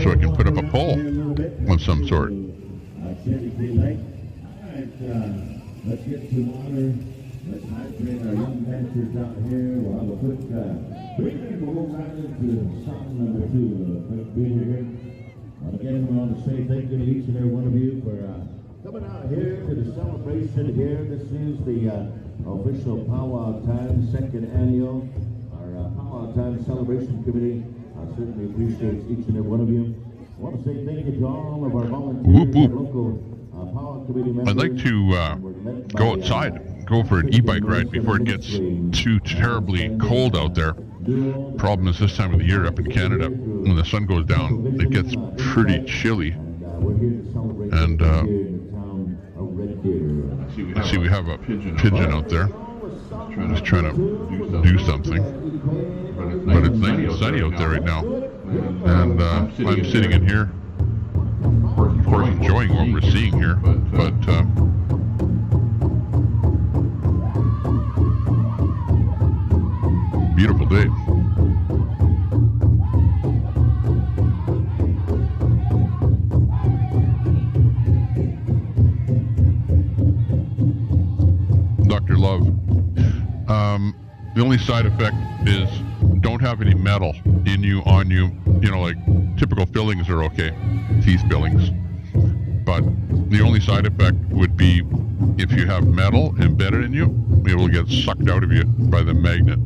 [SPEAKER 1] so I can put up a pole of some sort.
[SPEAKER 7] Let's get some water. Let's hydrate our young dancers out here. We'll have a quick breather. We'll go right into song number 2. Quick breather here. Again, we want to say thank you to each and every one of you for coming out here to the celebration here. This is the official Powwow Time, 2nd annual. Our Powwow Time Celebration Committee certainly appreciates each and every one of you. I want to say thank you to all of our volunteers and local Powwow Committee members.
[SPEAKER 1] I'd like to go outside, go for an e-bike ride before it gets too terribly cold out there. Problem is this time of the year up in Canada, when the sun goes down, it gets pretty chilly. And I see we have a pigeon out there. Just trying to do something. But it's nice and sunny out there right now. And I'm sitting in here, of course, enjoying what we're seeing here. But beautiful day. Dr. Love, the only side effect is don't have any metal in you, on you. You know, like typical fillings are okay, teeth fillings. But the only side effect would be if you have metal embedded in you, it will get sucked out of you by the magnet,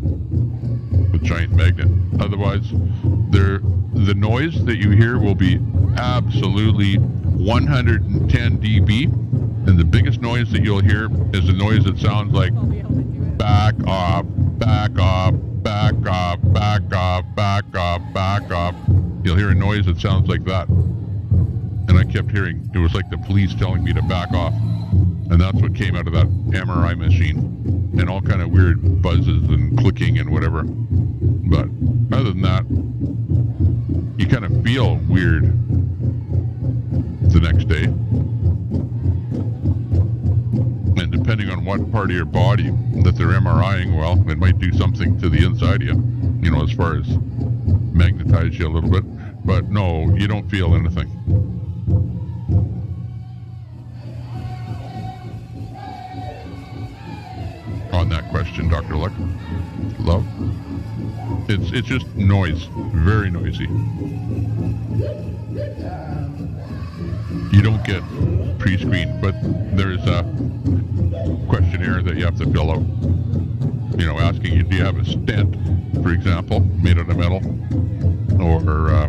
[SPEAKER 1] the giant magnet. Otherwise, the noise that you hear will be absolutely 110 dB, and the biggest noise that you'll hear is the noise that sounds like back off, back off, back off, back off, back off, back off. You'll hear a noise that sounds like that. And I kept hearing, it was like the police telling me to back off. And that's what came out of that MRI machine. And all kind of weird buzzes and clicking and whatever. But other than that, you kind of feel weird the next day. And depending on what part of your body that they're MRIing, well, it might do something to the inside of you, you know, as far as magnetize you a little bit. But no, you don't feel anything. On that question, Dr. Love, it's just noise, very noisy. You don't get pre-screened, but there's a questionnaire that you have to fill out, you know, asking you, do you have a stent, for example, made out of metal, or I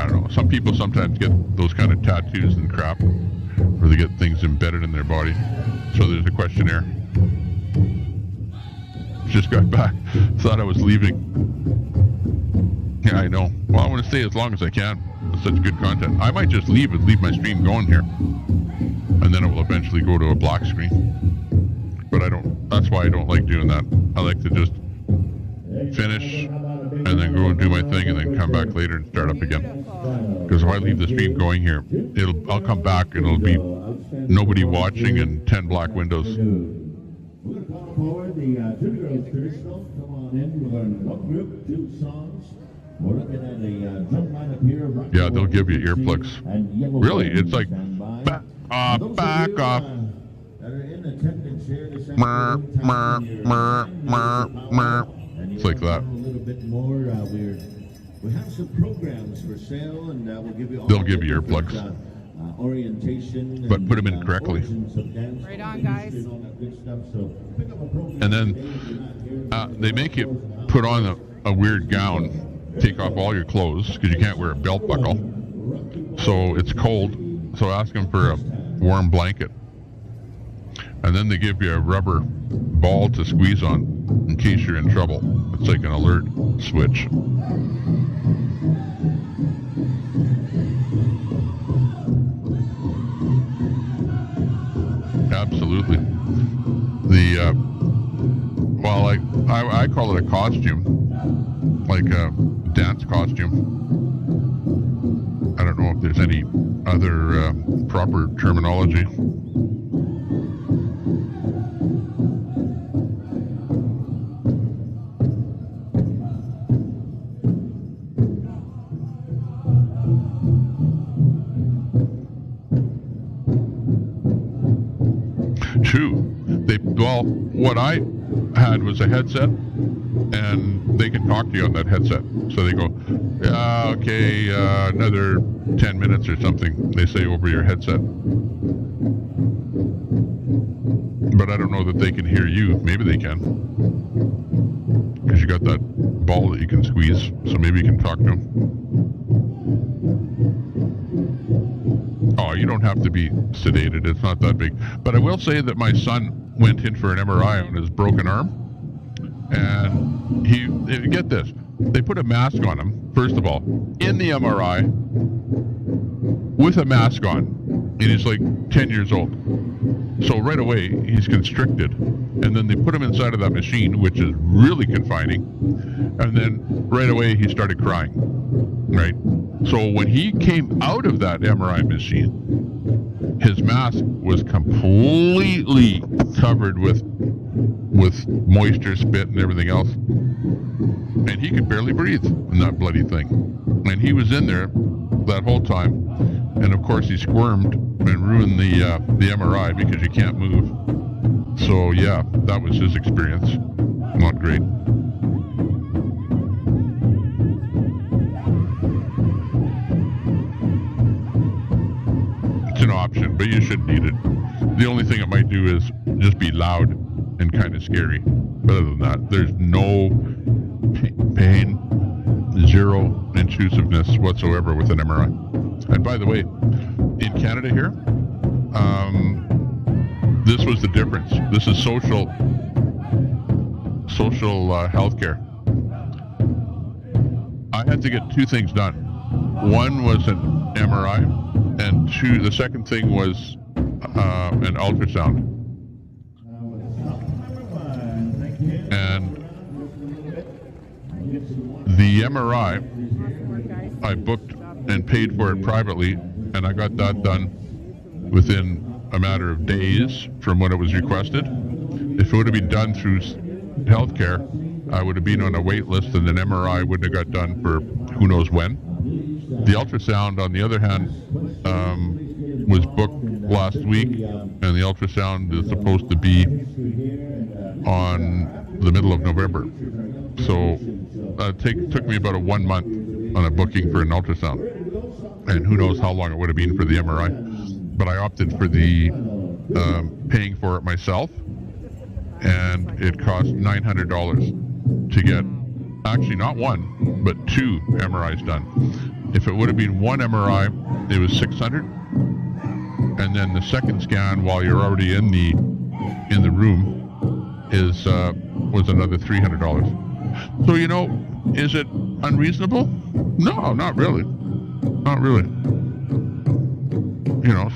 [SPEAKER 1] don't know, some people sometimes get those kind of tattoos and crap, where they get things embedded in their body. So there's a questionnaire. Just got back, thought I was leaving. Yeah, I know. Well, I want to stay as long as I can. It's such good content. I might just leave and leave my stream going here, and then it will eventually go to a black screen. But I don't. That's why I don't like doing that. I like to just finish and then go and do my thing, and then come back later and start up again. Because if I leave the stream going here, I'll come back and it'll be nobody watching and 10 black windows.
[SPEAKER 7] We're going to call forward the Two Girls Traditional. Come on in. We're learning one group, 2 songs. We're looking at a drum line up here.
[SPEAKER 1] Yeah, they'll give you earplugs. Really? It's like back off.
[SPEAKER 7] That are in attendance here this
[SPEAKER 1] It's like that.
[SPEAKER 7] A little bit more. We have some programs for sale, and we'll give you all.
[SPEAKER 1] They'll give you earplugs.
[SPEAKER 7] Orientation,
[SPEAKER 1] but put them in correctly.
[SPEAKER 3] Right on, guys.
[SPEAKER 1] And then they make you put on a weird gown, take off all your clothes because you can't wear a belt buckle. So it's cold. So ask them for a warm blanket. And then they give you a rubber ball to squeeze on in case you're in trouble. It's like an alert switch. Absolutely. Well, I call it a costume, like a dance costume. I don't know if there's any other proper terminology. 2. What I had was a headset, and they can talk to you on that headset. So they go, yeah, okay, another 10 minutes or something, they say over your headset. But I don't know that they can hear you. Maybe they can. Because you got that ball that you can squeeze, so maybe you can talk to them. Oh, you don't have to be sedated. It's not that big. But I will say that my son went in for an MRI on his broken arm. And get this, they put a mask on him, first of all, in the MRI, with a mask on. And he's like 10 years old. So right away, he's constricted. And then they put him inside of that machine, which is really confining. And then right away, he started crying, right? So when he came out of that MRI machine, his mask was completely covered with moisture, spit, and everything else. And he could barely breathe in that bloody thing. And he was in there that whole time. And of course, he squirmed and ruined the MRI because you can't move. So yeah, that was his experience. Not great. It's an option, but you shouldn't need it. The only thing it might do is just be loud and kind of scary. But other than that, there's no pain, zero intrusiveness whatsoever with an MRI. And by the way, in Canada here, this was the difference. This is social health care. I had to get 2 things done. One was an MRI, and the second thing was an ultrasound. And the MRI, I booked and paid for it privately, and I got that done within a matter of days from when it was requested. If it would have been done through healthcare, I would have been on a wait list, and an MRI wouldn't have got done for who knows when. The ultrasound, on the other hand, was booked last week, and the ultrasound is supposed to be on the middle of November. So it took me about 1 month on a booking for an ultrasound, and who knows how long it would have been for the MRI. But I opted for the paying for it myself, and it cost $900 to get, actually not 1, but 2 MRIs done. If it would have been 1 MRI, it was $600, and then the second scan while you're already in the room was another $300. So is it unreasonable? No, not really. Not really.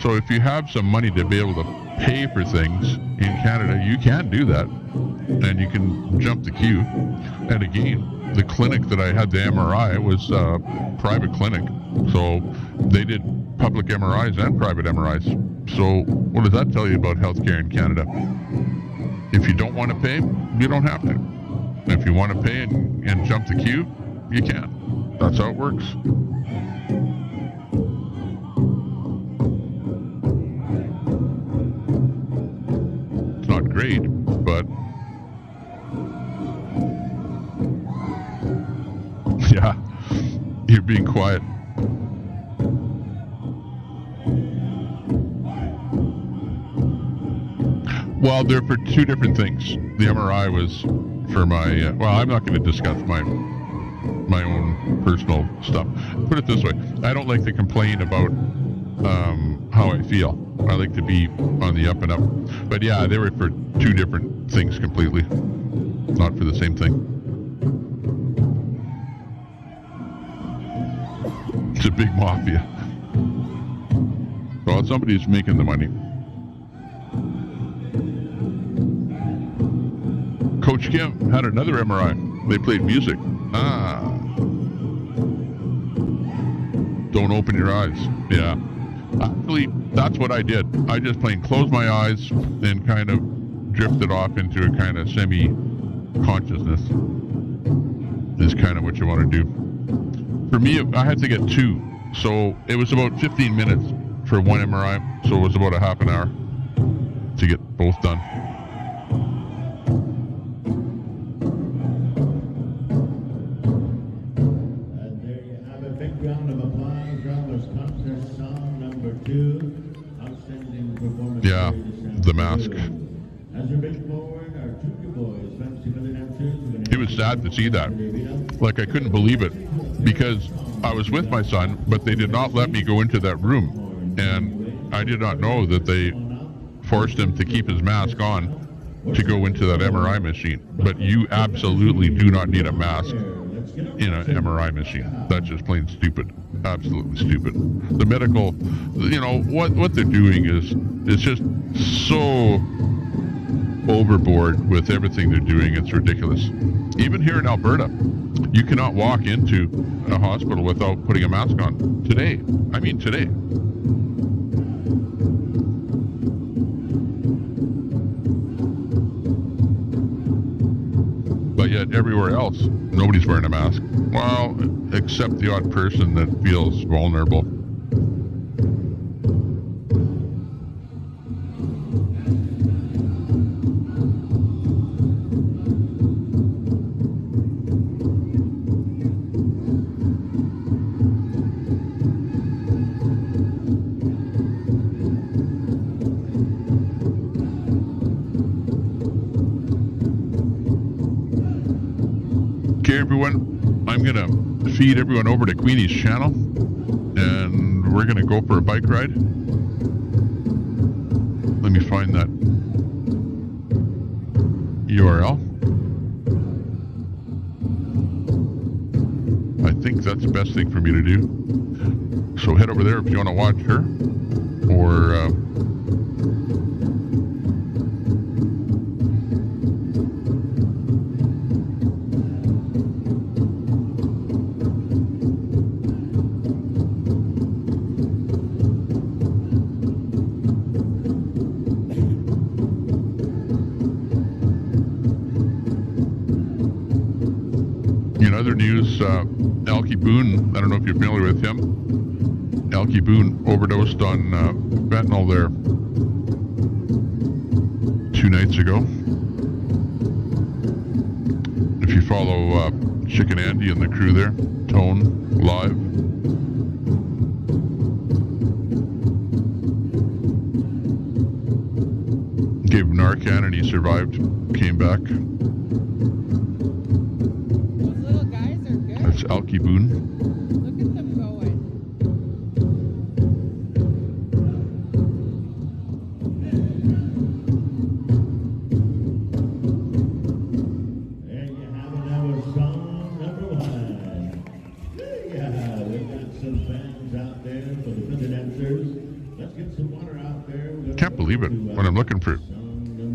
[SPEAKER 1] So if you have some money to be able to pay for things in Canada, you can do that. And you can jump the queue. And again, the clinic that I had the MRI was a private clinic. So they did public MRIs and private MRIs. So what does that tell you about healthcare in Canada? If you don't want to pay, you don't have to. If you want to pay and jump the queue, you can. That's how it works. It's not great, but yeah, you're being quiet. Well, they're for 2 different things. The MRI was for my, I'm not going to discuss my own personal stuff. Put it this way, I don't like to complain about how I feel. I like to be on the up and up. But yeah, they were for 2 different things completely, not for the same thing. It's a big mafia. Well, somebody's making the money. Coach Kim had another MRI. They played music. Don't open your eyes. Yeah. Actually, that's what I did. I just plain closed my eyes and kind of drifted off into a kind of semi-consciousness is kind of what you want to do. For me, I had to get 2. So it was about 15 minutes for 1 MRI. So it was about a half an hour to get both done.
[SPEAKER 7] And there you have it. Big round of applause. Ramos Concert song number 2. Outstanding performance.
[SPEAKER 1] Yeah, the mask.
[SPEAKER 7] As we bring forward our two boys, fancy belly dancers.
[SPEAKER 1] It was sad to see that. Like, I couldn't believe it because I was with my son, but they did not let me go into that room. And I did not know that they forced him to keep his mask on to go into that MRI machine. But you absolutely do not need a mask in an MRI machine. That's just plain stupid. Absolutely stupid. The medical, you know, what they're doing is just so overboard with everything they're doing. It's ridiculous. Even here in Alberta, you cannot walk into a hospital without putting a mask on. Today. I mean today. But yet everywhere else, nobody's wearing a mask. Well, except the odd person that feels vulnerable. Okay, everyone, I'm going to feed everyone over to Queenie's channel, and we're going to go for a bike ride. Let me find that URL. I think that's the best thing for me to do. So head over there if you want to watch her, or in other news, Elkie Boone, I don't know if you're familiar with him. Elkie Boone overdosed on fentanyl there 2 nights ago. If you follow Chicken Andy and the crew there, Tone Live. Gave him Narcan and he survived, came back. That's Elkie Boone.
[SPEAKER 3] Look at them going.
[SPEAKER 7] There you have it, our song number 1. Yeah, we've got some fans out there for the belly dancers. Let's get some water out there.
[SPEAKER 1] Can't believe it. When I'm looking for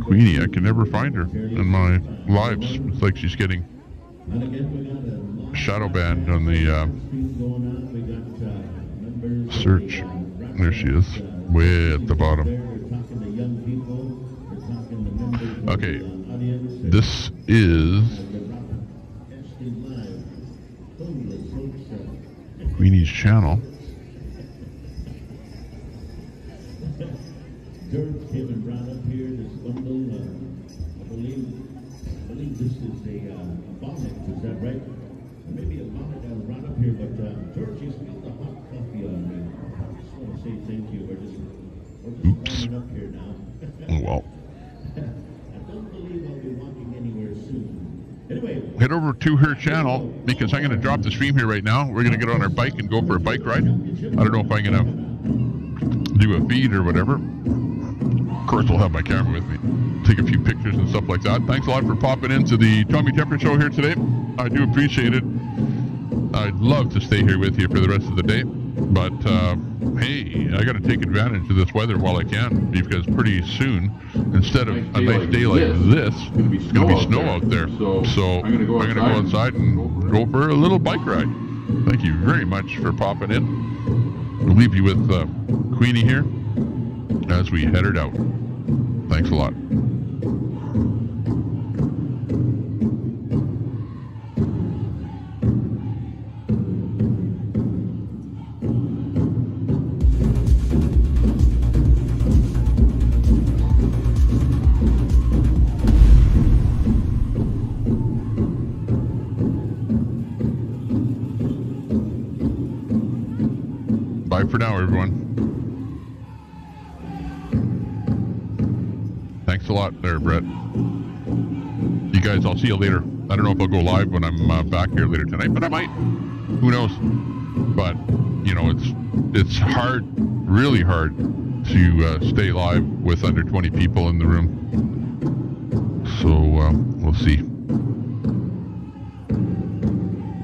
[SPEAKER 1] Queenie, I can never find her in my lives. It's like she's getting shadow banned on the search. There she is, way at the bottom. Okay, this is Queenie's channel.
[SPEAKER 7] George came and brought up here this bundle. I believe this is a bonnet. Is that right? Or maybe a bonnet that was brought up here. But George, you spilled the hot coffee on me. I just want to say thank you. We're just warming up here now.
[SPEAKER 1] Oh, well.
[SPEAKER 7] I don't believe I'll be walking anywhere soon. Anyway,
[SPEAKER 1] Head over to her channel because I'm going to drop the stream here right now. We're going to get on our bike and go for a bike ride. I don't know if I'm going to do a feed or whatever. Of course, I'll have my camera with me. Take a few pictures and stuff like that. Thanks a lot for popping into the Tommy Tepper Show here today. I do appreciate it. I'd love to stay here with you for the rest of the day. But, hey, I got to take advantage of this weather while I can, because pretty soon, instead of a nice day like this, it's going to be snow out there. So I'm going to go outside and go for a little bike ride. Thank you very much for popping in. We'll leave you with Queenie here as we head her out. Thanks a lot. Bye for now, everyone. Thanks a lot there, Brett. You guys, I'll see you later. I don't know if I'll go live when I'm back here later tonight, but I might. Who knows? But, you know, it's hard, really hard to stay live with under 20 people in the room. So, we'll see.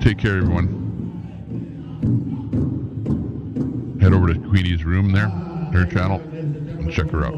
[SPEAKER 1] Take care, everyone. Head over to Queenie's room there, her channel, and check her out.